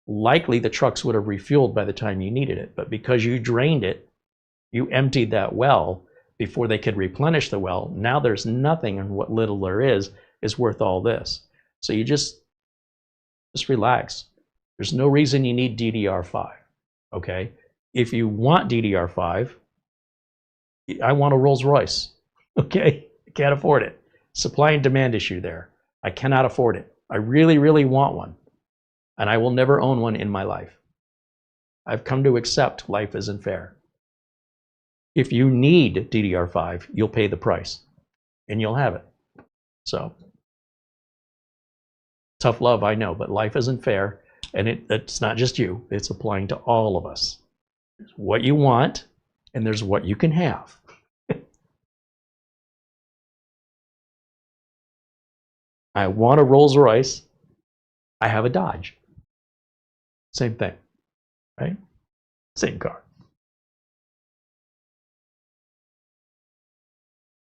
likely the trucks would have refueled by the time you needed it. But because you drained it, you emptied that well before they could replenish the well. Now there's nothing, and what little there is worth all this. So you just relax. There's no reason you need DDR5, okay? If you want DDR5, I want a Rolls Royce, okay? I can't afford it. Supply and demand issue there. I cannot afford it. I really, really want one. And I will never own one in my life. I've come to accept life isn't fair. If you need DDR5, you'll pay the price and you'll have it. So, tough love, I know, but life isn't fair. And it's not just you, it's applying to all of us. There's what you want and there's what you can have. I want a Rolls Royce. I have a Dodge. Same thing, right? Same car.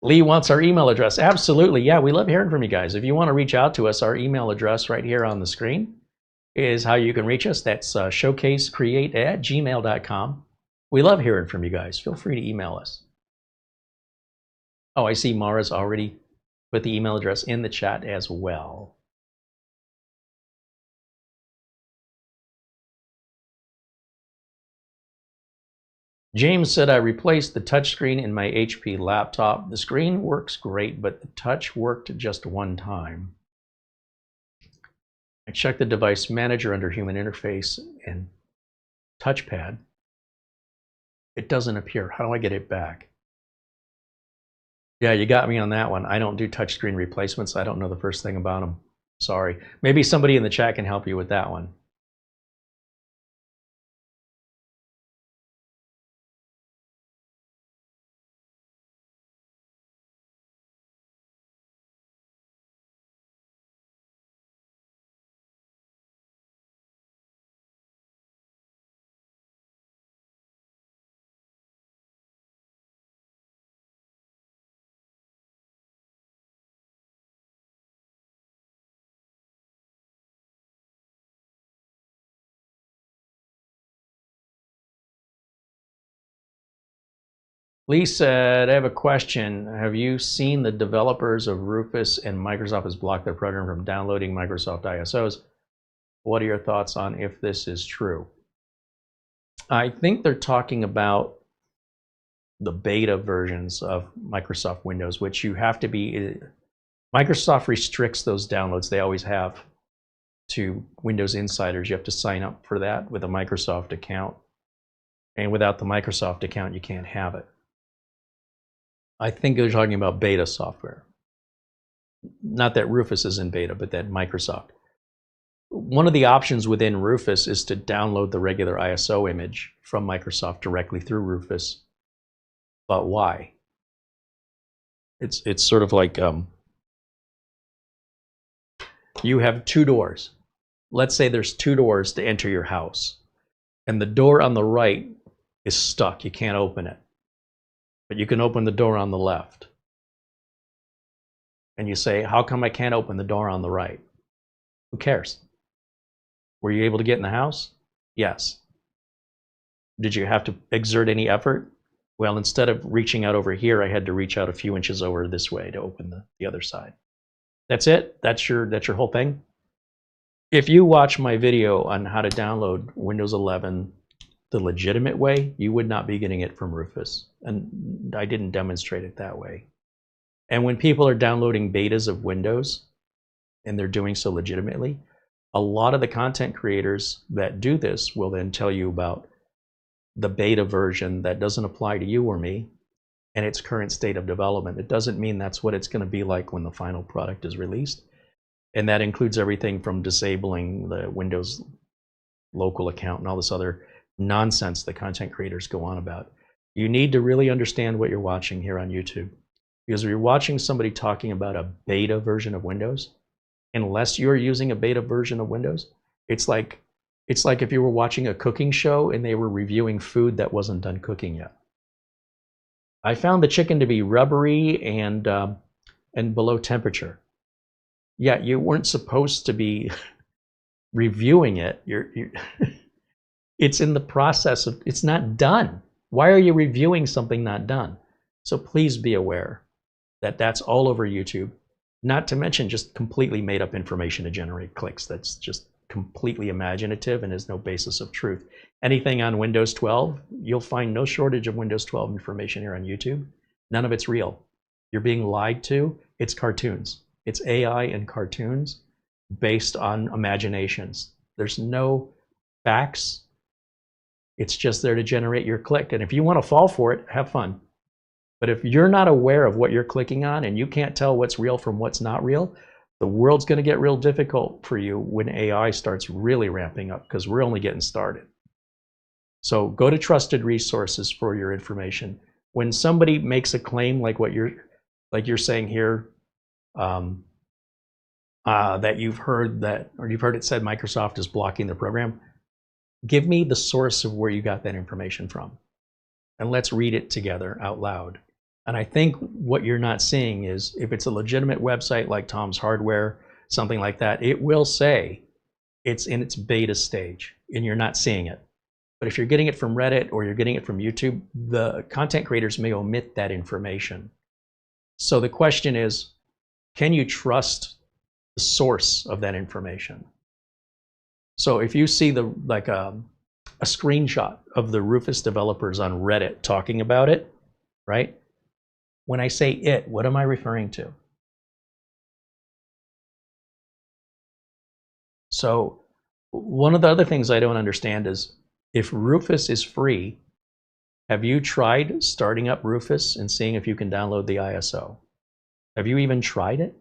Lee wants our email address. Absolutely. Yeah, we love hearing from you guys. If you want to reach out to us, our email address right here on the screen is how you can reach us. That's showcasecreate@gmail.com. We love hearing from you guys. Feel free to email us. Oh, I see Mara's already put the email address in the chat as well. James said, I replaced the touchscreen in my HP laptop. The screen works great, but the touch worked just one time. I checked the device manager under human interface and touchpad. It doesn't appear. How do I get it back? Yeah, you got me on that one. I don't do touchscreen replacements. I don't know the first thing about them. Sorry. Maybe somebody in the chat can help you with that one. Lee said, I have a question. Have you seen the developers of Rufus and Microsoft has blocked their program from downloading Microsoft ISOs? What are your thoughts on if this is true? I think they're talking about the beta versions of Microsoft Windows, which you have to be, Microsoft restricts those downloads. They always have to Windows insiders. You have to sign up for that with a Microsoft account. And without the Microsoft account, you can't have it. I think they're talking about beta software. not that Rufus is in beta, but that Microsoft. One of the options within Rufus is to download the regular ISO image from Microsoft directly through Rufus. But why? It's sort of like you have two doors. Let's say there's two doors to enter your house, and the door on the right is stuck. You can't open it, but you can open the door on the left. And you say, how come I can't open the door on the right? Who cares? Were you able to get in the house? Yes. Did you have to exert any effort? Well, instead of reaching out over here, I had to reach out a few inches over this way to open the other side. That's it? That's your whole thing? If you watch my video on how to download Windows 11 the legitimate way, you would not be getting it from Rufus. And I didn't demonstrate it that way. And when people are downloading betas of Windows, and they're doing so legitimately, a lot of the content creators that do this will then tell you about the beta version that doesn't apply to you or me and its current state of development. It doesn't mean that's what it's going to be like when the final product is released. And that includes everything from disabling the Windows local account and all this other nonsense that content creators go on about. You need to really understand what you're watching here on YouTube. Because if you're watching somebody talking about a beta version of Windows, unless you're using a beta version of Windows, it's like if you were watching a cooking show and they were reviewing food that wasn't done cooking yet. I found the chicken to be rubbery and below temperature. Yeah, you weren't supposed to be reviewing it. It's in the process of, it's not done. Why are you reviewing something not done? So please be aware that that's all over YouTube. Not to mention just completely made up information to generate clicks. That's just completely imaginative and has no basis of truth. Anything on Windows 12, you'll find no shortage of Windows 12 information here on YouTube. None of it's real. You're being lied to. It's cartoons. It's AI and cartoons based on imaginations. There's no facts. It's just there to generate your click. And if you want to fall for it, have fun. But if you're not aware of what you're clicking on and you can't tell what's real from what's not real, the world's going to get real difficult for you when AI starts really ramping up, because we're only getting started. So go to trusted resources for your information. When somebody makes a claim like what you're saying here, that you've heard it said Microsoft is blocking the program, give me the source of where you got that information from, and let's read it together out loud. And I think what you're not seeing is, if it's a legitimate website like Tom's Hardware, something like that, it will say it's in its beta stage and you're not seeing it. But if you're getting it from Reddit or you're getting it from YouTube, the content creators may omit that information. So the question is, can you trust the source of that information? So if you see a screenshot of the Rufus developers on Reddit talking about it, right? When I say it, what am I referring to? So one of the other things I don't understand is, if Rufus is free, have you tried starting up Rufus and seeing if you can download the ISO? Have you even tried it?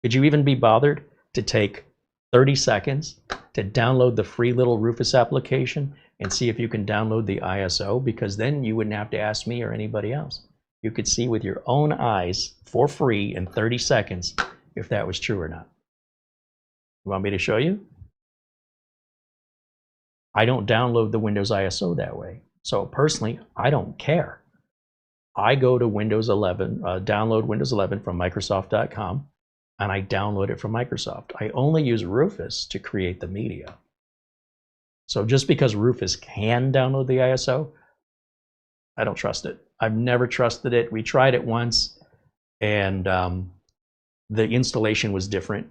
Could you even be bothered to take 30 seconds to download the free little Rufus application and see if you can download the ISO? Because then you wouldn't have to ask me or anybody else. You could see with your own eyes for free in 30 seconds if that was true or not. You want me to show you? I don't download the Windows ISO that way. So personally, I don't care. I go to Windows 11, download Windows 11 from Microsoft.com, and I download it from Microsoft. I only use Rufus to create the media. So just because Rufus can download the ISO, I don't trust it. I've never trusted it. We tried it once, and the installation was different,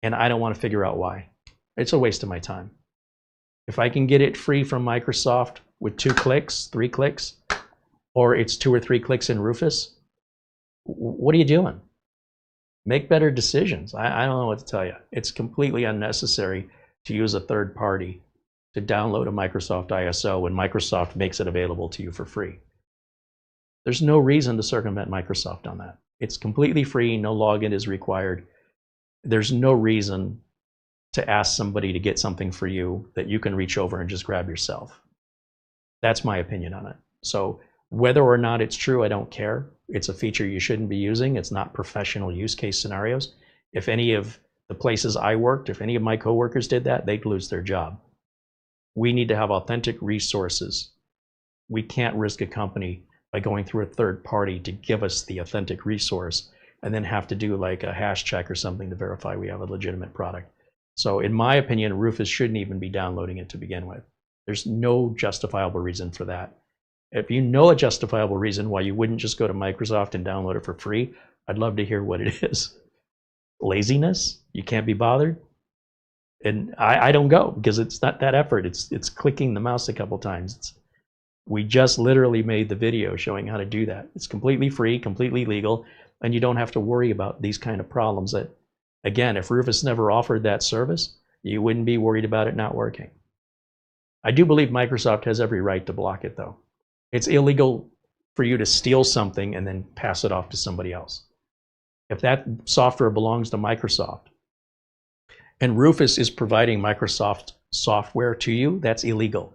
and I don't want to figure out why. It's a waste of my time. If I can get it free from Microsoft with 2 clicks, 3 clicks, or it's 2 or 3 clicks in Rufus, what are you doing? Make better decisions. I don't know what to tell you. It's completely unnecessary to use a third party to download a Microsoft ISO when Microsoft makes it available to you for free. There's no reason to circumvent Microsoft on that. It's completely free, no login is required. There's no reason to ask somebody to get something for you that you can reach over and just grab yourself. That's my opinion on it. So whether or not it's true, I don't care. It's a feature you shouldn't be using. It's not professional use case scenarios. If any of the places I worked, if any of my coworkers did that, they'd lose their job. We need to have authentic resources. We can't risk a company by going through a third party to give us the authentic resource and then have to do like a hash check or something to verify we have a legitimate product. So in my opinion, Rufus shouldn't even be downloading it to begin with. There's no justifiable reason for that. If you know a justifiable reason why you wouldn't just go to Microsoft and download it for free, I'd love to hear what it is. Laziness? You can't be bothered? And I don't go because it's not that effort. It's clicking the mouse a couple times. We just literally made the video showing how to do that. It's completely free, completely legal, and you don't have to worry about these kind of problems that, again, if Rufus never offered that service, you wouldn't be worried about it not working. I do believe Microsoft has every right to block it, though. It's illegal for you to steal something and then pass it off to somebody else. If that software belongs to Microsoft and Rufus is providing Microsoft software to you, that's illegal.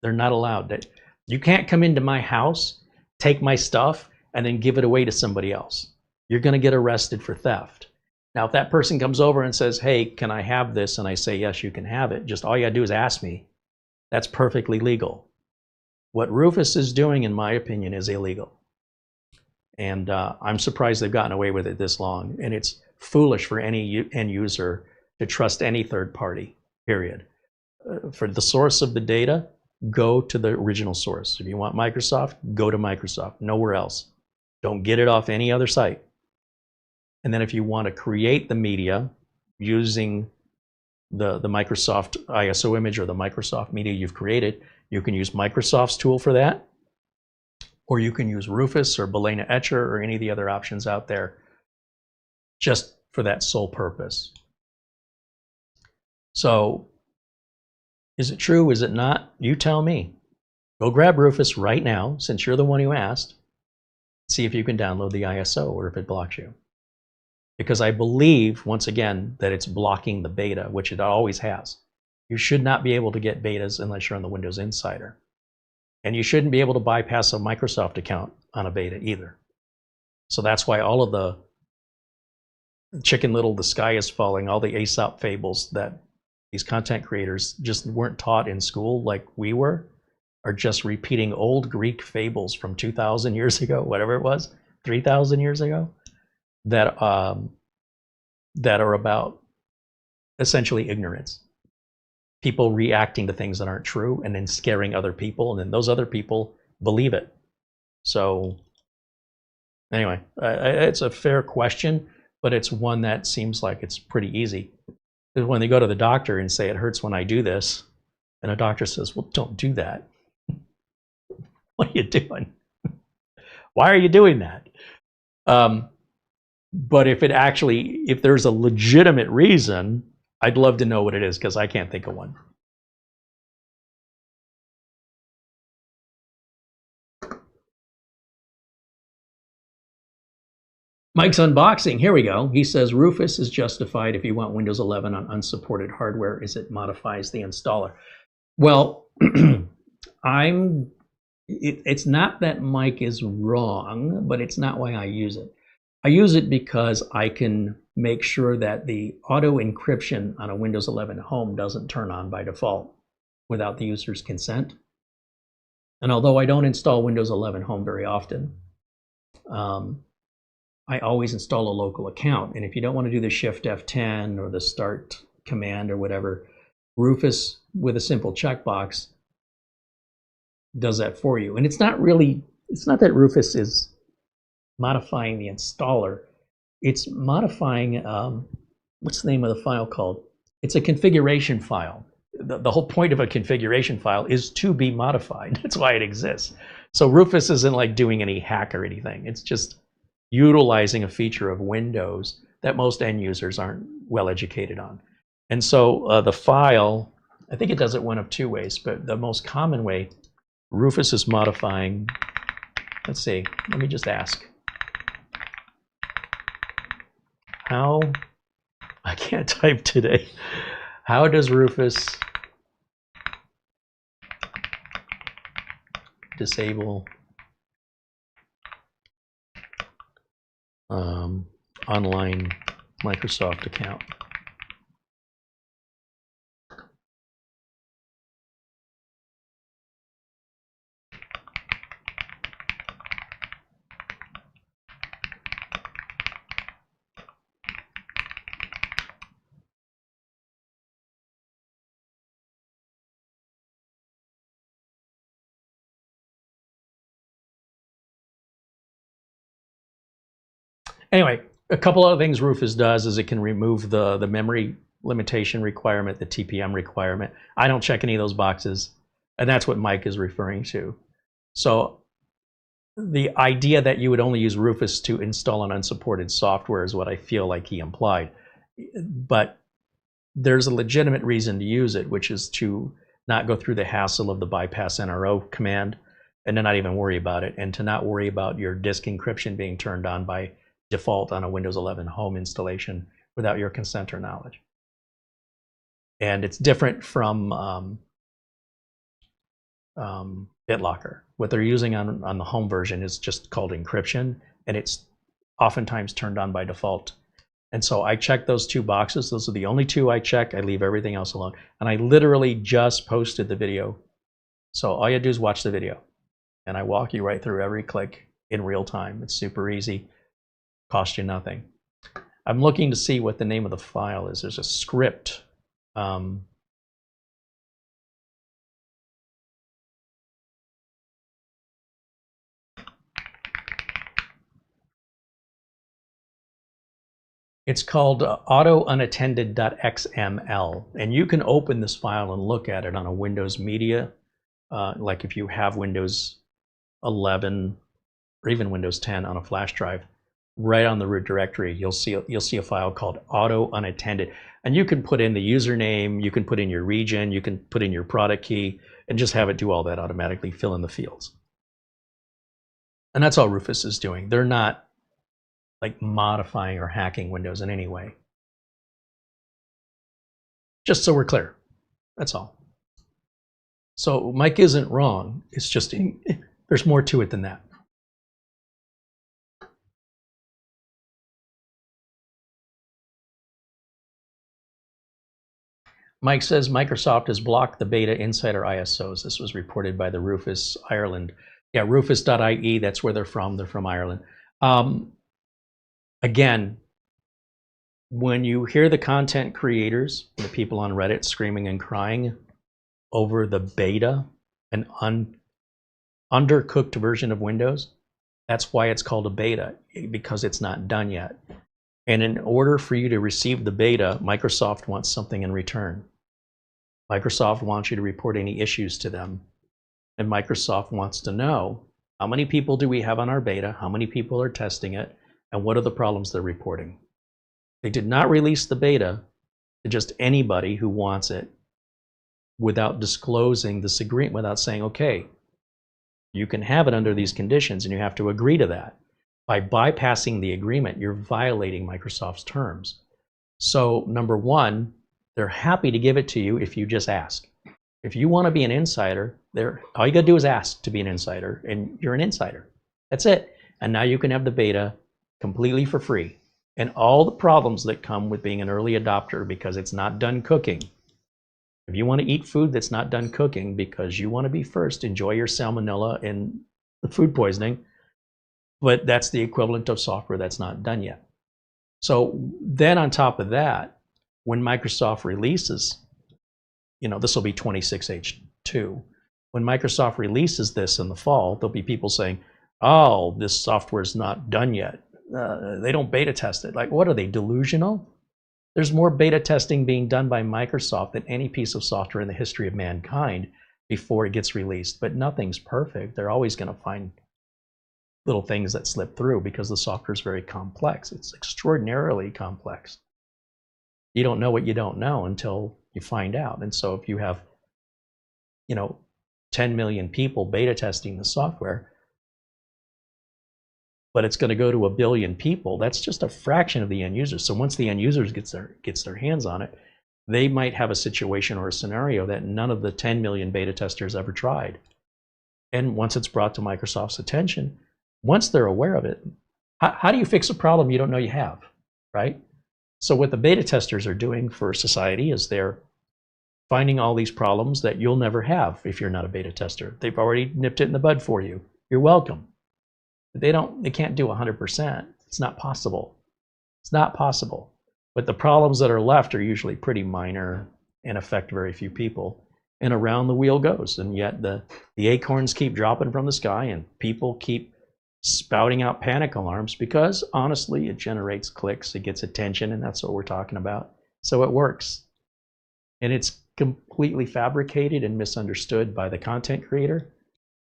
They're not allowed. You can't come into my house, take my stuff, and then give it away to somebody else. You're going to get arrested for theft. Now, if that person comes over and says, hey, can I have this? And I say, yes, you can have it. Just all you got to do is ask me. That's perfectly legal. What Rufus is doing, in my opinion, is illegal. And I'm surprised they've gotten away with it this long. And it's foolish for any end user to trust any third party, period. For the source of the data, go to the original source. If you want Microsoft, go to Microsoft, nowhere else. Don't get it off any other site. And then if you want to create the media using the Microsoft ISO image or the Microsoft media you've created, you can use Microsoft's tool for that, or you can use Rufus or Balena Etcher or any of the other options out there just for that sole purpose. So is it true? Is it not? You tell me. Go grab Rufus right now, since you're the one who asked. See if you can download the ISO or if it blocks you. Because I believe, once again, that it's blocking the beta, which it always has. You should not be able to get betas unless you're on the Windows Insider. And you shouldn't be able to bypass a Microsoft account on a beta either. So that's why all of the Chicken Little, the sky is falling, all the Aesop fables that these content creators just weren't taught in school like we were, are just repeating old Greek fables from 2,000 years ago, whatever it was, 3,000 years ago, that are about essentially ignorance. People reacting to things that aren't true and then scaring other people, and then those other people believe it. So anyway, it's a fair question, but it's one that seems like it's pretty easy. Because when they go to the doctor and say, it hurts when I do this, and a doctor says, well, don't do that. What are you doing? Why are you doing that? But if there's a legitimate reason, I'd love to know what it is, because I can't think of one. Mike's unboxing, here we go. He says, Rufus is justified if you want Windows 11 on unsupported hardware as it modifies the installer. Well, it's not that Mike is wrong, but it's not why I use it. I use it because I can make sure that the auto encryption on a Windows 11 Home doesn't turn on by default without the user's consent. And although I don't install Windows 11 Home very often, I always install a local account. And if you don't want to do the Shift F10 or the Start command or whatever, Rufus with a simple checkbox does that for you. And it's not that Rufus is modifying the installer. It's modifying, what's the name of the file called? It's a configuration file. The whole point of a configuration file is to be modified. That's why it exists. So Rufus isn't like doing any hack or anything. It's just utilizing a feature of Windows that most end users aren't well educated on. And so the file, I think it does it one of two ways, but the most common way Rufus is modifying, let's see, let me just ask. How, I can't type today. How does Rufus disable online Microsoft account? Anyway, a couple other things Rufus does is it can remove the memory limitation requirement, the TPM requirement. I don't check any of those boxes, and that's what Mike is referring to. So the idea that you would only use Rufus to install an unsupported software is what I feel like he implied. But there's a legitimate reason to use it, which is to not go through the hassle of the bypass NRO command and to not even worry about it, and to not worry about your disk encryption being turned on by default on a Windows 11 home installation without your consent or knowledge. And it's different from BitLocker. What they're using on the home version is just called encryption, and it's oftentimes turned on by default. And so I check those two boxes. Those are the only two I check. I leave everything else alone. And I literally just posted the video. So all you do is watch the video, and I walk you right through every click in real time. It's super easy. Cost you nothing. I'm looking to see what the name of the file is. There's a script. It's called autounattended.xml, and you can open this file and look at it on a Windows Media, like if you have Windows 11 or even Windows 10 on a flash drive. Right on the root directory, you'll see a file called autounattended, and you can put in the username, you can put in your region, you can put in your product key, and just have it do all that automatically, fill in the fields. And that's all Rufus is doing. They're not like modifying or hacking Windows in any way. Just so we're clear, that's all. So Mike isn't wrong. It's just there's more to it than that. Mike says Microsoft has blocked the beta insider ISOs. This was reported by the Rufus Ireland. Yeah, rufus.ie, that's where they're from. They're from Ireland. Again, when you hear the content creators, the people on Reddit screaming and crying over the beta, an undercooked version of Windows, that's why it's called a beta, because it's not done yet. And in order for you to receive the beta, Microsoft wants something in return. Microsoft wants you to report any issues to them. And Microsoft wants to know, how many people do we have on our beta? How many people are testing it? And what are the problems they're reporting? They did not release the beta to just anybody who wants it without disclosing this agreement, without saying, okay, you can have it under these conditions and you have to agree to that. By bypassing the agreement, you're violating Microsoft's terms. So number one, they're happy to give it to you if you just ask. If you want to be an insider, all you got to do is ask to be an insider, and you're an insider. That's it. And now you can have the beta completely for free. And all the problems that come with being an early adopter because it's not done cooking. If you want to eat food that's not done cooking because you want to be first, enjoy your salmonella and the food poisoning, but that's the equivalent of software that's not done yet. So then on top of that, when Microsoft releases, this will be 26H2. When Microsoft releases this in the fall, there'll be people saying, oh, this software is not done yet. They don't beta test it. Like, what are they, delusional? There's more beta testing being done by Microsoft than any piece of software in the history of mankind before it gets released. But nothing's perfect. They're always going to find little things that slip through because the software is very complex. It's extraordinarily complex. You don't know what you don't know until you find out. And so if you have, 10 million people beta testing the software, but it's going to go to 1 billion people. That's just a fraction of the end users. So once the end users gets their hands on it, they might have a situation or a scenario that none of the 10 million beta testers ever tried. And once it's brought to Microsoft's attention, once they're aware of it, how do you fix a problem you don't know you have, right? So what the beta testers are doing for society is they're finding all these problems that you'll never have if you're not a beta tester. They've already nipped it in the bud for you. You're welcome. They can't do 100%. It's not possible. It's not possible. But the problems that are left are usually pretty minor and affect very few people. And around the wheel goes. And yet the acorns keep dropping from the sky and people keep spouting out panic alarms because honestly, it generates clicks, it gets attention, and that's what we're talking about. So it works. And it's completely fabricated and misunderstood by the content creator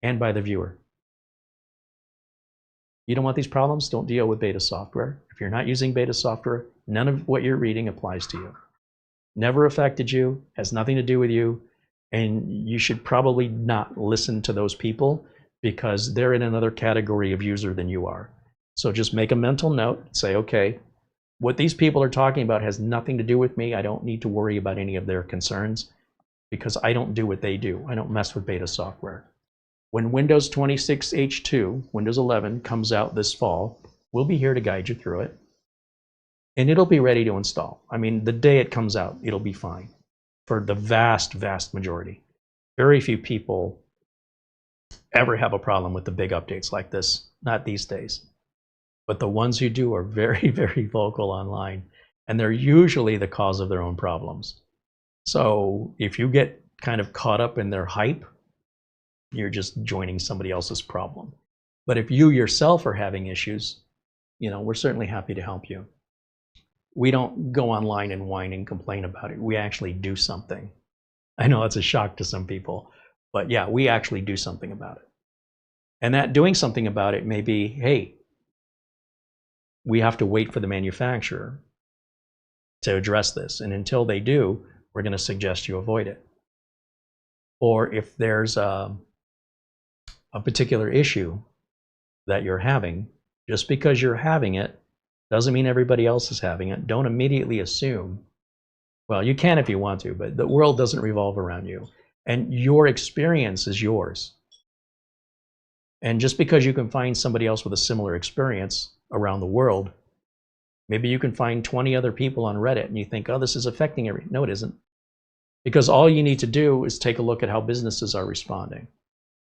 and by the viewer. You don't want these problems? Don't deal with beta software. If you're not using beta software, none of what you're reading applies to you. Never affected you, has nothing to do with you, and you should probably not listen to those people because they're in another category of user than you are. So just make a mental note, say, okay, what these people are talking about has nothing to do with me. I don't need to worry about any of their concerns because I don't do what they do. I don't mess with beta software. When Windows 26 H2, Windows 11, comes out this fall, we'll be here to guide you through it. And it'll be ready to install. I mean, the day it comes out, it'll be fine for the vast, vast majority. Very few people ever have a problem with the big updates like this, not these days. But the ones who do are very, very vocal online, and they're usually the cause of their own problems. So if you get kind of caught up in their hype, you're just joining somebody else's problem. But if you yourself are having issues, we're certainly happy to help you. We don't go online and whine and complain about it. We actually do something. I know it's a shock to some people, but yeah, we actually do something about it. And that doing something about it may be, hey, we have to wait for the manufacturer to address this. And until they do, we're going to suggest you avoid it. Or if there's a particular issue that you're having, just because you're having it doesn't mean everybody else is having it. Don't immediately assume. Well, you can if you want to, but the world doesn't revolve around you. And your experience is yours. And just because you can find somebody else with a similar experience around the world, maybe you can find 20 other people on Reddit and you think, oh, this is affecting everything. No, it isn't. Because all you need to do is take a look at how businesses are responding.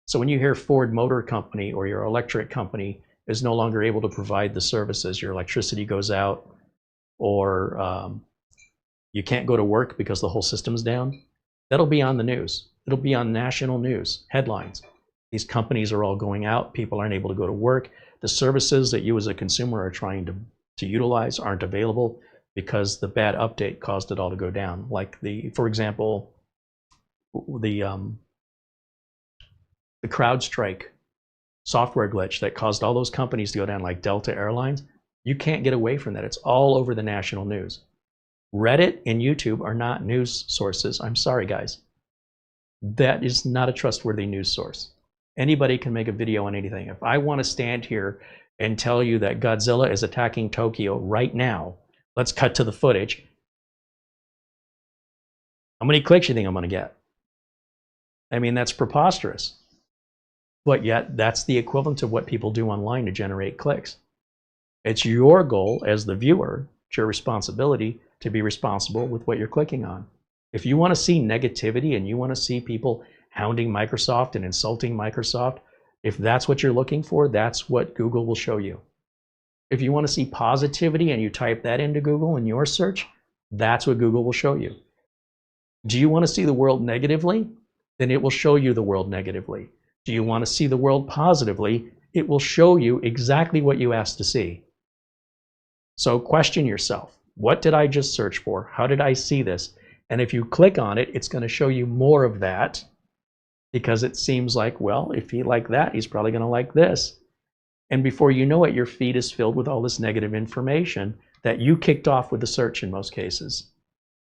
So when you hear Ford Motor Company or your electric company is no longer able to provide the services, your electricity goes out, or you can't go to work because the whole system's down, that'll be on the news. It'll be on national news, headlines. These companies are all going out, people aren't able to go to work. The services that you as a consumer are trying to utilize aren't available because the bad update caused it all to go down. Like for example, the CrowdStrike software glitch that caused all those companies to go down, like Delta Airlines. You can't get away from that. It's all over the national news. Reddit and YouTube are not news sources. I'm sorry, guys. That is not a trustworthy news source. Anybody can make a video on anything. If I want to stand here and tell you that Godzilla is attacking Tokyo right now, let's cut to the footage. How many clicks do you think I'm going to get? I mean, that's preposterous. But yet, that's the equivalent of what people do online to generate clicks. It's your goal as the viewer, it's your responsibility to be responsible with what you're clicking on. If you want to see negativity and you want to see people hounding Microsoft and insulting Microsoft, if that's what you're looking for, that's what Google will show you. If you want to see positivity and you type that into Google in your search, that's what Google will show you. Do you want to see the world negatively? Then it will show you the world negatively. Do you want to see the world positively? It will show you exactly what you asked to see. So question yourself, what did I just search for? How did I see this? And if you click on it, it's going to show you more of that because it seems like, well, if he liked that, he's probably going to like this. And before you know it, your feed is filled with all this negative information that you kicked off with the search in most cases.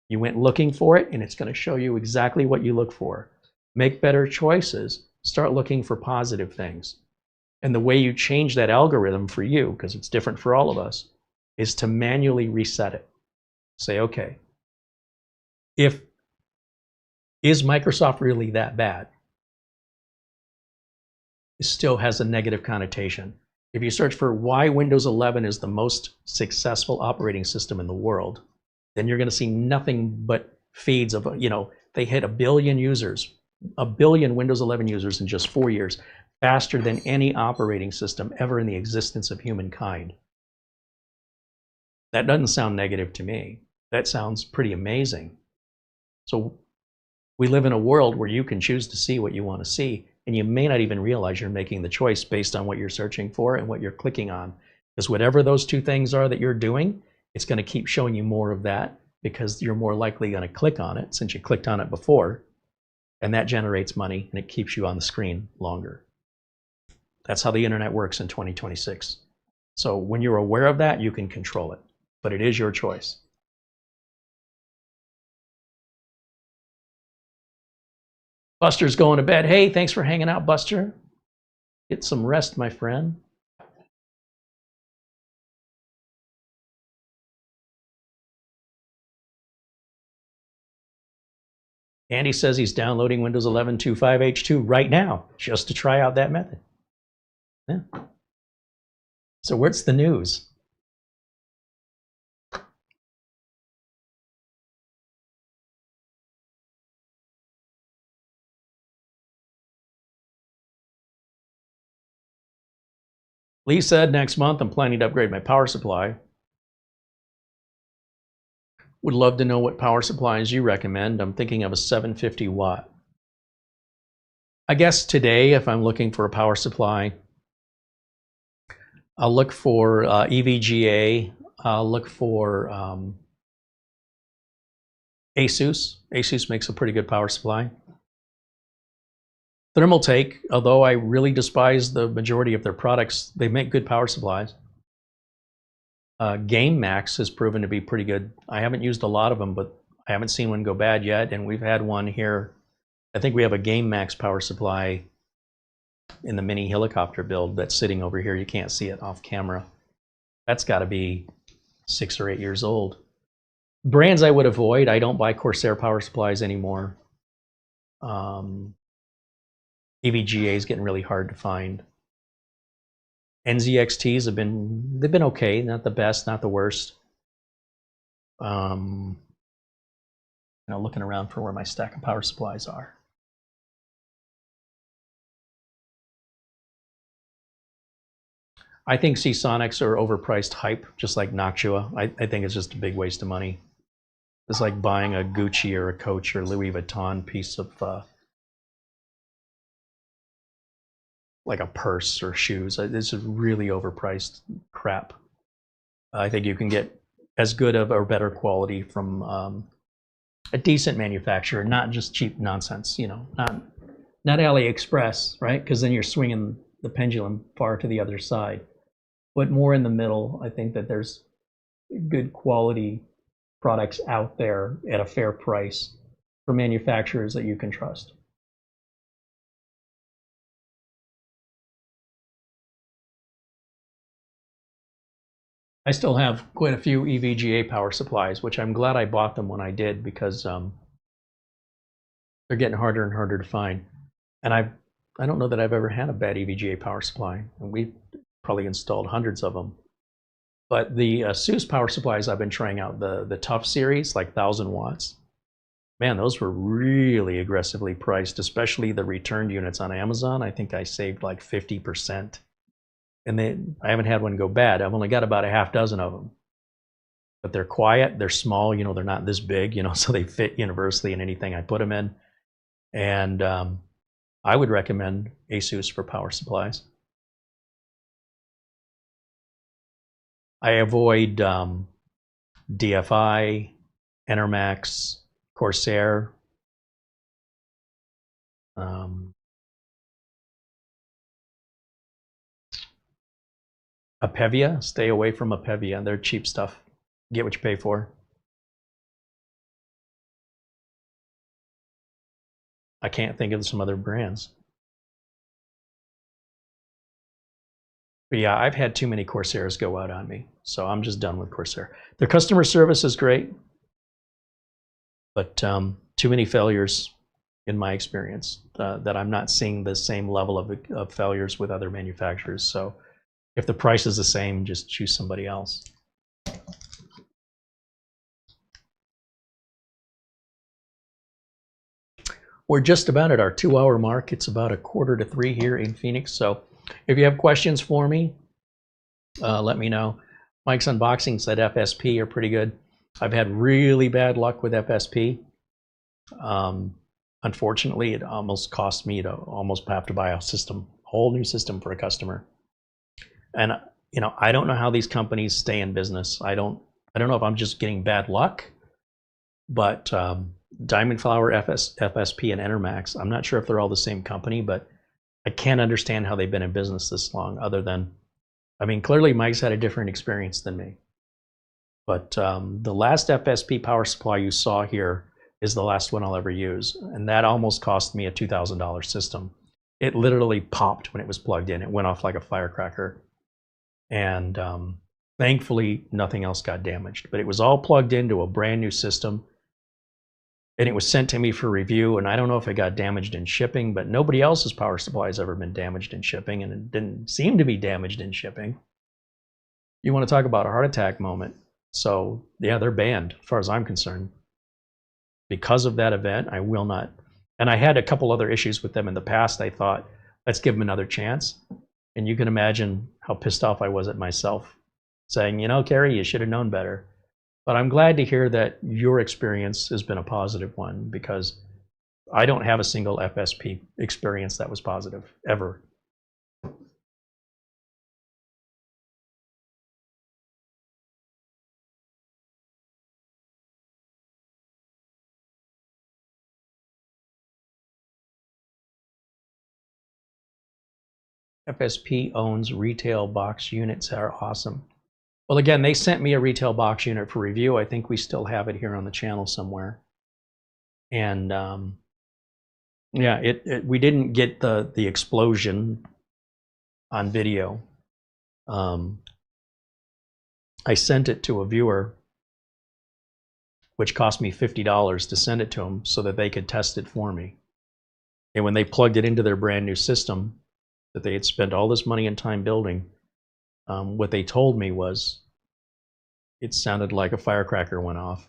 You went looking for it, and it's going to show you exactly what you look for. Make better choices. Start looking for positive things. And the way you change that algorithm for you, because it's different for all of us, is to manually reset it. Say, okay, is Microsoft really that bad? It still has a negative connotation. If you search for why Windows 11 is the most successful operating system in the world, then you're going to see nothing but feeds of, they hit 1 billion users, 1 billion Windows 11 users in just 4 years, faster than any operating system ever in the existence of humankind. That doesn't sound negative to me. That sounds pretty amazing. So we live in a world where you can choose to see what you want to see, and you may not even realize you're making the choice based on what you're searching for and what you're clicking on. Because whatever those two things are that you're doing, it's going to keep showing you more of that, because you're more likely going to click on it since you clicked on it before, and that generates money and it keeps you on the screen longer. That's how the internet works in 2026. So when you're aware of that, you can control it, but it is your choice. Buster's going to bed. Hey, thanks for hanging out, Buster. Get some rest, my friend. Andy says he's downloading Windows 11 2.5H2 right now just to try out that method. Yeah. So what's the news? Lee said, next month I'm planning to upgrade my power supply. Would love to know what power supplies you recommend. I'm thinking of a 750 watt. I guess today, if I'm looking for a power supply, I'll look for EVGA. I'll look for ASUS. ASUS makes a pretty good power supply. Thermaltake, although I really despise the majority of their products, they make good power supplies. GameMax has proven to be pretty good. I haven't used a lot of them, but I haven't seen one go bad yet, and we've had one here. I think we have a GameMax power supply in the mini helicopter build that's sitting over here. You can't see it off camera. That's got to be 6 or 8 years old. Brands I would avoid, I don't buy Corsair power supplies anymore. EVGA is getting really hard to find. NZXTs they've been okay, not the best, not the worst. Looking around for where my stack of power supplies are. I think Seasonics are overpriced hype, just like Noctua. I think it's just a big waste of money. It's like buying a Gucci or a Coach or Louis Vuitton piece of like a purse or shoes. It's a really overpriced crap. I think you can get as good of or better quality from a decent manufacturer, not just cheap nonsense. Not AliExpress, right? Because then you're swinging the pendulum far to the other side. But more in the middle, I think that there's good quality products out there at a fair price for manufacturers that you can trust. I still have quite a few EVGA power supplies, which I'm glad I bought them when I did, because they're getting harder and harder to find. And I don't know that I've ever had a bad EVGA power supply, and we've probably installed hundreds of them. But the ASUS power supplies I've been trying out, the Tough series, like 1,000 watts, man, those were really aggressively priced, especially the returned units on Amazon. I think I saved like 50%. And I haven't had one go bad. I've only got about a half dozen of them. But they're quiet, they're small, they're not this big, so they fit universally in anything I put them in. And I would recommend ASUS for power supplies. I avoid DFI, Enermax, Corsair. Apevia, stay away from Apevia. They're cheap stuff. Get what you pay for. I can't think of some other brands. But yeah, I've had too many Corsairs go out on me, so I'm just done with Corsair. Their customer service is great, but too many failures in my experience that I'm not seeing the same level of failures with other manufacturers. So if the price is the same, just choose somebody else. We're just about at our 2-hour mark. It's about 2:45 here in Phoenix. So if you have questions for me, let me know. Mike's Unboxings at FSP are pretty good. I've had really bad luck with FSP. Unfortunately, it almost cost me to almost have to buy a whole new system for a customer. And you know, I don't know how these companies stay in business. I don't know if I'm just getting bad luck, but Diamond Flower, FSP, and Enermax, I'm not sure if they're all the same company, but I can't understand how they've been in business this long, other than, I mean, clearly Mike's had a different experience than me. But the last FSP power supply you saw here is the last one I'll ever use, and that almost cost me a $2,000 system. It literally popped when it was plugged in. It went off like a firecracker. And thankfully, nothing else got damaged. But it was all plugged into a brand new system, and it was sent to me for review, and I don't know if it got damaged in shipping, but nobody else's power supply has ever been damaged in shipping, and it didn't seem to be damaged in shipping. You want to talk about a heart attack moment. So yeah, they're banned as far as I'm concerned. Because of that event, I will not. And I had a couple other issues with them in the past. I thought, let's give them another chance. And you can imagine how pissed off I was at myself, saying, you know, Carey, you should have known better. But I'm glad to hear that your experience has been a positive one, because I don't have a single FSP experience that was positive, ever. FSP owns retail box units are awesome. Well, again, they sent me a retail box unit for review. I think we still have it here on the channel somewhere. And yeah, we didn't get the explosion on video. I sent it to a viewer, which cost me $50 to send it to them so that they could test it for me. And when they plugged it into their brand new system that they had spent all this money and time building, what they told me was it sounded like a firecracker went off.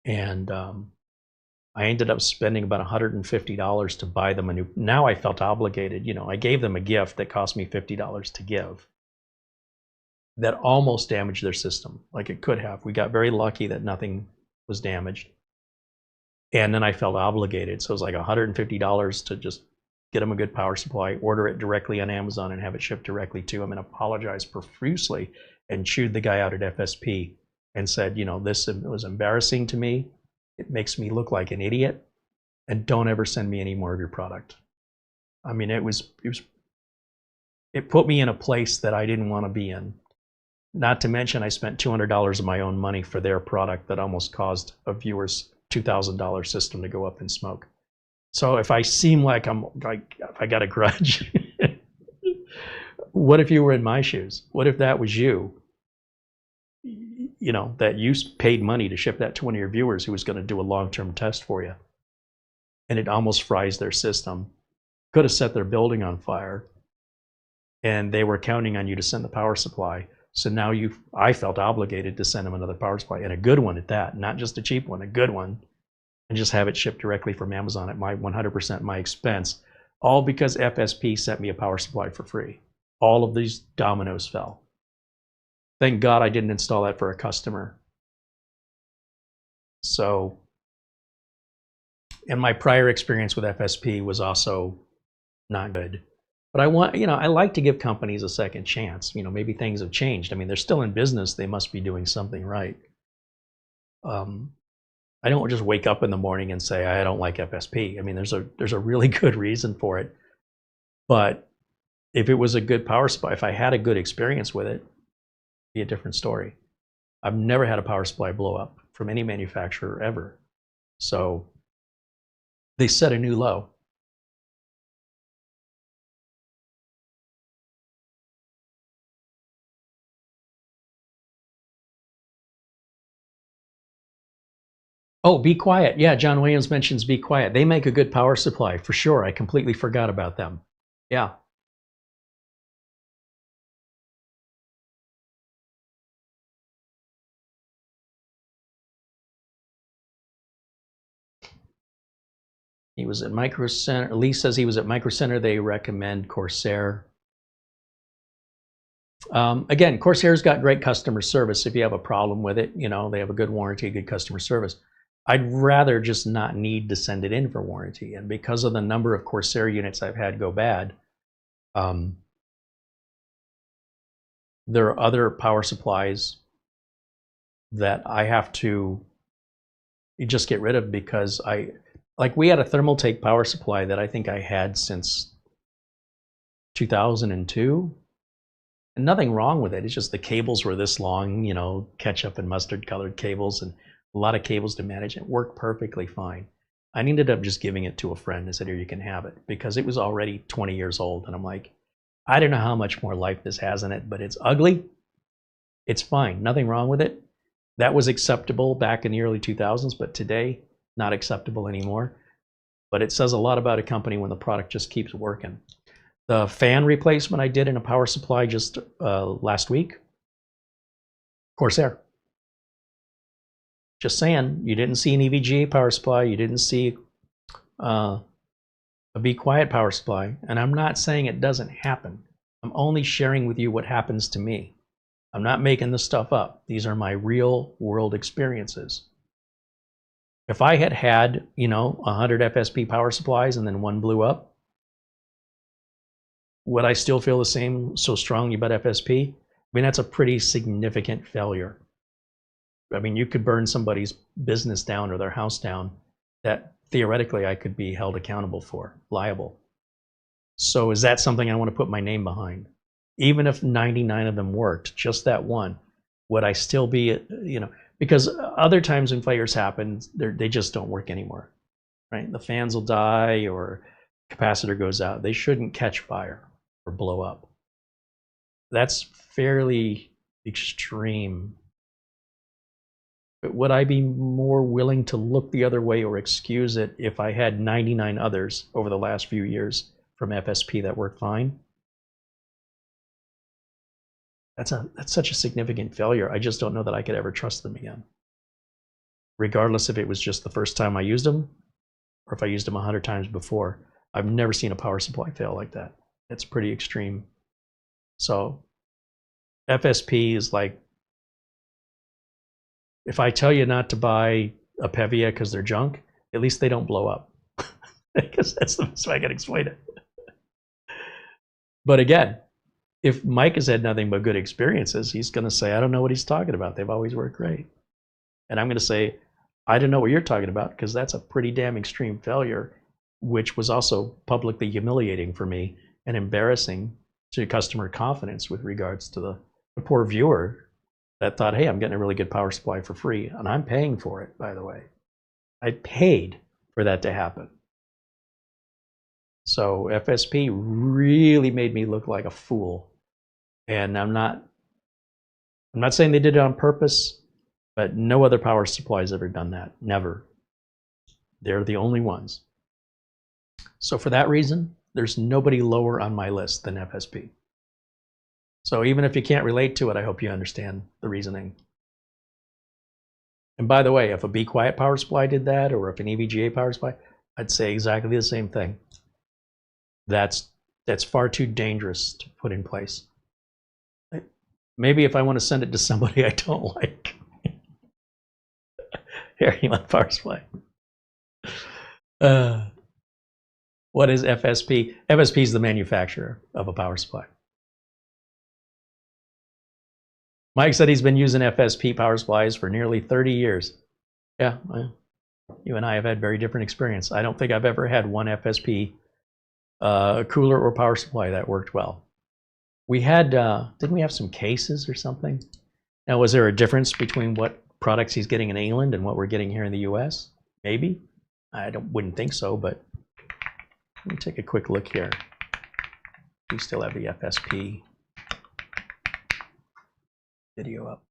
And I ended up spending about $150 to buy them a new. Now I felt obligated. You know, I gave them a gift that cost me $50 to give. That almost damaged their system, like it could have. We got very lucky that nothing was damaged. And then I felt obligated. So it was like $150 to just get them a good power supply, order it directly on Amazon, and have it shipped directly to them, and apologize profusely, and chewed the guy out at FSP and said, you know, this was embarrassing to me. It makes me look like an idiot, and don't ever send me any more of your product. I mean, it put me in a place that I didn't want to be in. Not to mention, I spent $200 of my own money for their product that almost caused a viewer's $2,000 system to go up in smoke. So if I seem like if I got a grudge, what if you were in my shoes? What if that was you? You know, that you paid money to ship that to one of your viewers who was going to do a long-term test for you, and it almost fries their system. Could have set their building on fire, and they were counting on you to send the power supply. So now I felt obligated to send them another power supply, and a good one at that, not just a cheap one, a good one, and just have it shipped directly from Amazon at my 100% my expense, all because FSP sent me a power supply for free. All of these dominoes fell. Thank God I didn't install that for a customer. So, and my prior experience with FSP was also not good. But I want, you know, I like to give companies a second chance. You know, maybe things have changed. I mean, they're still in business. They must be doing something right. I don't just wake up in the morning and say, I don't like FSP. I mean, there's a really good reason for it. But if it was a good power supply, if I had a good experience with it, it'd be a different story. I've never had a power supply blow up from any manufacturer ever. So they set a new low. Oh, Be Quiet. Yeah, John Williams mentions Be Quiet. They make a good power supply, for sure. I completely forgot about them. Yeah. He was at Micro Center. Lee says he was at Micro Center. They recommend Corsair. Again, Corsair's got great customer service. If you have a problem with it, you know, they have a good warranty, good customer service. I'd rather just not need to send it in for warranty. And because of the number of Corsair units I've had go bad, there are other power supplies that I have to just get rid of because we had a Thermaltake power supply that I think I had since 2002. And nothing wrong with it. It's just the cables were this long, you know, ketchup and mustard colored cables, and a lot of cables to manage. It worked perfectly fine. I ended up just giving it to a friend and said, here, you can have it, because it was already 20 years old. And I'm like, I don't know how much more life this has in it, but it's ugly. It's fine. Nothing wrong with it. That was acceptable back in the early 2000s, but today, not acceptable anymore. But it says a lot about a company when the product just keeps working. The fan replacement I did in a power supply just last week, Corsair. Just saying, you didn't see an EVGA power supply, you didn't see a Be Quiet power supply, and I'm not saying it doesn't happen. I'm only sharing with you what happens to me. I'm not making this stuff up. These are my real world experiences. If I had had, you know, 100 FSP power supplies and then one blew up, would I still feel the same so strongly about FSP? I mean, that's a pretty significant failure. I mean, you could burn somebody's business down or their house down that theoretically I could be held accountable for, liable. So is that something I want to put my name behind? Even if 99 of them worked, just that one, would I still be, you know, because other times when failures happen, they just don't work anymore, right? The fans will die or capacitor goes out. They shouldn't catch fire or blow up. That's fairly extreme. But would I be more willing to look the other way or excuse it if I had 99 others over the last few years from FSP that worked fine? That's such a significant failure. I just don't know that I could ever trust them again. Regardless if it was just the first time I used them or if I used them 100 times before. I've never seen a power supply fail like that. It's pretty extreme. So FSP is like, if I tell you not to buy a Pevia because they're junk, at least they don't blow up. Because that's the best way I can explain it. But again, if Mike has had nothing but good experiences, he's going to say, I don't know what he's talking about. They've always worked great. And I'm going to say, I don't know what you're talking about, because that's a pretty damn extreme failure, which was also publicly humiliating for me and embarrassing to customer confidence with regards to the poor viewer that thought, hey, I'm getting a really good power supply for free, and I'm paying for it, by the way. I paid for that to happen. So FSP really made me look like a fool. And I'm not saying they did it on purpose, but no other power supply has ever done that. Never. They're the only ones. So for that reason, there's nobody lower on my list than FSP. So even if you can't relate to it, I hope you understand the reasoning. And by the way, if a Be Quiet power supply did that, or if an EVGA power supply, I'd say exactly the same thing. That's far too dangerous to put in place. Maybe if I want to send it to somebody I don't like. Here, you want power supply. What is FSP? FSP is the manufacturer of a power supply. Mike said he's been using FSP power supplies for nearly 30 years. Yeah, well, you and I have had very different experience. I don't think I've ever had one FSP cooler or power supply that worked well. We had, didn't we have some cases or something? Now, was there a difference between what products he's getting in England and what we're getting here in the US? Maybe. I wouldn't think so, but let me take a quick look here. We still have the FSP video up.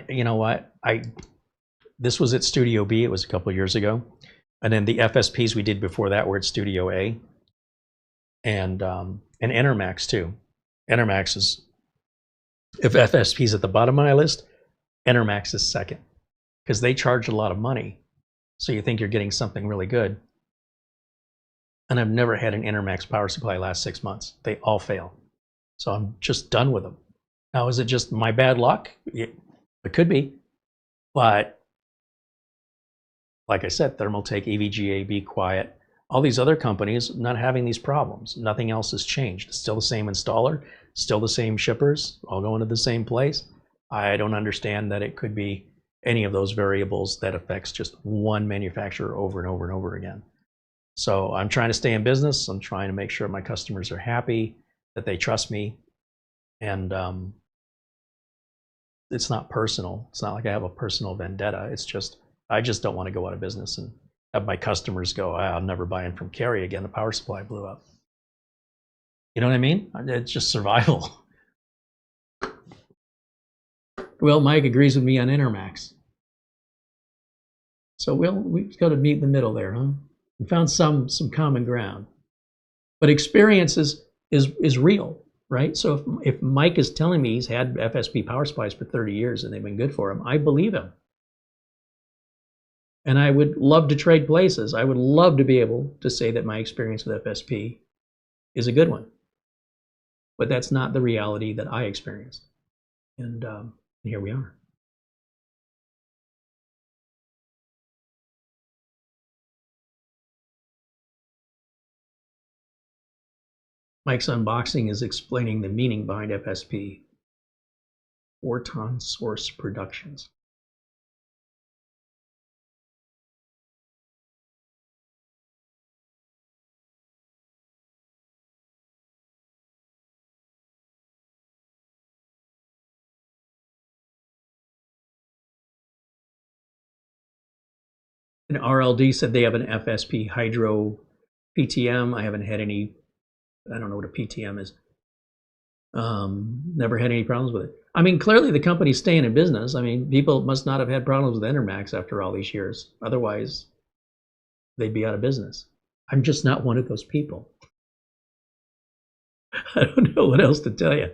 you know what? This was at Studio B. It was a couple of years ago. And then the FSPs we did before that were at Studio A. And Enermax too. Enermax is, if FSP is at the bottom of my list, Enermax is second. Because they charge a lot of money. So you think you're getting something really good. And I've never had an Enermax power supply last 6 months. They all fail. So I'm just done with them. Now, is it just my bad luck? It could be. But like I said, Thermaltake, EVGA, Be Quiet, all these other companies not having these problems. Nothing else has changed. It's still the same installer, still the same shippers, all going to the same place. I don't understand that it could be any of those variables that affects just one manufacturer over and over and over again. So I'm trying to stay in business. I'm trying to make sure my customers are happy, that they trust me. And it's not personal. It's not like I have a personal vendetta. It's just, I just don't want to go out of business and have my customers go, I'll never buy in from Carey again. The power supply blew up. You know what I mean? It's just survival. Well, Mike agrees with me on Enermax. So we've got to meet in the middle there, huh? We found some common ground. But experience is real, right? So if Mike is telling me he's had FSP power supplies for 30 years and they've been good for him, I believe him. And I would love to trade places. I would love to be able to say that my experience with FSP is a good one. But that's not the reality that I experienced. And here we are. Mike's unboxing is explaining the meaning behind FSP. Orton Source Productions. And RLD said they have an FSP Hydro PTM. I haven't had any, I don't know what a PTM is. Never had any problems with it. I mean, clearly the company's staying in business. I mean, people must not have had problems with Enermax after all these years. Otherwise, they'd be out of business. I'm just not one of those people. I don't know what else to tell you.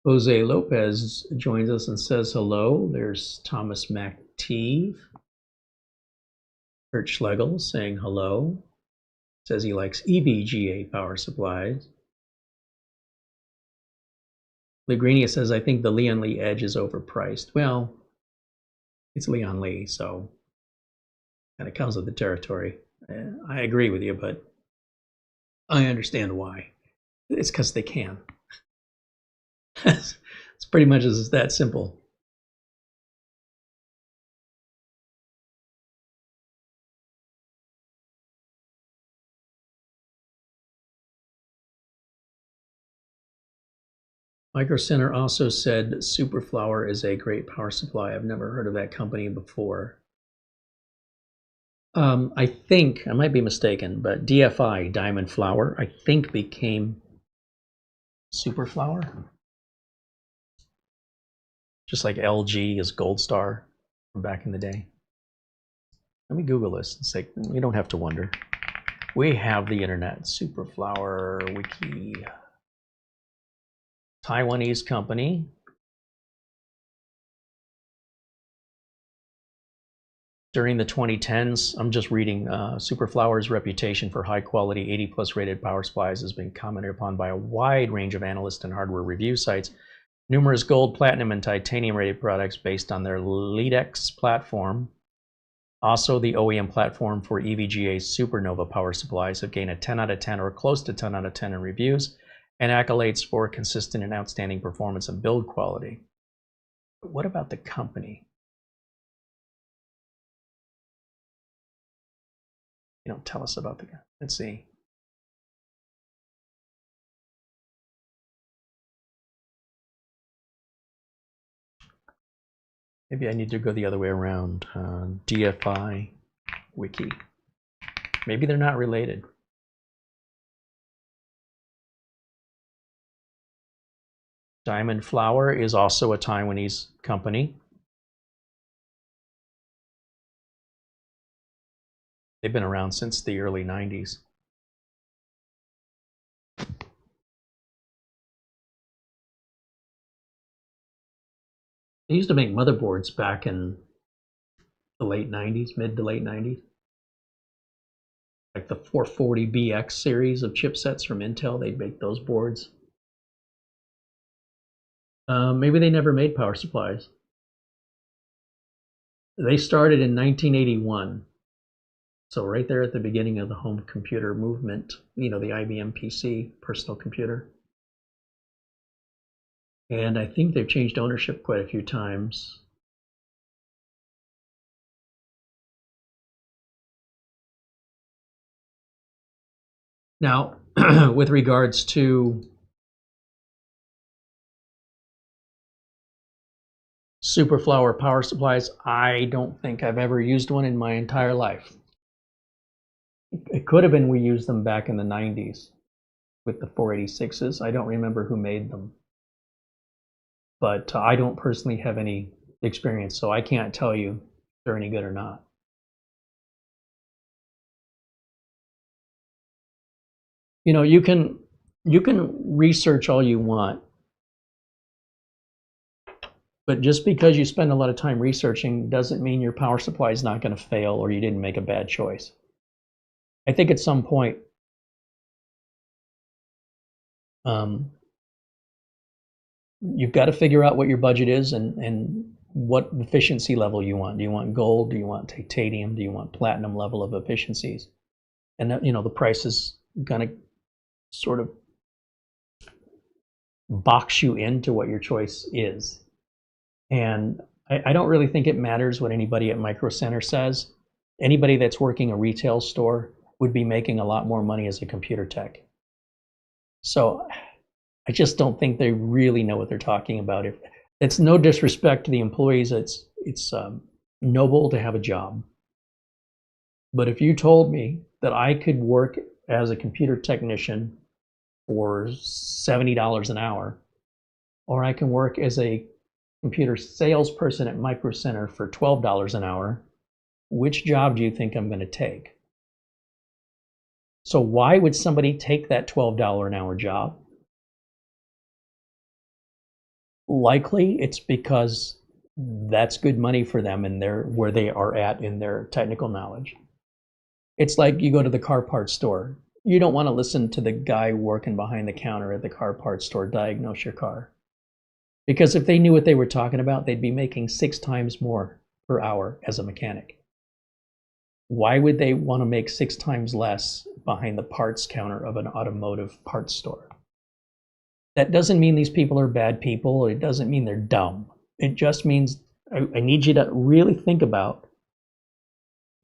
Jose Lopez joins us and says hello. There's Thomas MacTeeve. Kurt Schlegel saying hello. Says he likes EVGA power supplies. Legrinia says, I think the Leon Lee Edge is overpriced. Well, it's Leon Lee, so kind of comes with the territory. I agree with you, but I understand why. It's because they can. It's pretty much as that simple. Micro Center also said Superflower is a great power supply. I've never heard of that company before. I think, I might be mistaken, but DFI, Diamond Flower, I think became Superflower. Just like LG is Gold Star from back in the day. Let me Google this and say, you don't have to wonder. We have the internet. Superflower Wiki. Taiwanese company. During the 2010s, I'm just reading, Superflower's reputation for high quality 80+ rated power supplies has been commented upon by a wide range of analyst and hardware review sites. Numerous gold, platinum, and titanium rated products based on their LEDX platform. Also, the OEM platform for EVGA Supernova power supplies have gained a 10 out of 10 or close to 10 out of 10 in reviews and accolades for consistent and outstanding performance and build quality. What about the company? You don't tell us about the guy. Let's see. Maybe I need to go the other way around. DFI wiki. Maybe they're not related. Diamond Flour is also a Taiwanese company. They've been around since the early 90s. They used to make motherboards back in the late 90s, mid to late 90s. Like the 440BX series of chipsets from Intel, they'd make those boards. Maybe they never made power supplies. They started in 1981. So right there at the beginning of the home computer movement, you know, the IBM PC, personal computer. And I think they've changed ownership quite a few times. Now, with regards to Superflower power supplies, I don't think I've ever used one in my entire life. It could have been we used them back in the 90s with the 486s. I don't remember who made them. But I don't personally have any experience, so I can't tell you if they're any good or not. You know, you can research all you want, but just because you spend a lot of time researching doesn't mean your power supply is not going to fail or you didn't make a bad choice. I think at some point, you've got to figure out what your budget is and what efficiency level you want. Do you want gold? Do you want titanium? Do you want platinum level of efficiencies? And that, you know, the price is going to sort of box you into what your choice is. And I don't really think it matters what anybody at Micro Center says. Anybody that's working a retail store would be making a lot more money as a computer tech. So I just don't think they really know what they're talking about. It's no disrespect to the employees. It's noble to have a job. But if you told me that I could work as a computer technician for $70 an hour, or I can work as a computer salesperson at Micro Center for $12 an hour, which job do you think I'm going to take? So why would somebody take that $12 an hour job? Likely it's because that's good money for them and they're where they are at in their technical knowledge. It's like you go to the car parts store. You don't want to listen to the guy working behind the counter at the car parts store diagnose your car. Because if they knew what they were talking about, they'd be making 6 times more per hour as a mechanic. Why would they want to make 6 times less behind the parts counter of an automotive parts store? That doesn't mean these people are bad people. It doesn't mean they're dumb. It just means I need you to really think about,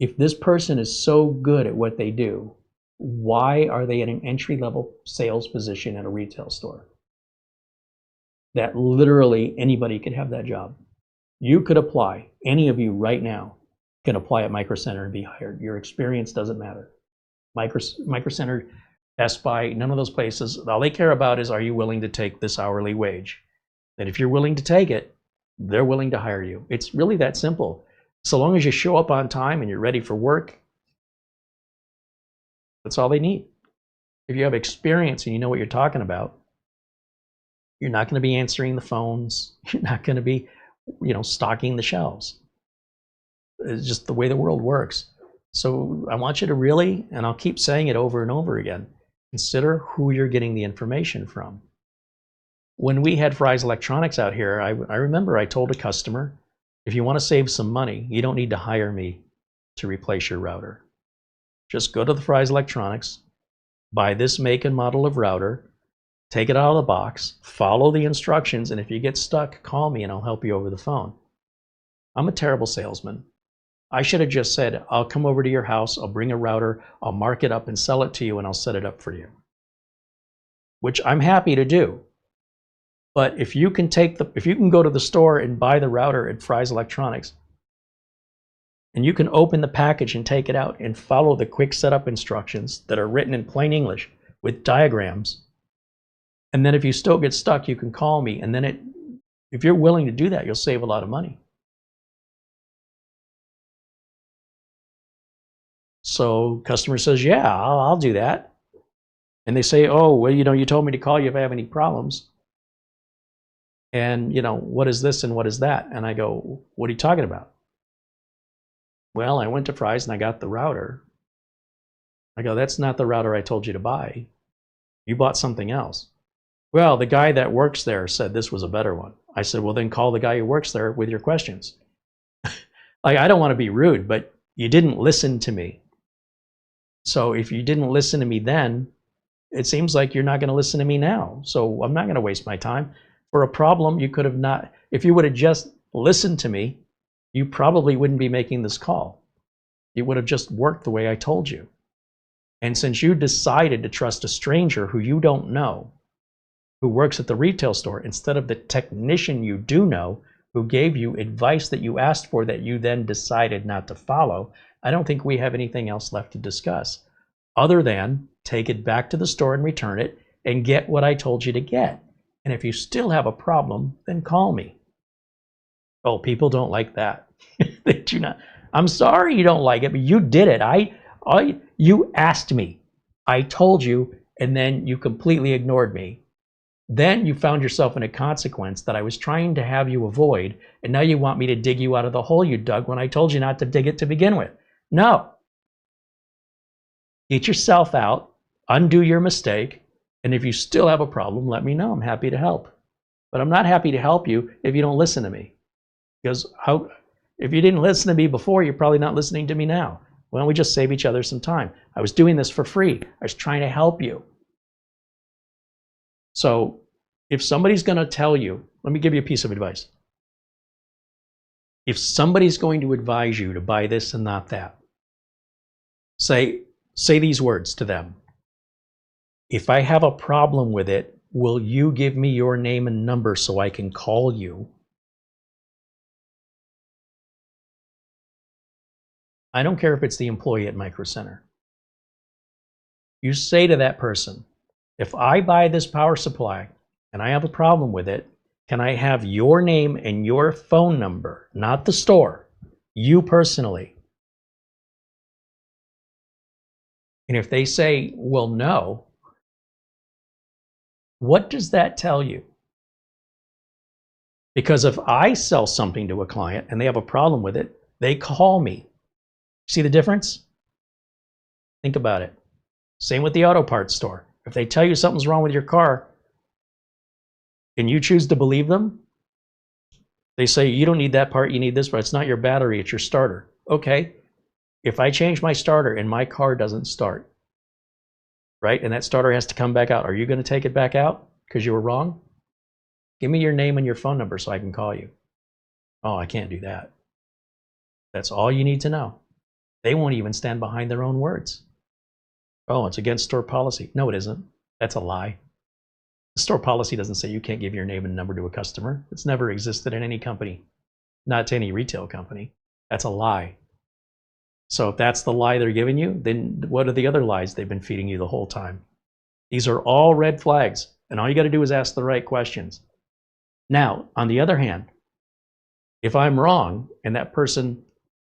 if this person is so good at what they do, why are they at an entry-level sales position at a retail store? That literally anybody could have that job. You could apply. Any of you right now can apply at Micro Center and be hired. Your experience doesn't matter. Micro Center, Best Buy, none of those places, all they care about is, are you willing to take this hourly wage? And if you're willing to take it, they're willing to hire you. It's really that simple. So long as you show up on time and you're ready for work, that's all they need. If you have experience and you know what you're talking about, you're not going to be answering the phones. You're not going to be, stocking the shelves. It's just the way the world works. So I want you to really, and I'll keep saying it over and over again, consider who you're getting the information from. When we had Fry's Electronics out here, I remember I told a customer, if you want to save some money, you don't need to hire me to replace your router. Just go to the Fry's Electronics, buy this make and model of router, take it out of the box, follow the instructions, and if you get stuck, call me and I'll help you over the phone. I'm a terrible salesman. I should have just said, I'll come over to your house, I'll bring a router, I'll mark it up and sell it to you, and I'll set it up for you. Which I'm happy to do. But if you can go to the store and buy the router at Fry's Electronics, and you can open the package and take it out and follow the quick setup instructions that are written in plain English with diagrams, and then if you still get stuck, you can call me, and then if you're willing to do that, you'll save a lot of money. So customer says, yeah, I'll do that. And they say, oh, well, you told me to call you if I have any problems. And, what is this and what is that? And I go, what are you talking about? Well, I went to Fry's and I got the router. I go, that's not the router I told you to buy. You bought something else. Well, the guy that works there said this was a better one. I said, well, then call the guy who works there with your questions. I don't want to be rude, but you didn't listen to me. So if you didn't listen to me then, it seems like you're not going to listen to me now. So I'm not going to waste my time. For a problem you could have not, if you would have just listened to me, you probably wouldn't be making this call. It would have just worked the way I told you. And since you decided to trust a stranger who you don't know, who works at the retail store, instead of the technician you do know, who gave you advice that you asked for that you then decided not to follow, I don't think we have anything else left to discuss other than take it back to the store and return it and get what I told you to get. And if you still have a problem, then call me. Oh, people don't like that. They do not. I'm sorry you don't like it, but you did it. You asked me. I told you, and then you completely ignored me. Then you found yourself in a consequence that I was trying to have you avoid, and now you want me to dig you out of the hole you dug when I told you not to dig it to begin with. No. Get yourself out, undo your mistake, and if you still have a problem, let me know. I'm happy to help. But I'm not happy to help you if you don't listen to me. Because if you didn't listen to me before, you're probably not listening to me now. Why don't we just save each other some time? I was doing this for free. I was trying to help you. So if somebody's going to tell you, let me give you a piece of advice. If somebody's going to advise you to buy this and not that, say these words to them. If I have a problem with it, will you give me your name and number so I can call you? I don't care if it's the employee at Micro Center. You say to that person, if I buy this power supply and I have a problem with it, can I have your name and your phone number, not the store, you personally? And if they say, well, no, what does that tell you? Because if I sell something to a client and they have a problem with it, they call me. See the difference? Think about it. Same with the auto parts store. If they tell you something's wrong with your car and you choose to believe them, they say, you don't need that part, you need this part. It's not your battery, it's your starter. Okay, if I change my starter and my car doesn't start, right, and that starter has to come back out, are you going to take it back out because you were wrong? Give me your name and your phone number so I can call you. Oh, I can't do that. That's all you need to know. They won't even stand behind their own words. Oh, it's against store policy. No, it isn't. That's a lie. The store policy doesn't say you can't give your name and number to a customer. It's never existed in any company, not to any retail company. That's a lie. So if that's the lie they're giving you, then what are the other lies they've been feeding you the whole time? These are all red flags, and all you got to do is ask the right questions. Now, on the other hand, if I'm wrong and that person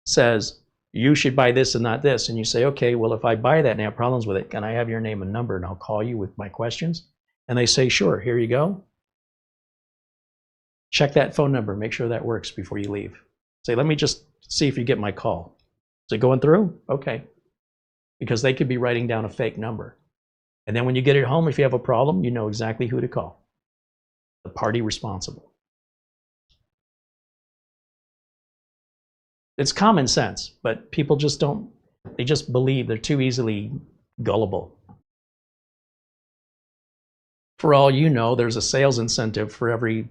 says, you should buy this and not this, and you say, okay, well, if I buy that and I have problems with it, can I have your name and number and I'll call you with my questions? And they say, sure, here you go. Check that phone number, make sure that works before you leave. Say, let me just see if you get my call. Is it going through? Okay. Because they could be writing down a fake number. And then when you get it home, if you have a problem, you know exactly who to call. The party responsible. It's common sense, but people just don't, they just believe, they're too easily gullible. For all you know, there's a sales incentive for every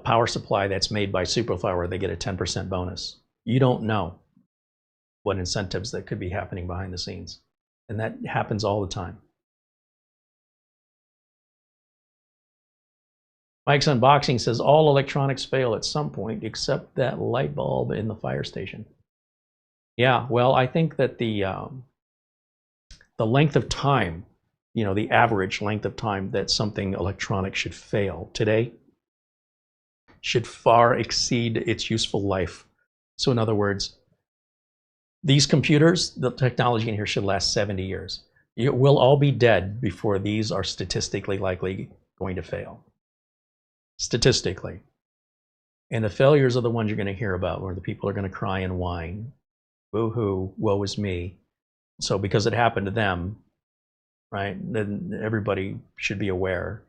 power supply that's made by Superflower. They get a 10% bonus. You don't know what incentives that could be happening behind the scenes, and that happens all the time. Mike's Unboxing says all electronics fail at some point except that light bulb in the fire station. Yeah, well, I think that the length of time, the average length of time that something electronic should fail today should far exceed its useful life. So in other words, these computers, the technology in here should last 70 years. We'll all be dead before these are statistically likely going to fail. Statistically. And the failures are the ones you're going to hear about, where the people are going to cry and whine. Boo-hoo, woe is me. So because it happened to them, right, then everybody should be aware.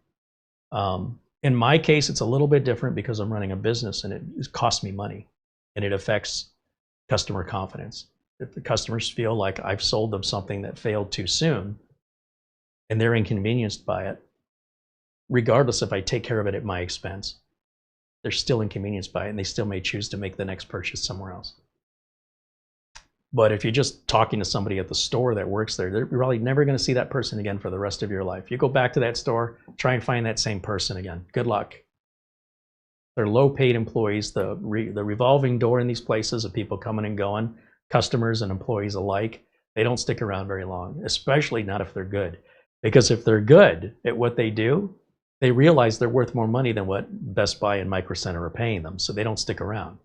In my case, it's a little bit different because I'm running a business and it costs me money and it affects customer confidence. If the customers feel like I've sold them something that failed too soon and they're inconvenienced by it, regardless if I take care of it at my expense, they're still inconvenienced by it and they still may choose to make the next purchase somewhere else. But if you're just talking to somebody at the store that works there, you're probably never going to see that person again for the rest of your life. You go back to that store, try and find that same person again. Good luck. They're low-paid employees. The revolving door in these places of people coming and going, customers and employees alike, they don't stick around very long, especially not if they're good. Because if they're good at what they do, they realize they're worth more money than what Best Buy and Micro Center are paying them, so they don't stick around.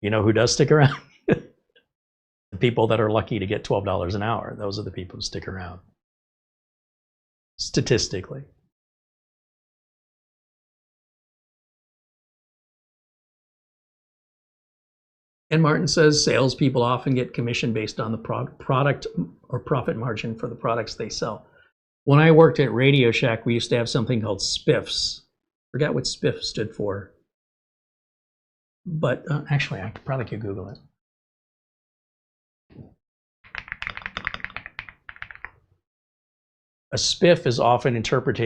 You know who does stick around? The people that are lucky to get $12 an hour. Those are the people who stick around. Statistically. And Martin says salespeople often get commission based on the product or profit margin for the products they sell. When I worked at Radio Shack, we used to have something called spiffs. Forgot what spiff stood for. But actually, I probably could Google it. A spiff is often interpreted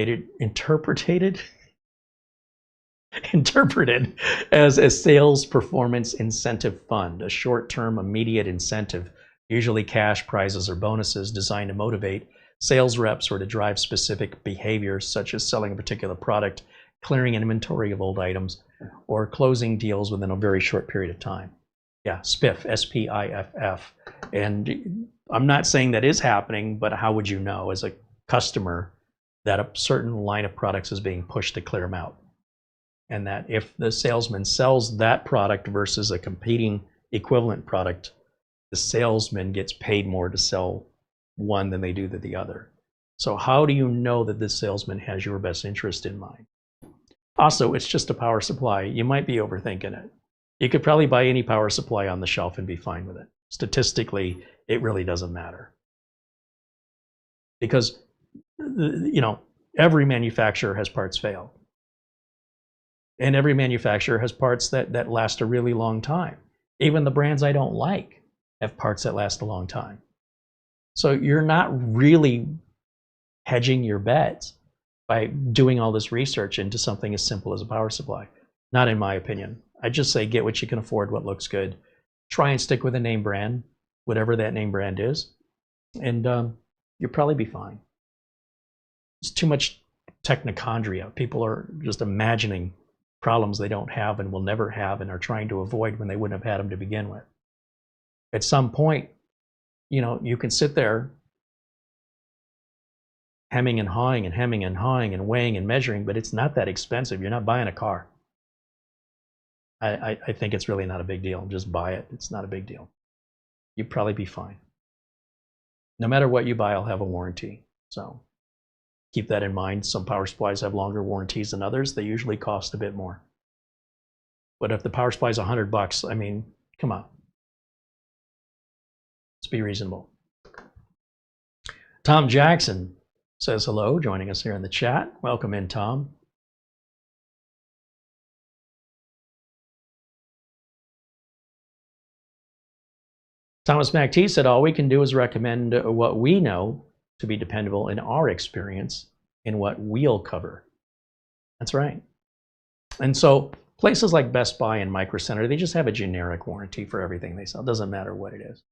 as a sales performance incentive fund, a short-term immediate incentive, usually cash prizes or bonuses designed to motivate sales reps or to drive specific behaviors such as selling a particular product, clearing an inventory of old items, or closing deals within a very short period of time. Yeah, spiff, S-P-I-F-F. And I'm not saying that is happening, but how would you know as a customer that a certain line of products is being pushed to clear them out? And that if the salesman sells that product versus a competing equivalent product, the salesman gets paid more to sell one than they do to the other. So how do you know that this salesman has your best interest in mind? Also, it's just a power supply. You might be overthinking it. You could probably buy any power supply on the shelf and be fine with it. Statistically, it really doesn't matter. Because, every manufacturer has parts fail. And every manufacturer has parts that last a really long time. Even the brands I don't like have parts that last a long time. So you're not really hedging your bets by doing all this research into something as simple as a power supply. Not in my opinion. I just say get what you can afford, what looks good. Try and stick with a name brand, whatever that name brand is, and you'll probably be fine. It's too much technochondria. People are just imagining problems they don't have and will never have and are trying to avoid when they wouldn't have had them to begin with. At some point, you can sit there hemming and hawing and hemming and hawing and weighing and measuring, but it's not that expensive. You're not buying a car. I think it's really not a big deal. Just buy it. It's not a big deal. You'd probably be fine. No matter what you buy, I'll have a warranty. So keep that in mind. Some power supplies have longer warranties than others. They usually cost a bit more. But if the power supply is $100, I mean, come on. Let's be reasonable. Tom Jackson says hello, joining us here in the chat. Welcome in, Tom. Thomas MacT said, all we can do is recommend what we know to be dependable in our experience in what we'll cover. That's right. And so places like Best Buy and Micro Center, they just have a generic warranty for everything they sell. It doesn't matter what it is.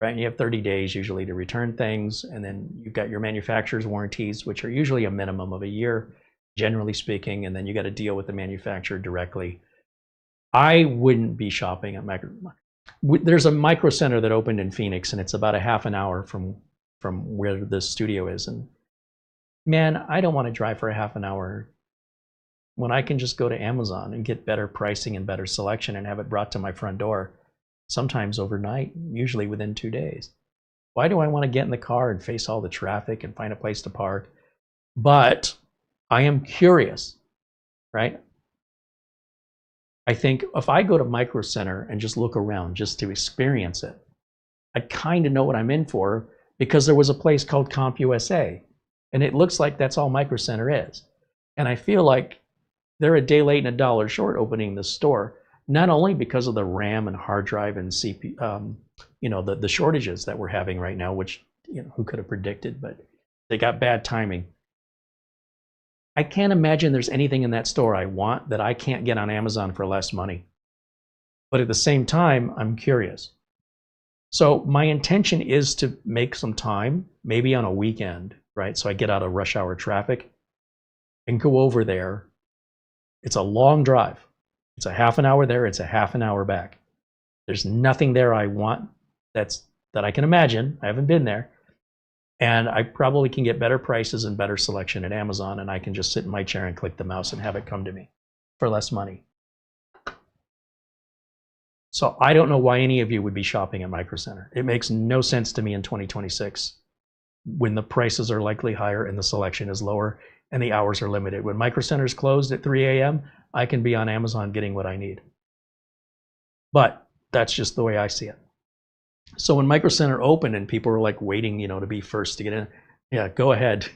Right? And you have 30 days usually to return things, and then you've got your manufacturer's warranties, which are usually a minimum of a year, generally speaking, and then you got to deal with the manufacturer directly. I wouldn't be shopping at there's a Micro Center that opened in Phoenix, and it's about a half an hour from where the studio is. And man, I don't want to drive for a half an hour when I can just go to Amazon and get better pricing and better selection and have it brought to my front door, sometimes overnight, usually within 2 days. Why do I want to get in the car and face all the traffic and find a place to park? But I am curious, right? I think if I go to Micro Center and just look around just to experience it, I kind of know what I'm in for, because there was a place called CompUSA, and it looks like that's all Micro Center is. And I feel like they're a day late and $1 short opening the store, not only because of the RAM and hard drive and CPU, the shortages that we're having right now, which, who could have predicted, but they got bad timing. I can't imagine there's anything in that store I want that I can't get on Amazon for less money. But at the same time, I'm curious. So my intention is to make some time, maybe on a weekend, right? So I get out of rush hour traffic and go over there. It's a long drive. It's a half an hour there. It's a half an hour back. There's nothing there I want that I can imagine. I haven't been there. And I probably can get better prices and better selection at Amazon, and I can just sit in my chair and click the mouse and have it come to me for less money. So I don't know why any of you would be shopping at Micro Center. It makes no sense to me in 2026 when the prices are likely higher and the selection is lower and the hours are limited. When Micro Center is closed at 3 a.m., I can be on Amazon getting what I need. But that's just the way I see it. So when Micro Center opened and people were like waiting, to be first to get in, yeah, go ahead.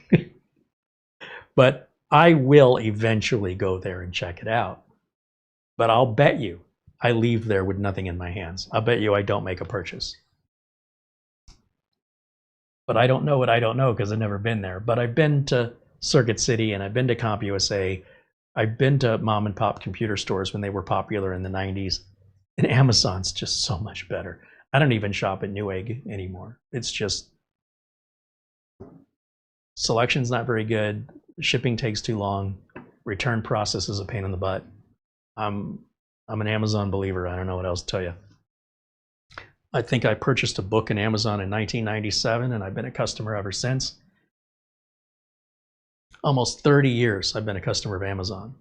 But I will eventually go there and check it out. But I'll bet you I leave there with nothing in my hands. I'll bet you I don't make a purchase. But I don't know what I don't know because I've never been there. But I've been to Circuit City and I've been to CompUSA. I've been to mom and pop computer stores when they were popular in the 90s. And Amazon's just so much better. I don't even shop at Newegg anymore. It's just, selection's not very good. Shipping takes too long. Return process is a pain in the butt. I'm an Amazon believer. I don't know what else to tell you. I think I purchased a book in Amazon in 1997, and I've been a customer ever since. Almost 30 years I've been a customer of Amazon.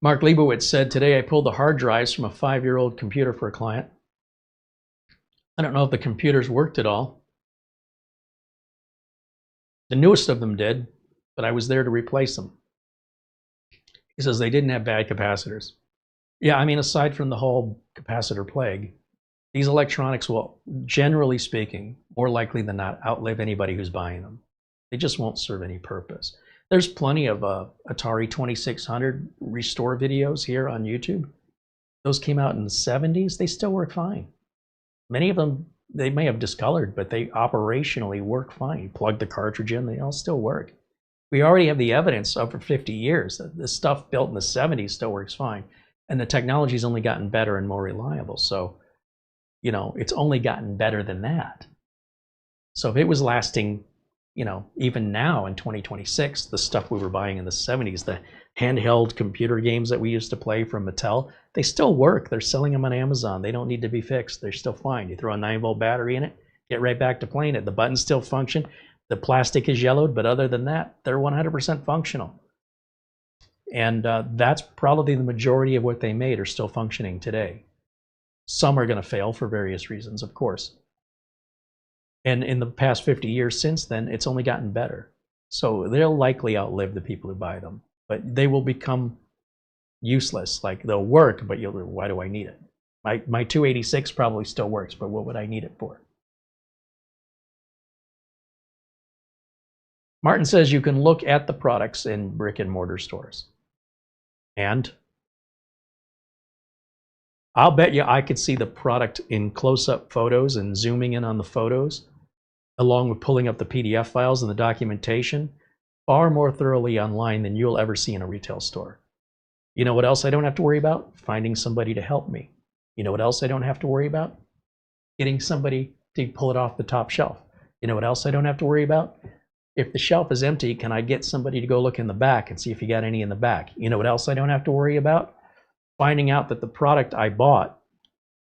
Mark Leibowitz said, today I pulled the hard drives from a 5-year-old computer for a client. I don't know if the computers worked at all. The newest of them did, but I was there to replace them. He says they didn't have bad capacitors. Yeah, I mean, aside from the whole capacitor plague, these electronics will, generally speaking, more likely than not, outlive anybody who's buying them. They just won't serve any purpose. There's plenty of Atari 2600 restore videos here on YouTube. Those came out in the 70s. They still work fine. Many of them, they may have discolored, but they operationally work fine. You plug the cartridge in, they all still work. We already have the evidence over 50 years that the stuff built in the 70s still works fine. And the technology's only gotten better and more reliable. So, it's only gotten better than that. So if it was lasting, even now in 2026, the stuff we were buying in the 70s, the handheld computer games that we used to play from Mattel, they still work. They're selling them on Amazon. They don't need to be fixed. They're still fine. You throw a 9-volt battery in it, get right back to playing it. The buttons still function. The plastic is yellowed, but other than that, they're 100% functional. And that's probably the majority of what they made are still functioning today. Some are going to fail for various reasons, of course. And in the past 50 years since then, it's only gotten better. So they'll likely outlive the people who buy them, but they will become useless. Like, they'll work, but why do I need it? My 286 probably still works, but what would I need it for? Martin says you can look at the products in brick and mortar stores. And I'll bet you I could see the product in close-up photos and zooming in on the photos, along with pulling up the PDF files and the documentation, far more thoroughly online than you'll ever see in a retail store. You know what else I don't have to worry about? Finding somebody to help me. You know what else I don't have to worry about? Getting somebody to pull it off the top shelf. You know what else I don't have to worry about? If the shelf is empty, can I get somebody to go look in the back and see if you got any in the back? You know what else I don't have to worry about? Finding out that the product I bought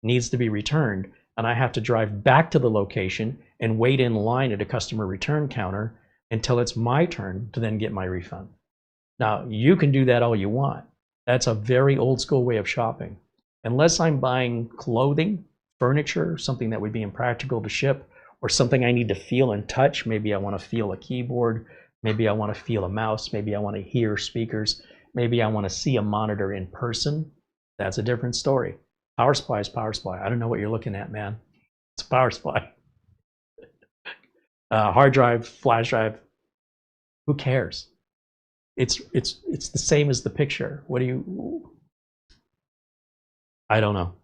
needs to be returned, and I have to drive back to the location and wait in line at a customer return counter until it's my turn to then get my refund. Now, you can do that all you want. That's a very old school way of shopping. Unless I'm buying clothing, furniture, something that would be impractical to ship, or something I need to feel and touch. Maybe I want to feel a keyboard. Maybe I want to feel a mouse. Maybe I want to hear speakers. Maybe I want to see a monitor in person. That's a different story. Power supply is power supply. I don't know what you're looking at, man. It's a power supply. Hard drive, flash drive. Who cares? It's the same as the picture. What do you? I don't know.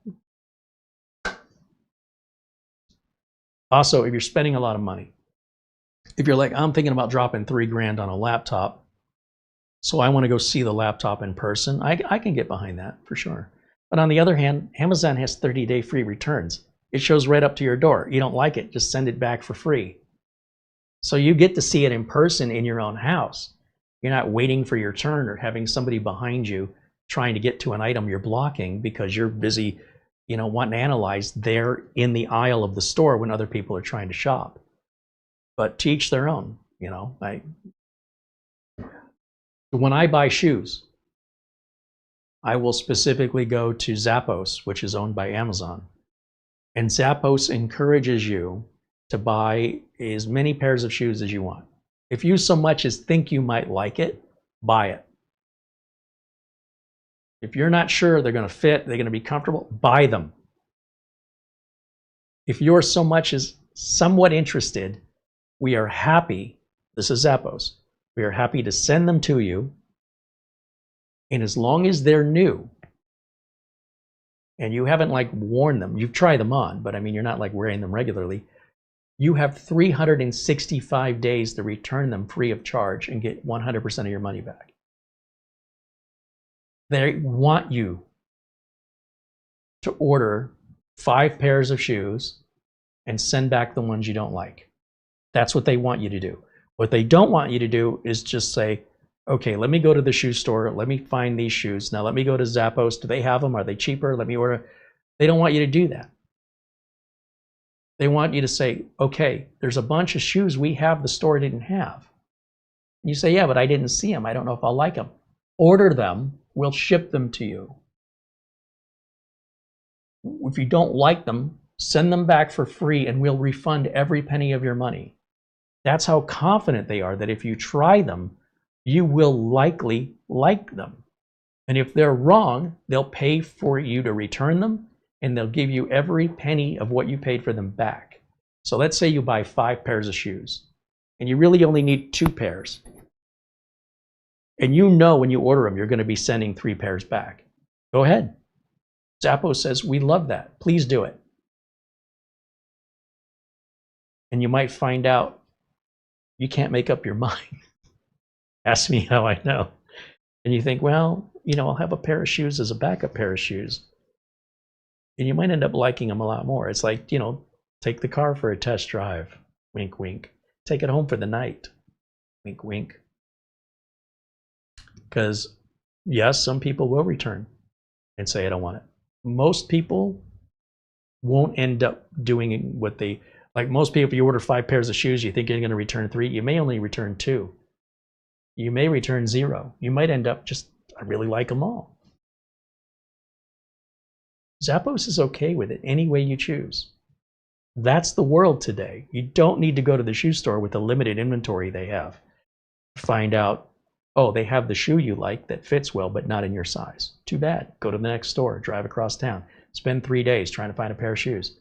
Also, if you're spending a lot of money, if you're like, I'm thinking about dropping $3 grand on a laptop, so I want to go see the laptop in person, I can get behind that for sure. But on the other hand, Amazon has 30-day free returns. It shows right up to your door. You don't like it, just send it back for free. So you get to see it in person in your own house. You're not waiting for your turn or having somebody behind you trying to get to an item you're blocking because you're busy, you know, wanting to analyze there in the aisle of the store when other people are trying to shop. But to each their own, you know. When I buy shoes, I will specifically go to Zappos, which is owned by Amazon. And Zappos encourages you to buy as many pairs of shoes as you want. If you so much as think you might like it, buy it. If you're not sure they're going to fit, they're going to be comfortable, buy them. If you're so much as somewhat interested, we are happy, this is Zappos, we are happy to send them to you. And as long as they're new, and you haven't like worn them, you've tried them on, but I mean, you're not like wearing them regularly, you have 365 days to return them free of charge and get 100% of your money back. They want you to order 5 pairs of shoes and send back the ones you don't like. That's what they want you to do. What they don't want you to do is just say, okay, let me go to the shoe store. Let me find these shoes. Now let me go to Zappos. Do they have them? Are they cheaper? Let me order. They don't want you to do that. They want you to say, okay, there's a bunch of shoes we have the store didn't have. You say, yeah, but I didn't see them. I don't know if I'll like them. Order them. We'll ship them to you. If you don't like them, send them back for free and we'll refund every penny of your money. That's how confident they are that if you try them, you will likely like them. And if they're wrong, they'll pay for you to return them and they'll give you every penny of what you paid for them back. So let's say you buy 5 pairs of shoes and you really only need 2 pairs. And you know when you order them, you're going to be sending 3 pairs back. Go ahead. Zappos says, we love that. Please do it. And you might find out you can't make up your mind. Ask me how I know. And you think, well, you know, I'll have a pair of shoes as a backup pair of shoes. And you might end up liking them a lot more. It's like, you know, take the car for a test drive. Wink, wink. Take it home for the night. Wink, wink. Because, yes, some people will return and say, I don't want it. Most people won't end up doing what they, like most people, if you order 5 pairs of shoes, you think you're going to return 3, you may only return 2. You may return 0. You might end up just, I really like them all. Zappos is okay with it any way you choose. That's the world today. You don't need to go to the shoe store with the limited inventory they have. Find out, oh, they have the shoe you like that fits well, but not in your size. Too bad. Go to the next store, drive across town, spend 3 days trying to find a pair of shoes.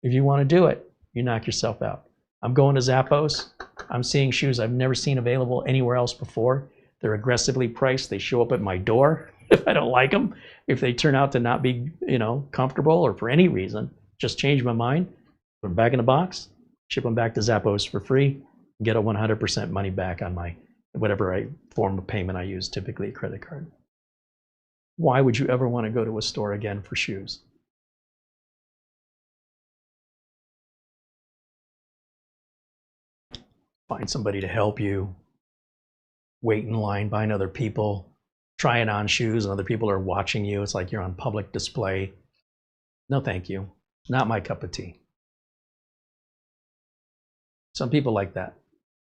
If you want to do it, you knock yourself out. I'm going to Zappos. I'm seeing shoes I've never seen available anywhere else before. They're aggressively priced. They show up at my door. If I don't like them, if they turn out to not be, comfortable or for any reason, just change my mind, put them back in the box, ship them back to Zappos for free, get a 100% money back on my whatever form of payment I use, typically a credit card. Why would you ever want to go to a store again for shoes? Find somebody to help you, wait in line behind other people, trying on shoes and other people are watching you. It's like you're on public display. No, thank you. Not my cup of tea. Some people like that.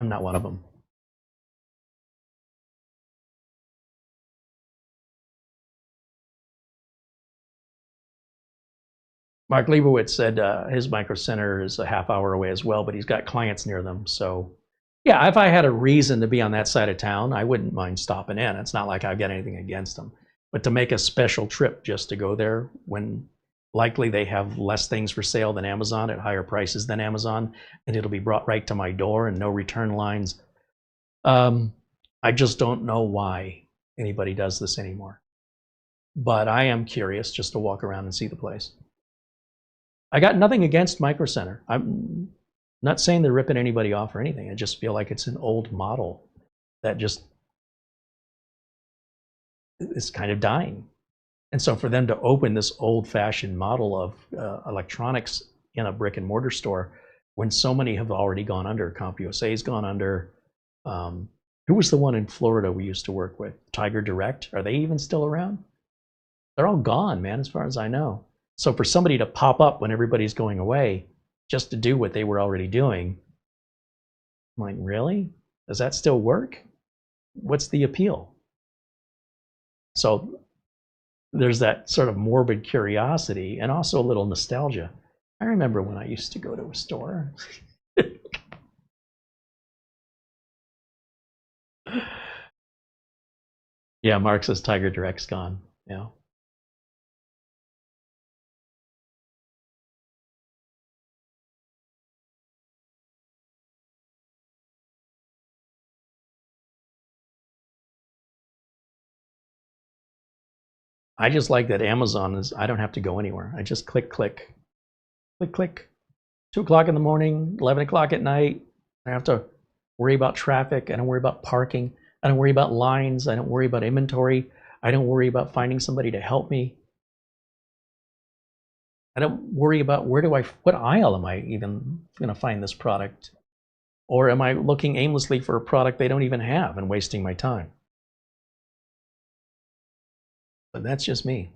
I'm not one of them. Mark Leibowitz said his micro center is a half hour away as well, but he's got clients near them. So yeah, if I had a reason to be on that side of town, I wouldn't mind stopping in. It's not like I've got anything against them. But to make a special trip just to go there when likely they have less things for sale than Amazon at higher prices than Amazon, and it'll be brought right to my door and no return lines. I just don't know why anybody does this anymore. But I am curious just to walk around and see the place. I got nothing against Micro Center. I'm not saying they're ripping anybody off or anything. I just feel like it's an old model that just is kind of dying. And so for them to open this old-fashioned model of electronics in a brick and mortar store when so many have already gone under, CompUSA's gone under. Who was the one in Florida we used to work with? Tiger Direct? Are they even still around? They're all gone, man, as far as I know. So for somebody to pop up when everybody's going away just to do what they were already doing, I'm like, really? Does that still work? What's the appeal? So there's that sort of morbid curiosity and also a little nostalgia. I remember when I used to go to a store. Yeah, Mark says Tiger Direct's gone. Yeah. I just like that Amazon is, I don't have to go anywhere. I just click, click, click, click. 2 o'clock in the morning, 11 o'clock at night. I have to worry about traffic. I don't worry about parking. I don't worry about lines. I don't worry about inventory. I don't worry about finding somebody to help me. I don't worry about what aisle am I even going to find this product? Or am I looking aimlessly for a product they don't even have and wasting my time? But that's just me.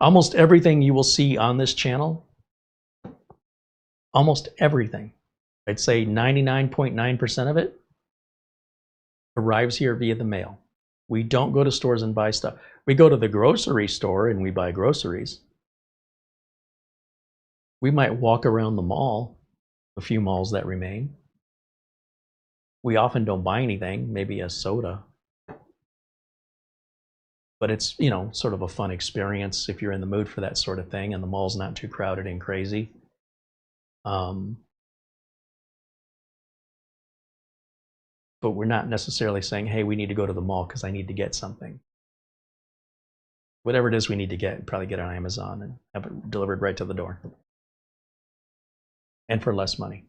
Almost everything you will see on this channel, almost everything, I'd say 99.9% of it arrives here via the mail. We don't go to stores and buy stuff. We go to the grocery store and we buy groceries. We might walk around the mall, a few malls that remain. We often don't buy anything, maybe a soda. But it's, sort of a fun experience if you're in the mood for that sort of thing and the mall's not too crowded and crazy. But we're not necessarily saying, hey, we need to go to the mall because I need to get something. Whatever it is we need to get, probably get on Amazon and have it delivered right to the door. And for less money.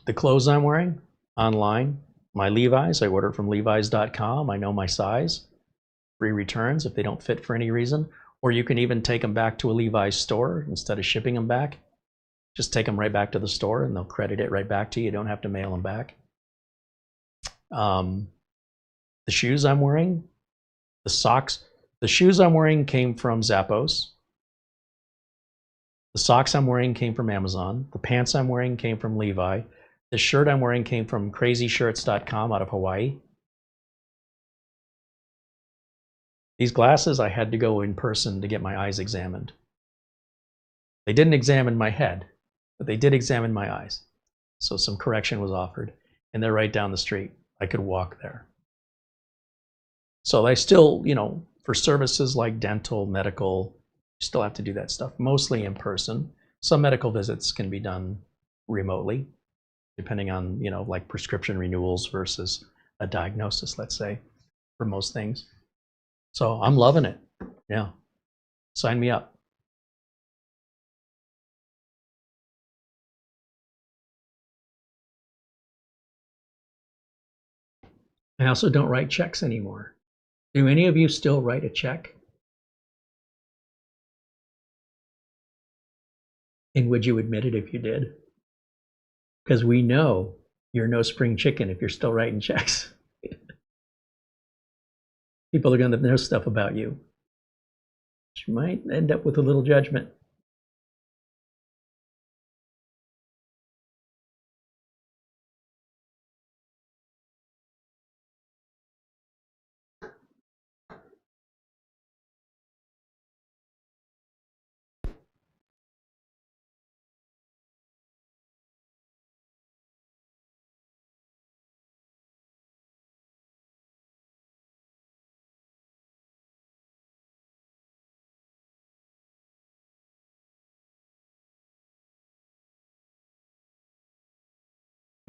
The clothes I'm wearing online, my Levi's, I order from Levi's.com. I know my size. Free returns if they don't fit for any reason. Or you can even take them back to a Levi's store instead of shipping them back. Just take them right back to the store and they'll credit it right back to you. You don't have to mail them back. The shoes I'm wearing, the socks, the shoes I'm wearing came from Zappos. The socks I'm wearing came from Amazon. The pants I'm wearing came from Levi. The shirt I'm wearing came from crazyshirts.com out of Hawaii. These glasses, I had to go in person to get my eyes examined. They didn't examine my head, but they did examine my eyes. So some correction was offered, and they're right down the street. I could walk there. So I still, for services like dental, medical, you still have to do that stuff, mostly in person. Some medical visits can be done remotely, depending on, like prescription renewals versus a diagnosis, let's say, for most things. So I'm loving it. Yeah. Sign me up. I also don't write checks anymore. Do any of you still write a check? And would you admit it if you did? Because we know you're no spring chicken if you're still writing checks. People are going to know stuff about you. You might end up with a little judgment.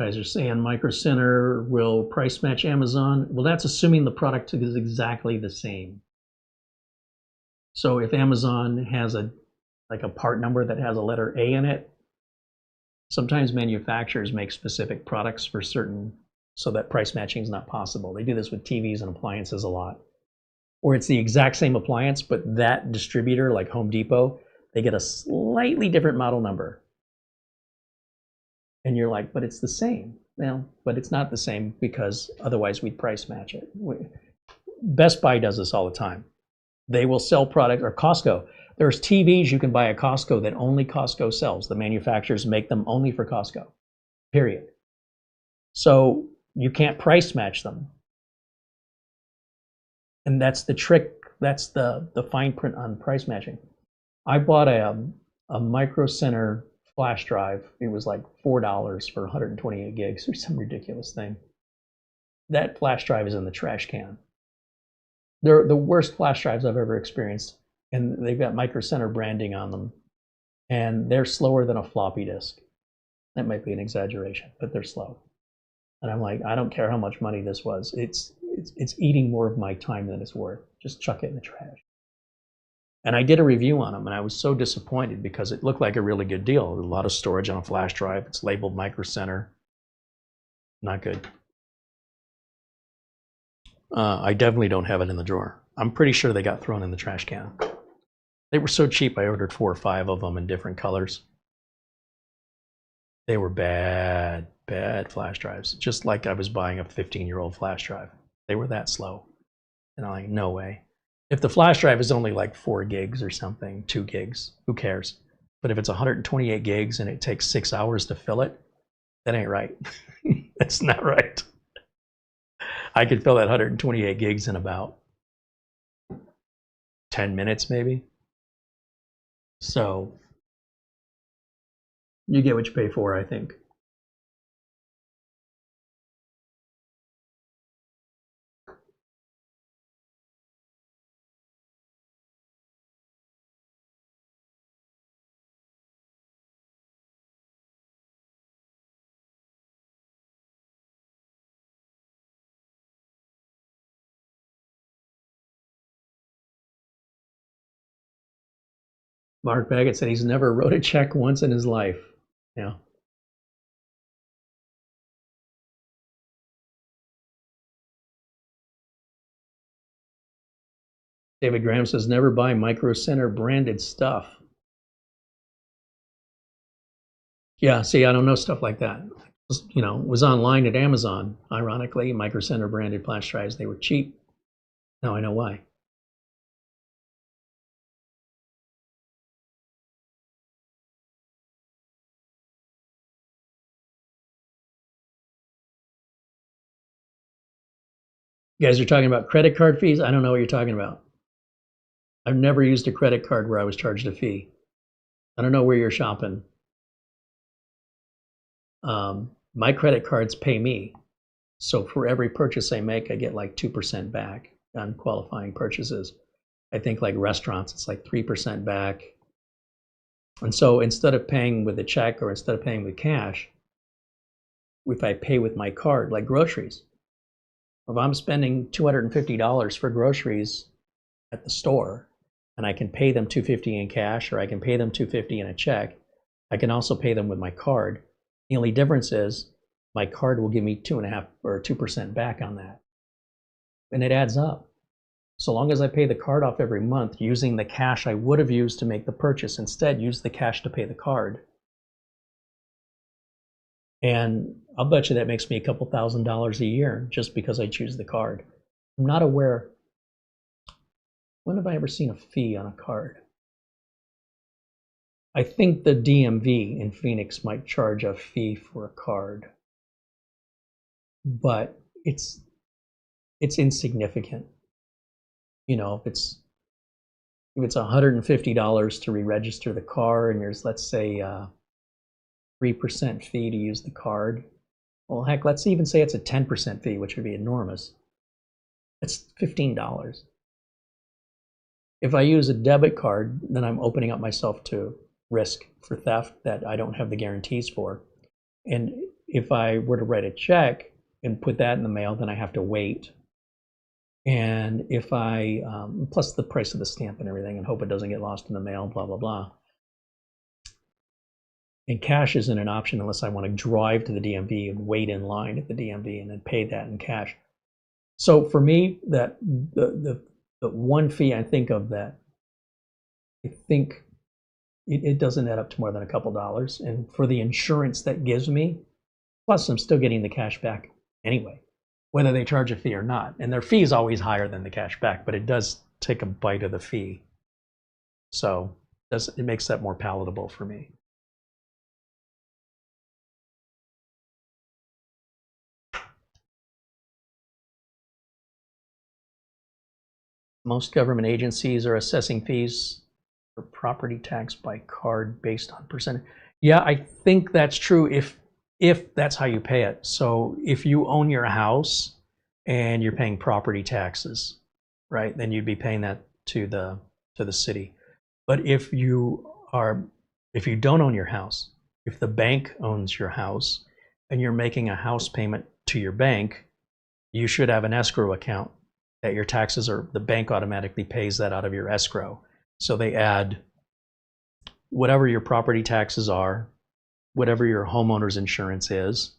Guys are saying Micro Center will price match Amazon. Well, that's assuming the product is exactly the same. So if Amazon has a part number that has a letter A in it, sometimes manufacturers make specific products for certain, so that price matching is not possible. They do this with TVs and appliances a lot. Or it's the exact same appliance, but that distributor, like Home Depot, they get a slightly different model number. And you're like, but it's the same. Well, but it's not the same because otherwise we'd price match it. Best Buy does this all the time. They will sell product, or Costco. There's TVs you can buy at Costco that only Costco sells. The manufacturers make them only for Costco, period. So you can't price match them. And that's the trick. That's the fine print on price matching. I bought a Micro Center flash drive. It was like $4 for 128 gigs or some ridiculous thing. That flash drive is in the trash can. They're the worst flash drives I've ever experienced, and they've got Micro Center branding on them, and they're slower than a floppy disk. That might be an exaggeration, but they're slow. And I'm like, I don't care how much money this was. It's eating more of my time than it's worth. Just chuck it in the trash. And I did a review on them, and I was so disappointed because it looked like a really good deal. A lot of storage on a flash drive. It's labeled Micro Center. Not good. I definitely don't have it in the drawer. I'm pretty sure they got thrown in the trash can. They were so cheap, I ordered 4 or 5 of them in different colors. They were bad, bad flash drives. Just like I was buying a 15-year-old flash drive. They were that slow. And I'm like, no way. If the flash drive is only like 4 gigs or something, 2 gigs, who cares? But if it's 128 gigs and it takes 6 hours to fill it, that ain't right. That's not right. I could fill that 128 gigs in about 10 minutes maybe. So you get what you pay for, I think. Mark Baggett said he's never wrote a check once in his life. Yeah. David Graham says never buy Micro Center branded stuff. Yeah, see, I don't know stuff like that. Was online at Amazon. Ironically, Micro Center branded flash drives, they were cheap. Now I know why. You guys are talking about credit card fees? I don't know what you're talking about. I've never used a credit card where I was charged a fee. I don't know where you're shopping. My credit cards pay me. So for every purchase I make, I get like 2% back on qualifying purchases. I think like restaurants, it's like 3% back. And so instead of paying with a check or instead of paying with cash, if I pay with my card, like groceries, if I'm spending $250 for groceries at the store and I can pay them $250 in cash or I can pay them $250 in a check, I can also pay them with my card. The only difference is my card will give me 2.5 or 2% back on that. And it adds up. So long as I pay the card off every month using the cash I would have used to make the purchase, instead use the cash to pay the card. And I'll bet you that makes me a couple $1,000s a year just because I choose the card. I'm not aware. When have I ever seen a fee on a card? I think the DMV in Phoenix might charge a fee for a card, but it's insignificant. You know, if it's $150 to re-register the car and there's, let's say, 3% fee to use the card. Well, heck, let's even say it's a 10% fee, which would be enormous. It's $15. If I use a debit card, then I'm opening up myself to risk for theft that I don't have the guarantees for. And if I were to write a check and put that in the mail, then I have to wait. And if I, plus the price of the stamp and everything, and hope it doesn't get lost in the mail, blah, blah, blah. And cash isn't an option unless I want to drive to the DMV and wait in line at the DMV and then pay that in cash. So for me, that the one fee I think of that I think it doesn't add up to more than a couple dollars. And for the insurance that gives me, plus I'm still getting the cash back anyway, whether they charge a fee or not. And their fee is always higher than the cash back, but it does take a bite of the fee. So it makes that more palatable for me. Most government agencies are assessing fees for property tax by card based on percentage. Yeah, I think that's true if that's how you pay it. So if you own your house and you're paying property taxes, right, then you'd be paying that to the city. But if you don't own your house, if the bank owns your house and you're making a house payment to your bank, you should have an escrow account that your taxes are, the bank automatically pays that out of your escrow. So they add whatever your property taxes are, whatever your homeowner's insurance is.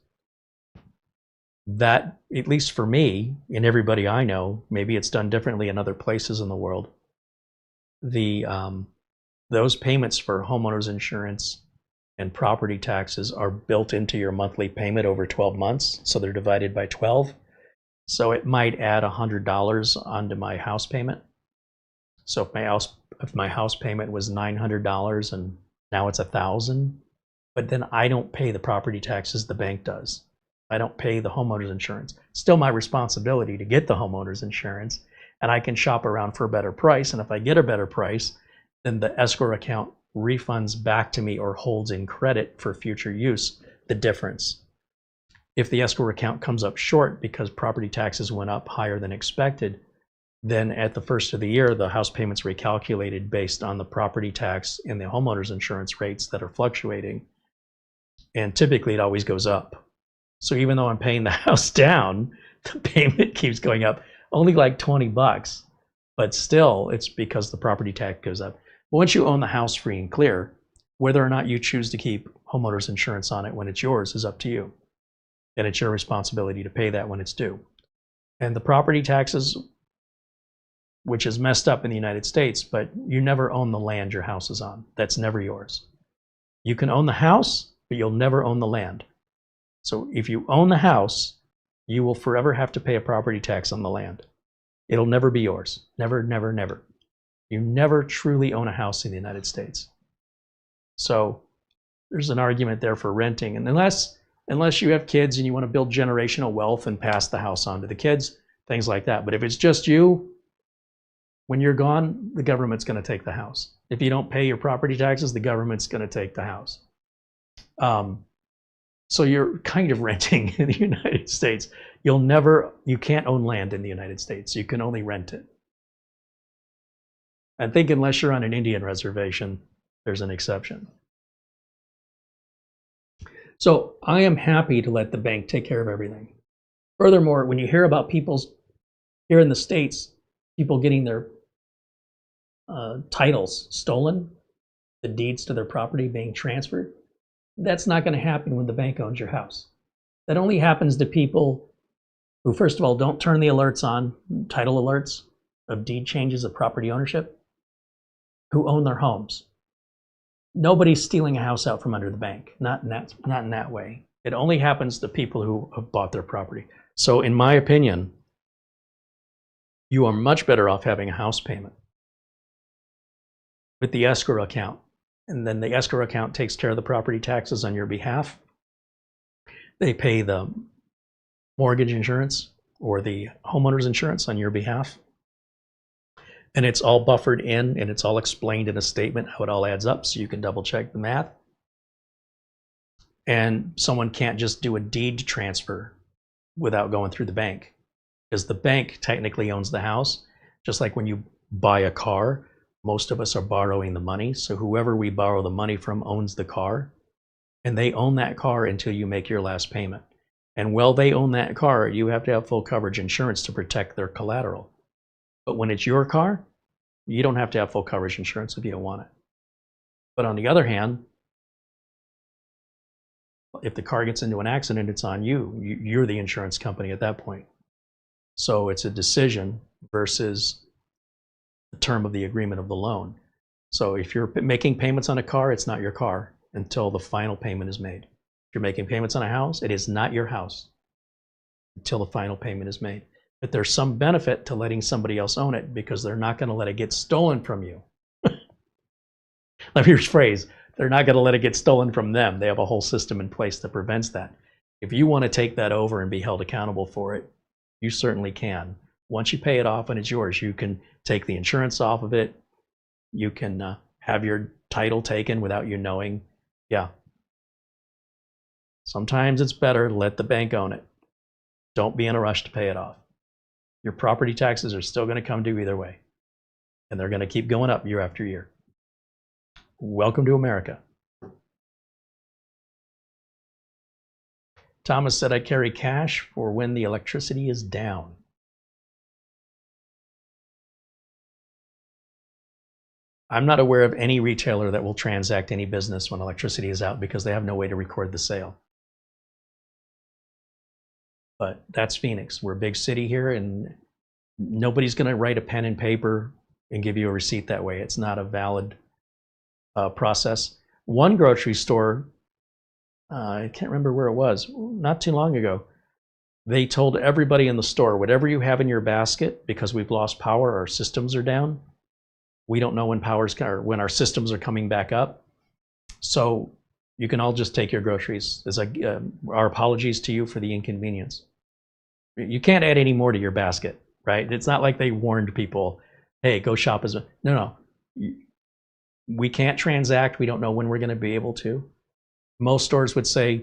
That, at least for me and everybody I know, maybe it's done differently in other places in the world, those payments for homeowner's insurance and property taxes are built into your monthly payment over 12 months. So they're divided by 12. So it might add $100 onto my house payment. So if my house payment was $900 and now it's $1,000, but then I don't pay the property taxes, the bank does. I don't pay the homeowner's insurance. Still my responsibility to get the homeowner's insurance, and I can shop around for a better price. And if I get a better price, then the escrow account refunds back to me or holds in credit for future use the difference. If the escrow account comes up short because property taxes went up higher than expected, then at the first of the year, the house payment's recalculated based on the property tax and the homeowner's insurance rates that are fluctuating. And typically it always goes up. So even though I'm paying the house down, the payment keeps going up, only like $20, but still it's because the property tax goes up. But once you own the house free and clear, whether or not you choose to keep homeowner's insurance on it when it's yours is up to you. And it's your responsibility to pay that when it's due. And the property taxes, which is messed up in the United States, but you never own the land your house is on. That's never yours. You can own the house, but you'll never own the land. So if you own the house, you will forever have to pay a property tax on the land. It'll never be yours. Never, never, never. You never truly own a house in the United States. So there's an argument there for renting. And unless you have kids and you want to build generational wealth and pass the house on to the kids, things like that. But if it's just you, when you're gone, the government's going to take the house. If you don't pay your property taxes, the government's going to take the house. So you're kind of renting in the United States. You can't own land in the United States. You can only rent it. I think unless you're on an Indian reservation, there's an exception. So I am happy to let the bank take care of everything. Furthermore, when you hear about here in the States, people getting their titles stolen, the deeds to their property being transferred, that's not going to happen when the bank owns your house. That only happens to people who, first of all, don't turn the alerts on, title alerts of deed changes of property ownership, who own their homes. Nobody's stealing a house out from under the bank, not in that way. It only happens to people who have bought their property. So in my opinion, you are much better off having a house payment with the escrow account. And then the escrow account takes care of the property taxes on your behalf. They pay the mortgage insurance or the homeowner's insurance on your behalf. And it's all buffered in, and it's all explained in a statement how it all adds up, so you can double check the math. And someone can't just do a deed transfer without going through the bank, because the bank technically owns the house. Just like when you buy a car, most of us are borrowing the money. So whoever we borrow the money from owns the car, and they own that car until you make your last payment. And while they own that car, you have to have full coverage insurance to protect their collateral. But when it's your car, you don't have to have full coverage insurance if you don't want it. But on the other hand, if the car gets into an accident, it's on you. You're the insurance company at that point. So it's a decision versus the term of the agreement of the loan. So if you're making payments on a car, it's not your car until the final payment is made. If you're making payments on a house, it is not your house until the final payment is made. But there's some benefit to letting somebody else own it, because they're not going to let it get stolen from you. Let me rephrase. They're not going to let it get stolen from them. They have a whole system in place that prevents that. If you want to take that over and be held accountable for it, you certainly can. Once you pay it off and it's yours, you can take the insurance off of it. You can have your title taken without you knowing. Yeah. Sometimes it's better to let the bank own it. Don't be in a rush to pay it off. Your property taxes are still going to come due either way, and they're going to keep going up year after year. Welcome to America. Thomas said, I carry cash for when the electricity is down. I'm not aware of any retailer that will transact any business when electricity is out, because they have no way to record the sale. But that's Phoenix. We're a big city here, and nobody's going to write a pen and paper and give you a receipt that way. It's not a valid process. One grocery store, I can't remember where it was, not too long ago, they told everybody in the store, whatever you have in your basket, because we've lost power, our systems are down. We don't know when when our systems are coming back up. So you can all just take your groceries. As our apologies to you for the inconvenience. You can't add any more to your basket, right? It's not like they warned people, hey, go shop as a... No. We can't transact. We don't know when we're going to be able to. Most stores would say,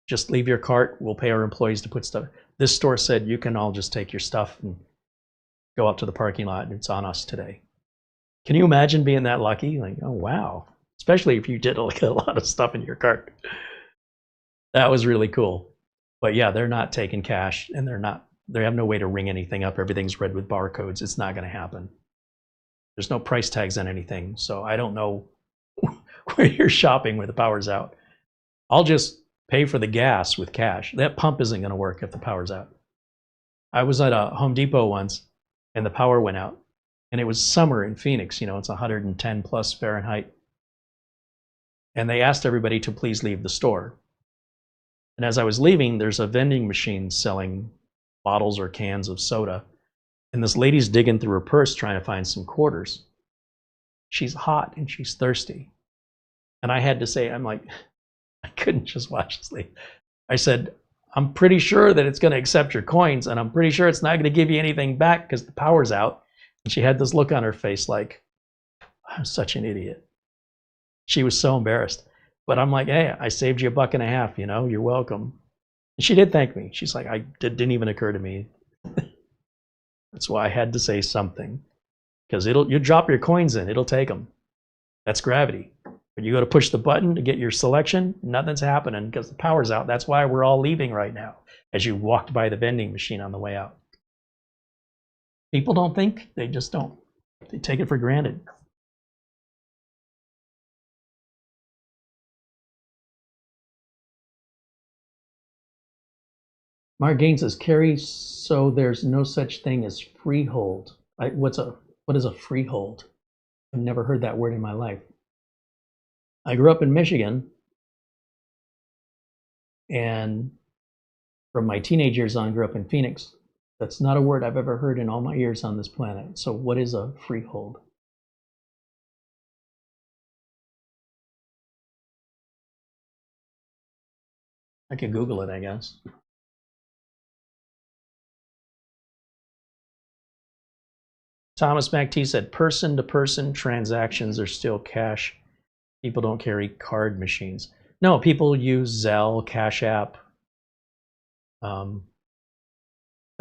just leave your cart. We'll pay our employees to put stuff. This store said, you can all just take your stuff and go out to the parking lot, and it's on us today. Can you imagine being that lucky? Like, oh, wow. Especially if you did like a lot of stuff in your cart. That was really cool. But yeah, they're not taking cash, and they have no way to ring anything up. Everything's read with barcodes. It's not going to happen. There's no price tags on anything. So I don't know where you're shopping when the power's out. I'll just pay for the gas with cash. That pump isn't going to work if the power's out. I was at a Home Depot once, and the power went out. And it was summer in Phoenix. You know, it's 110 plus Fahrenheit. And they asked everybody to please leave the store. And as I was leaving, there's a vending machine selling bottles or cans of soda. And this lady's digging through her purse trying to find some quarters. She's hot and she's thirsty. And I had to say, I'm like, I couldn't just watch this lady. I said, I'm pretty sure that it's going to accept your coins, and I'm pretty sure it's not going to give you anything back because the power's out. And she had this look on her face like, I'm such an idiot. She was so embarrassed. But I'm like, hey, I saved you $1.50, you know, you're welcome. And she did thank me. She's like, it didn't even occur to me. That's why I had to say something. Because you drop your coins in, it'll take them. That's gravity. When you go to push the button to get your selection, nothing's happening because the power's out. That's why we're all leaving right now as you walked by the vending machine on the way out. People don't think, they just don't. They take it for granted. Mark Gaines says, Carey, so there's no such thing as freehold. What is a freehold? I've never heard that word in my life. I grew up in Michigan, and from my teenage years on, grew up in Phoenix. That's not a word I've ever heard in all my years on this planet. So what is a freehold? I can Google it, I guess. Thomas MacT said, person-to-person transactions are still cash. People don't carry card machines. No, people use Zelle, Cash App. The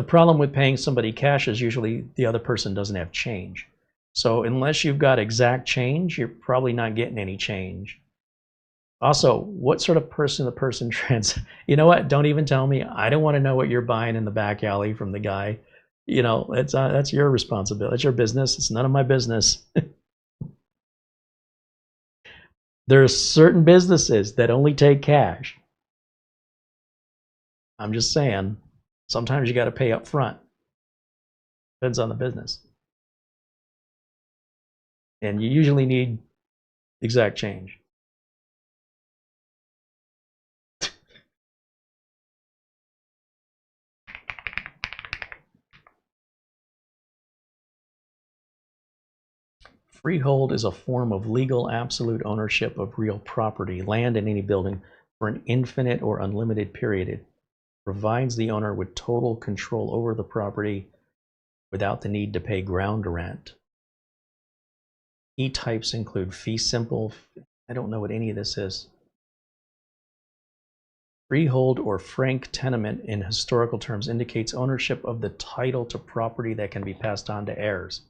problem with paying somebody cash is usually the other person doesn't have change. So unless you've got exact change, you're probably not getting any change. Also, what sort of person-to-person you know what? Don't even tell me. I don't want to know what you're buying in the back alley from the guy. You know, that's your responsibility. It's your business. It's none of my business. There are certain businesses that only take cash. I'm just saying, sometimes you got to pay up front. Depends on the business. And you usually need exact change. Freehold is a form of legal absolute ownership of real property, land, and any building for an infinite or unlimited period. It provides the owner with total control over the property without the need to pay ground rent. Key types include fee simple. I don't know what any of this is. Freehold or frank tenement in historical terms indicates ownership of the title to property that can be passed on to heirs.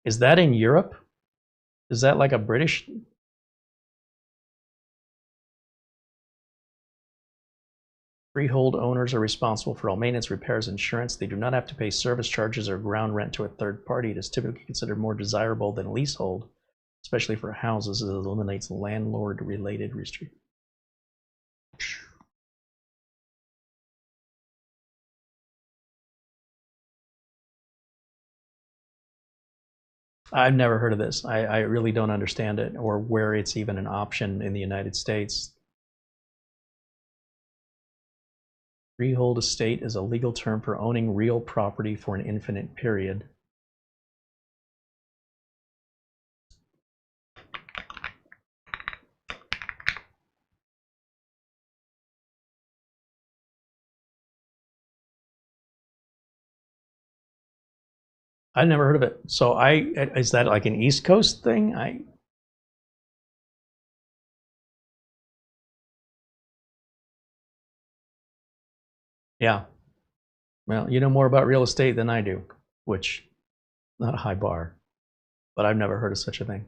Is that in Europe? Is that like a British? Freehold owners are responsible for all maintenance, repairs, insurance. They do not have to pay service charges or ground rent to a third party. It is typically considered more desirable than leasehold, especially for houses, as it eliminates landlord-related restrictions. I've never heard of this. I really don't understand it or where it's even an option in the United States. Freehold estate is a legal term for owning real property for an infinite period. I've never heard of it. So is that like an East Coast thing? Yeah. Well, you know more about real estate than I do, which not a high bar, but I've never heard of such a thing.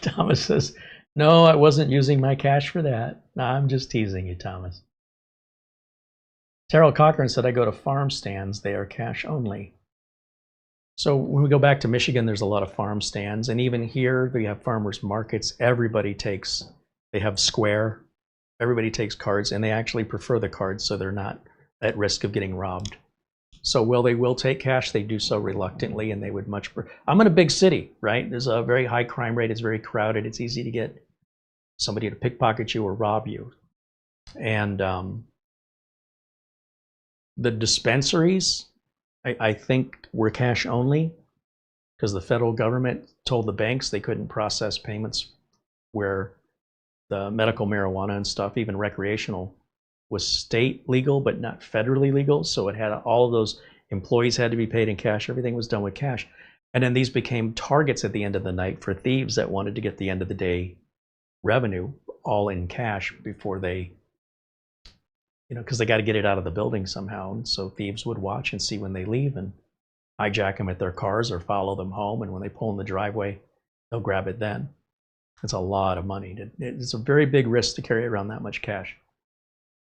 Thomas says, no, I wasn't using my cash for that. No, I'm just teasing you, Thomas. Terrell Cochran said, I go to farm stands. They are cash only. So when we go back to Michigan, there's a lot of farm stands. And even here, we have farmers markets. They have Square. Everybody takes cards, and they actually prefer the cards so they're not at risk of getting robbed. So while they will take cash, they do so reluctantly, and they would much. I'm in a big city, right? There's a very high crime rate. It's very crowded. It's easy to get somebody to pickpocket you or rob you. And the dispensaries, I think, were cash only because the federal government told the banks they couldn't process payments where the medical marijuana and stuff, even recreational, was state legal but not federally legal. So it had all of those Employees had to be paid in cash. Everything was done with cash. And then these became targets at the end of the night for thieves that wanted to get the end of the day revenue all in cash before they, because they got to get it out of the building somehow. And so thieves would watch and see when they leave and hijack them at their cars or follow them home. And when they pull in the driveway, they'll grab it then. It's a lot of money. It's a very big risk to carry around that much cash.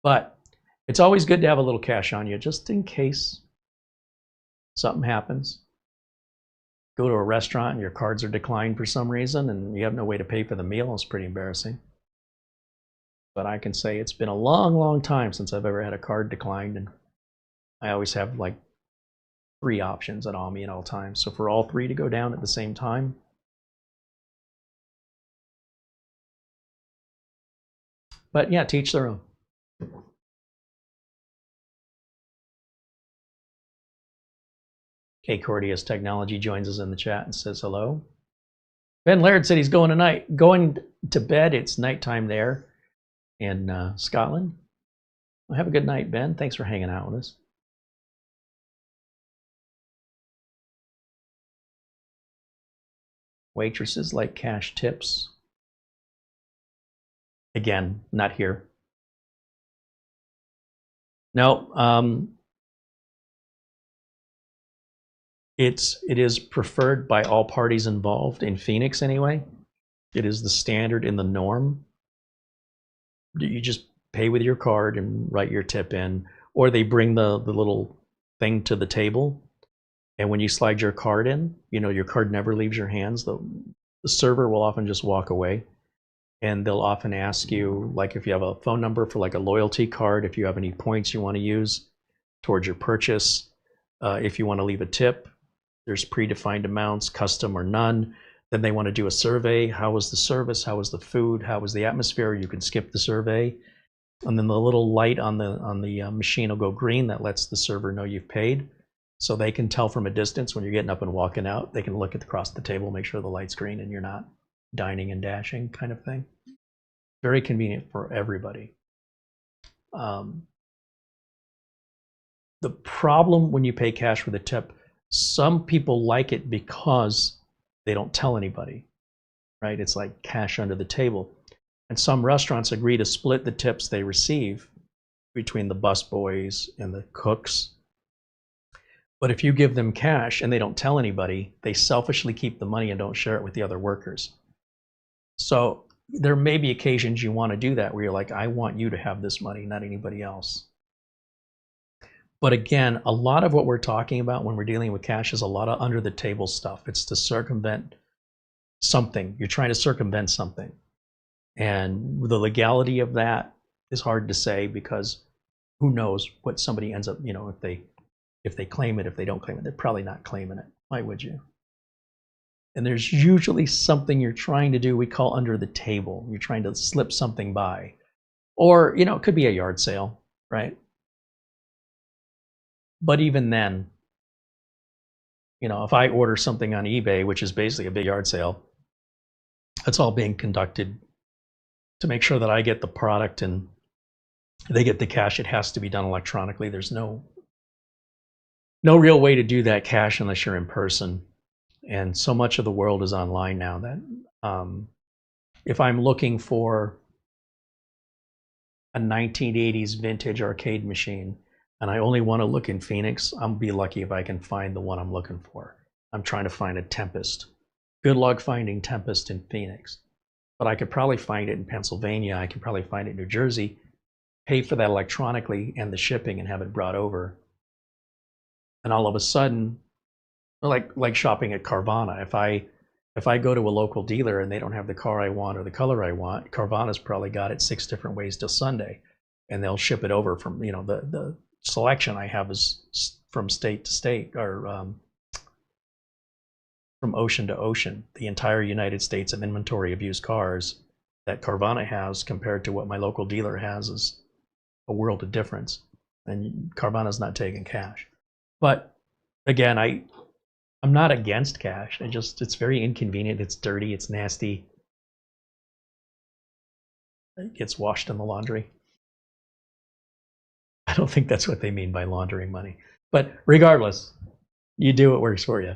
But it's always good to have a little cash on you just in case something happens. Go to a restaurant and your cards are declined for some reason and you have no way to pay for the meal. It's pretty embarrassing. But I can say it's been a long, long time since I've ever had a card declined, and I always have like 3 options on me at all times. So for all 3 to go down at the same time, but yeah, teach their own. K Cordius Technology joins us in the chat and says hello. Ben Laird said he's going to bed. It's nighttime there in Scotland. Well, have a good night, Ben. Thanks for hanging out with us. Waitresses like cash tips. Again, not here. No, it is preferred by all parties involved in Phoenix anyway. It is the standard in the norm. You just pay with your card and write your tip in, or they bring the little thing to the table, and when you slide your card in, your card never leaves your hands. The server will often just walk away, and they'll often ask you, like if you have a phone number for like a loyalty card, if you have any points you want to use towards your purchase, if you want to leave a tip, there's predefined amounts, custom or none. Then they want to do a survey. How was the service? How was the food? How was the atmosphere? You can skip the survey. And then the little light on the machine will go green. That lets the server know you've paid. So they can tell from a distance when you're getting up and walking out. They can look across the table, make sure the light's green and you're not dining and dashing kind of thing. Very convenient for everybody. The problem when you pay cash with a tip, some people like it because they don't tell anybody, right? It's like cash under the table. And some restaurants agree to split the tips they receive between the busboys and the cooks. But if you give them cash and they don't tell anybody, they selfishly keep the money and don't share it with the other workers. So there may be occasions you want to do that where you're like, I want you to have this money, not anybody else. But again, a lot of what we're talking about when we're dealing with cash is a lot of under the table stuff. It's to circumvent something. You're trying to circumvent something. And the legality of that is hard to say because who knows what somebody ends up, if they claim it, if they don't claim it, they're probably not claiming it. Why would you? And there's usually something you're trying to do, we call under the table. You're trying to slip something by. Or, it could be a yard sale, right? But even then, if I order something on eBay, which is basically a big yard sale, it's all being conducted to make sure that I get the product and they get the cash. It has to be done electronically. There's no real way to do that cash unless you're in person. And so much of the world is online now that if I'm looking for a 1980s vintage arcade machine, and I only want to look in Phoenix, I'll be lucky if I can find the one I'm looking for. I'm trying to find a Tempest. Good luck finding Tempest in Phoenix. But I could probably find it in Pennsylvania. I could probably find it in New Jersey, pay for that electronically and the shipping and have it brought over. And all of a sudden, like shopping at Carvana, if I go to a local dealer and they don't have the car I want or the color I want, Carvana's probably got it 6 different ways till Sunday. And they'll ship it over from, the selection I have is from state to state, or from ocean to ocean. The entire United States of inventory of used cars that Carvana has compared to what my local dealer has is a world of difference. And Carvana's not taking cash. But again, I'm not against cash. It's very inconvenient. It's dirty. It's nasty. It gets washed in the laundry. I don't think that's what they mean by laundering money. But regardless, you do what works for you.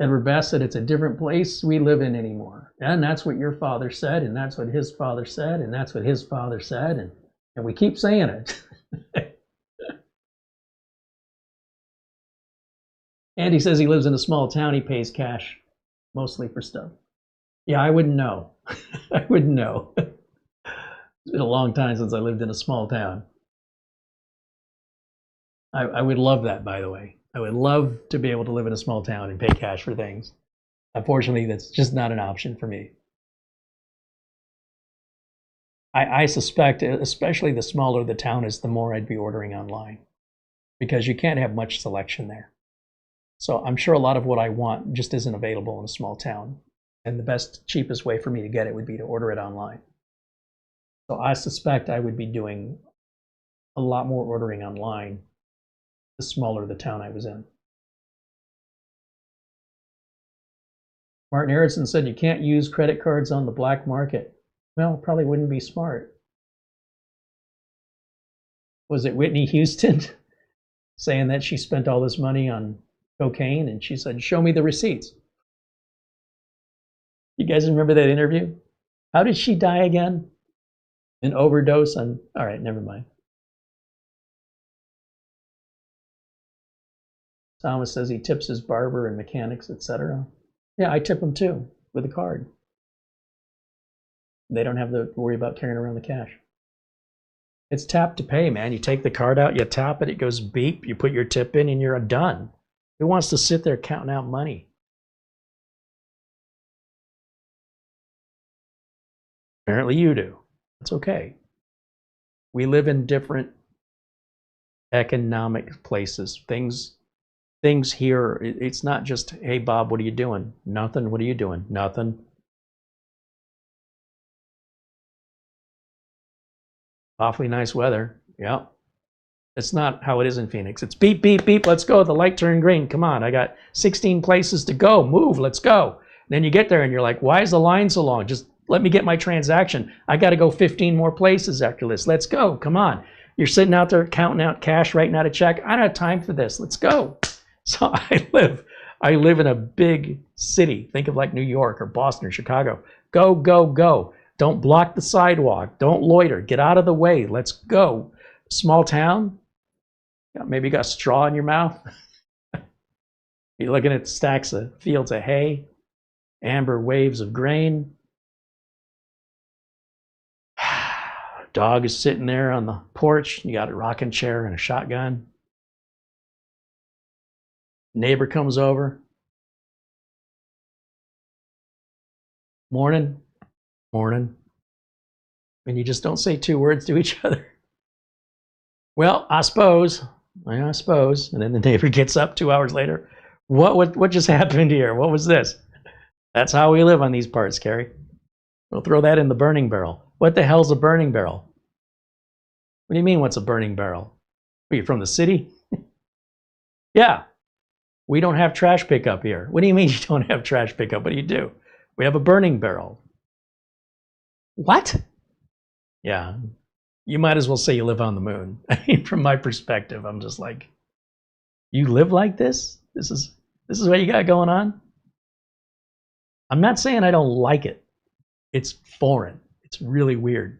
Edward Bass said, it's a different place we live in anymore. And that's what your father said, and that's what his father said, and that's what his father said, and we keep saying it. Andy says he lives in a small town. He pays cash mostly for stuff. Yeah, I wouldn't know. I wouldn't know. It's been a long time since I lived in a small town. I would love that, by the way. I would love to be able to live in a small town and pay cash for things. Unfortunately, that's just not an option for me. I suspect, especially the smaller the town is, the more I'd be ordering online, because you can't have much selection there. So I'm sure a lot of what I want just isn't available in a small town. And the best, cheapest way for me to get it would be to order it online. So I suspect I would be doing a lot more ordering online the smaller the town I was in. Martin Harrison said you can't use credit cards on the black market. Well, probably wouldn't be smart. Was it Whitney Houston saying that she spent all this money on cocaine, and she said, show me the receipts? You guys remember that interview? How did she die again? An overdose on, all right, never mind. Thomas says he tips his barber and mechanics, etc. Yeah, I tip them too, with a card. They don't have to worry about carrying around the cash. It's tap to pay, man. You take the card out, you tap it, it goes beep, you put your tip in, and you're done. Who wants to sit there counting out money? Apparently you do. It's okay. We live in different economic places. Things here, it's not just, hey, Bob, what are you doing? Nothing. What are you doing? Nothing. Awfully nice weather. Yeah. It's not how it is in Phoenix. It's beep, beep, beep. Let's go. The light turned green. Come on. I got 16 places to go. Move. Let's go. Then you get there and you're like, why is the line so long? Just let me get my transaction. I got to go 15 more places after this. Let's go. Come on. You're sitting out there counting out cash, writing out a check. I don't have time for this. Let's go. So I live in a big city. Think of like New York or Boston or Chicago. Go, go, go. Don't block the sidewalk. Don't loiter. Get out of the way. Let's go. Small town. Maybe you got straw in your mouth. You're looking at stacks of fields of hay, amber waves of grain. Dog is sitting there on the porch. You got a rocking chair and a shotgun. Neighbor comes over. Morning. Morning. And you just don't say two words to each other. Well, I suppose. I suppose. And then the neighbor gets up 2 hours later. What just happened here? What was this? That's how we live on these parts, Carey. We'll throw that in the burning barrel. What the hell's a burning barrel? What do you mean, what's a burning barrel? Are you from the city? Yeah. We don't have trash pickup here. What do you mean you don't have trash pickup? What do you do? We have a burning barrel. What? Yeah. You might as well say you live on the moon. I mean, from my perspective, I'm just like, you live like this? This is what you got going on? I'm not saying I don't like it. It's foreign. It's really weird.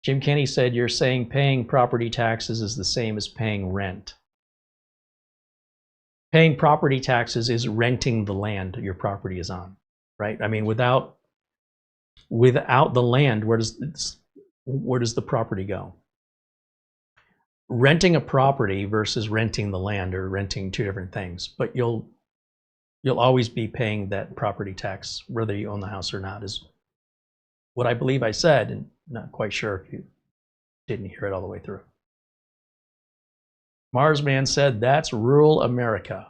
Jim Kenny said, you're saying paying property taxes is the same as paying rent. Paying property taxes is renting the land your property is on, right? I mean, without the land, where does the property go? Renting a property versus renting the land are renting two different things, but you'll always be paying that property tax whether you own the house or not, is what I believe I said, and not quite sure if you didn't hear it all the way through. Marsman said, that's rural America.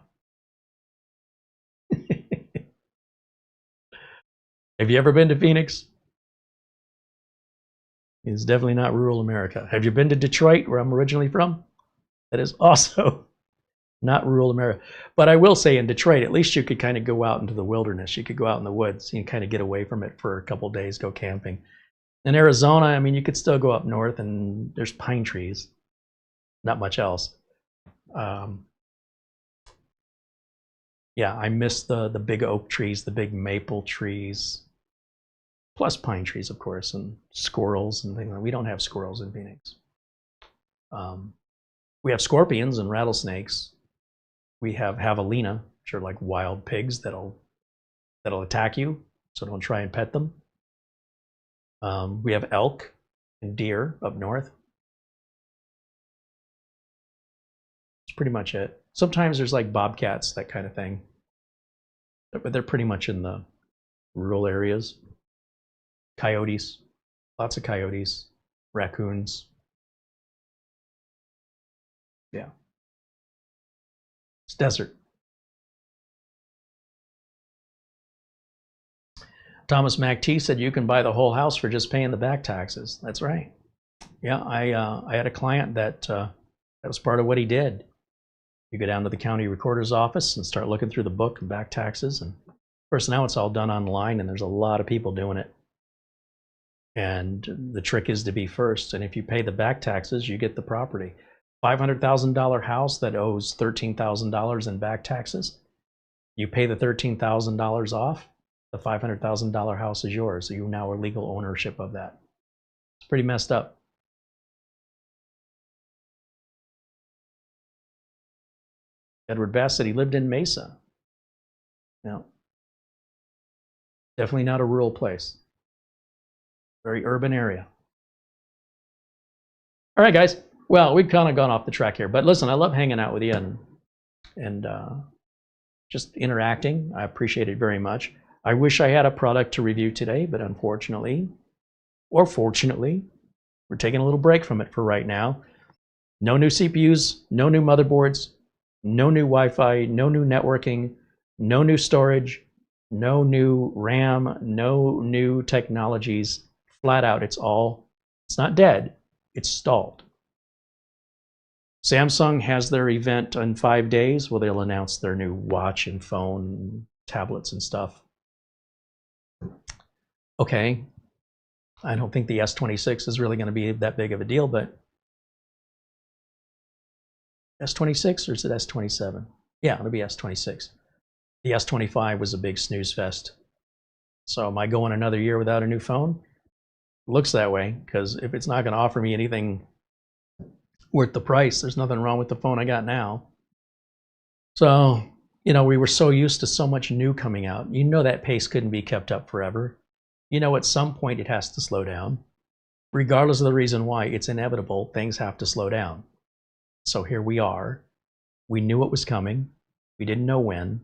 Have you ever been to Phoenix? It's definitely not rural America. Have you been to Detroit, where I'm originally from? That is also Not rural America. But I will say in Detroit, at least you could kind of go out into the wilderness. You could go out in the woods and kind of get away from it for a couple of days, go camping. In Arizona, I mean, you could still go up north and there's pine trees, not much else. Yeah, I miss the big oak trees, the big maple trees, plus pine trees, of course, and squirrels and things. We don't have squirrels in Phoenix. We have scorpions and rattlesnakes. We have javelina, which are like wild pigs that'll attack you, so don't try and pet them. We have elk and deer up north. That's pretty much it. Sometimes there's like bobcats, that kind of thing, but they're pretty much in the rural areas. Coyotes, lots of coyotes, raccoons. Yeah. It's desert. Thomas MacT said you can buy the whole house for just paying the back taxes. That's right. Yeah, I had a client that that was part of what he did. You go down to the county recorder's office and start looking through the book and back taxes. And of course, now it's all done online, and there's a lot of people doing it. And the trick is to be first. And if you pay the back taxes, you get the property. $500,000 house that owes $13,000 in back taxes, you pay the $13,000 off, the $500,000 house is yours. So you now are legal ownership of that. It's pretty messed up. Edward Bass said he lived in Mesa. No, definitely not a rural place. Very urban area. All right, guys. Well, we've kind of gone off the track here, but listen, I love hanging out with you and just interacting. I appreciate it very much. I wish I had a product to review today, but unfortunately, or fortunately, we're taking a little break from it for right now. No new CPUs, no new motherboards, no new Wi-Fi, no new networking, no new storage, no new RAM, no new technologies. Flat out, it's not dead, it's stalled. Samsung has their event in 5 days where they'll announce their new watch and phone, tablets and stuff. Okay, I don't think the S26 is really going to be that big of a deal, but S26 or is it S27? Yeah, it'll be S26. The S25 was a big snooze fest. So am I going another year without a new phone? Looks that way, because if it's not going to offer me anything worth the price, there's nothing wrong with the phone I got now. So, you know, we were so used to so much new coming out. You know that pace couldn't be kept up forever. You know, at some point it has to slow down. Regardless of the reason why, it's inevitable. Things have to slow down. So here we are. We knew it was coming. We didn't know when.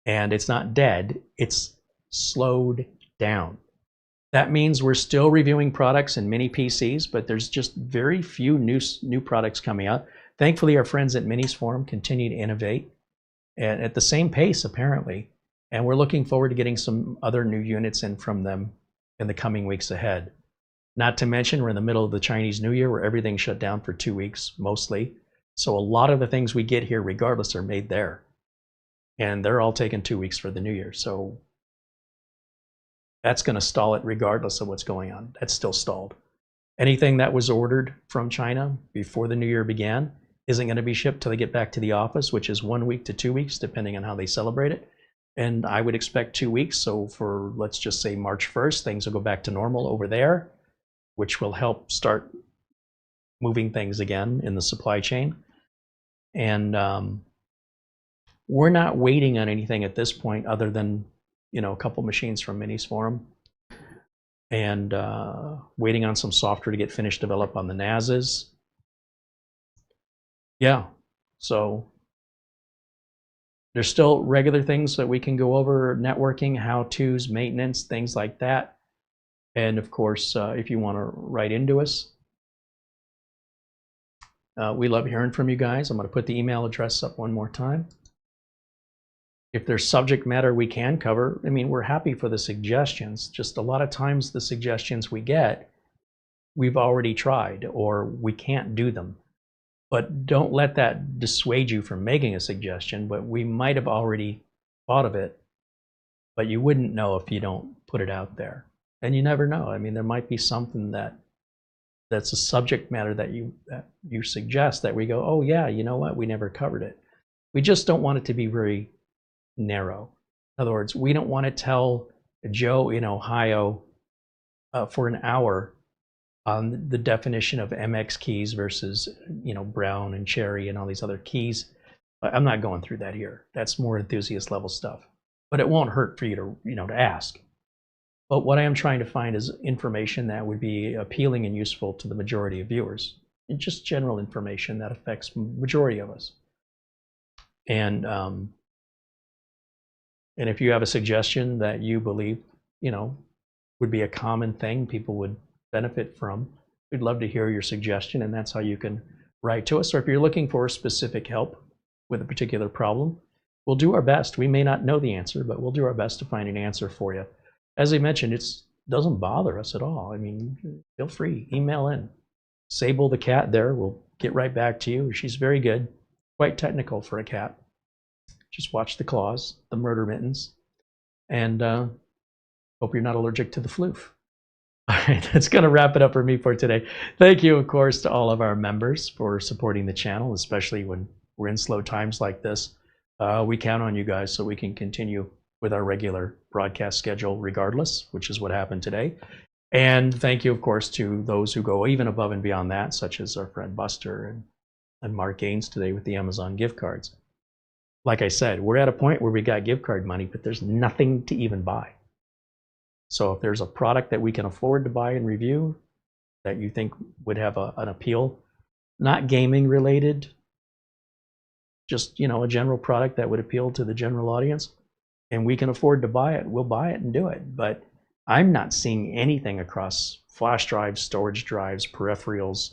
And it's not dead. It's slowed down. That means we're still reviewing products and mini PCs, but there's just very few new products coming out. Thankfully, our friends at Minis Forum continue to innovate and at the same pace, apparently. And we're looking forward to getting some other new units in from them in the coming weeks ahead. Not to mention, we're in the middle of the Chinese New Year where everything's shut down for 2 weeks, mostly. So a lot of the things we get here, regardless, are made there. And they're all taking 2 weeks for the New Year. So that's going to stall it regardless of what's going on. That's still stalled. Anything that was ordered from China before the New Year began isn't going to be shipped till they get back to the office, which is 1 week to 2 weeks, depending on how they celebrate it. And I would expect 2 weeks. So for, let's just say March 1st, things will go back to normal over there, which will help start moving things again in the supply chain. And we're not waiting on anything at this point other than, you know, a couple machines from Minis Forum and waiting on some software to get finished developed on the NASs. Yeah, so there's still regular things that we can go over, networking, how-tos, maintenance, things like that. And of course, if you want to write into us, we love hearing from you guys. I'm going to put the email address up one more time. If there's subject matter we can cover, I mean, we're happy for the suggestions. Just a lot of times the suggestions we get, we've already tried or we can't do them. But don't let that dissuade you from making a suggestion. But we might have already thought of it, but you wouldn't know if you don't put it out there. And you never know. I mean, there might be something that's a subject matter that you suggest that we go, oh yeah, you know what, we never covered it. We just don't want it to be very narrow. In other words, we don't want to tell Joe in Ohio for an hour on the definition of MX keys versus brown and cherry and all these other keys. I'm not going through that here. That's more enthusiast level stuff. But it won't hurt for you to ask. But what I am trying to find is information that would be appealing and useful to the majority of viewers. And just general information that affects the majority of us. And if you have a suggestion that you believe, would be a common thing people would benefit from, we'd love to hear your suggestion, and that's how you can write to us. Or if you're looking for specific help with a particular problem, we'll do our best. We may not know the answer, but we'll do our best to find an answer for you. As I mentioned, it doesn't bother us at all. I mean, feel free, email in. Sable the cat there will get right back to you. She's very good, quite technical for a cat. Just watch the claws, the murder mittens, and hope you're not allergic to the floof. All right, that's going to wrap it up for me for today. Thank you, of course, to all of our members for supporting the channel, especially when we're in slow times like this. We count on you guys so we can continue with our regular broadcast schedule regardless, which is what happened today. And thank you, of course, to those who go even above and beyond that, such as our friend Buster and Mark Gaines today with the Amazon gift cards. Like I said, we're at a point where we got gift card money, but there's nothing to even buy. So if there's a product that we can afford to buy and review that you think would have an appeal, not gaming related, just a general product that would appeal to the general audience, and we can afford to buy it, we'll buy it and do it. But I'm not seeing anything across flash drives, storage drives, peripherals,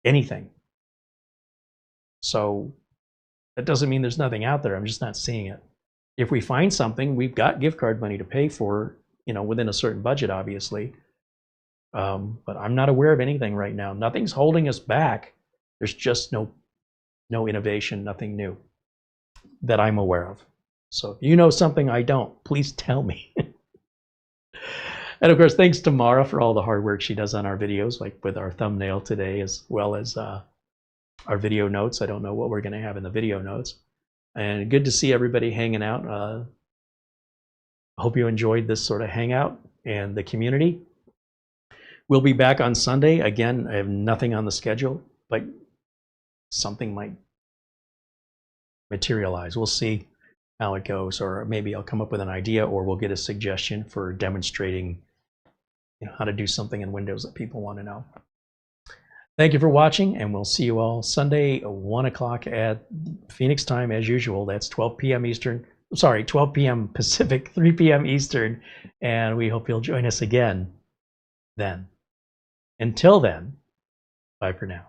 anything. So that doesn't mean there's nothing out there. I'm just not seeing it. If we find something, we've got gift card money to pay for, within a certain budget, obviously. But I'm not aware of anything right now. Nothing's holding us back. There's just no innovation, nothing new that I'm aware of. So if you know something I don't, please tell me. And of course, thanks to Mara for all the hard work she does on our videos, like with our thumbnail today, as well as our video notes. I don't know what we're going to have in the video notes. And good to see everybody hanging out. I hope you enjoyed this sort of hangout and the community. We'll be back on Sunday. Again, I have nothing on the schedule, but something might materialize. We'll see how it goes, or maybe I'll come up with an idea, or we'll get a suggestion for demonstrating how to do something in Windows that people want to know. Thank you for watching, and we'll see you all Sunday, 1 o'clock at Phoenix time as usual. That's 12 p.m. Eastern. Sorry, 12 p.m. Pacific, 3 p.m. Eastern, and we hope you'll join us again then. Until then, bye for now.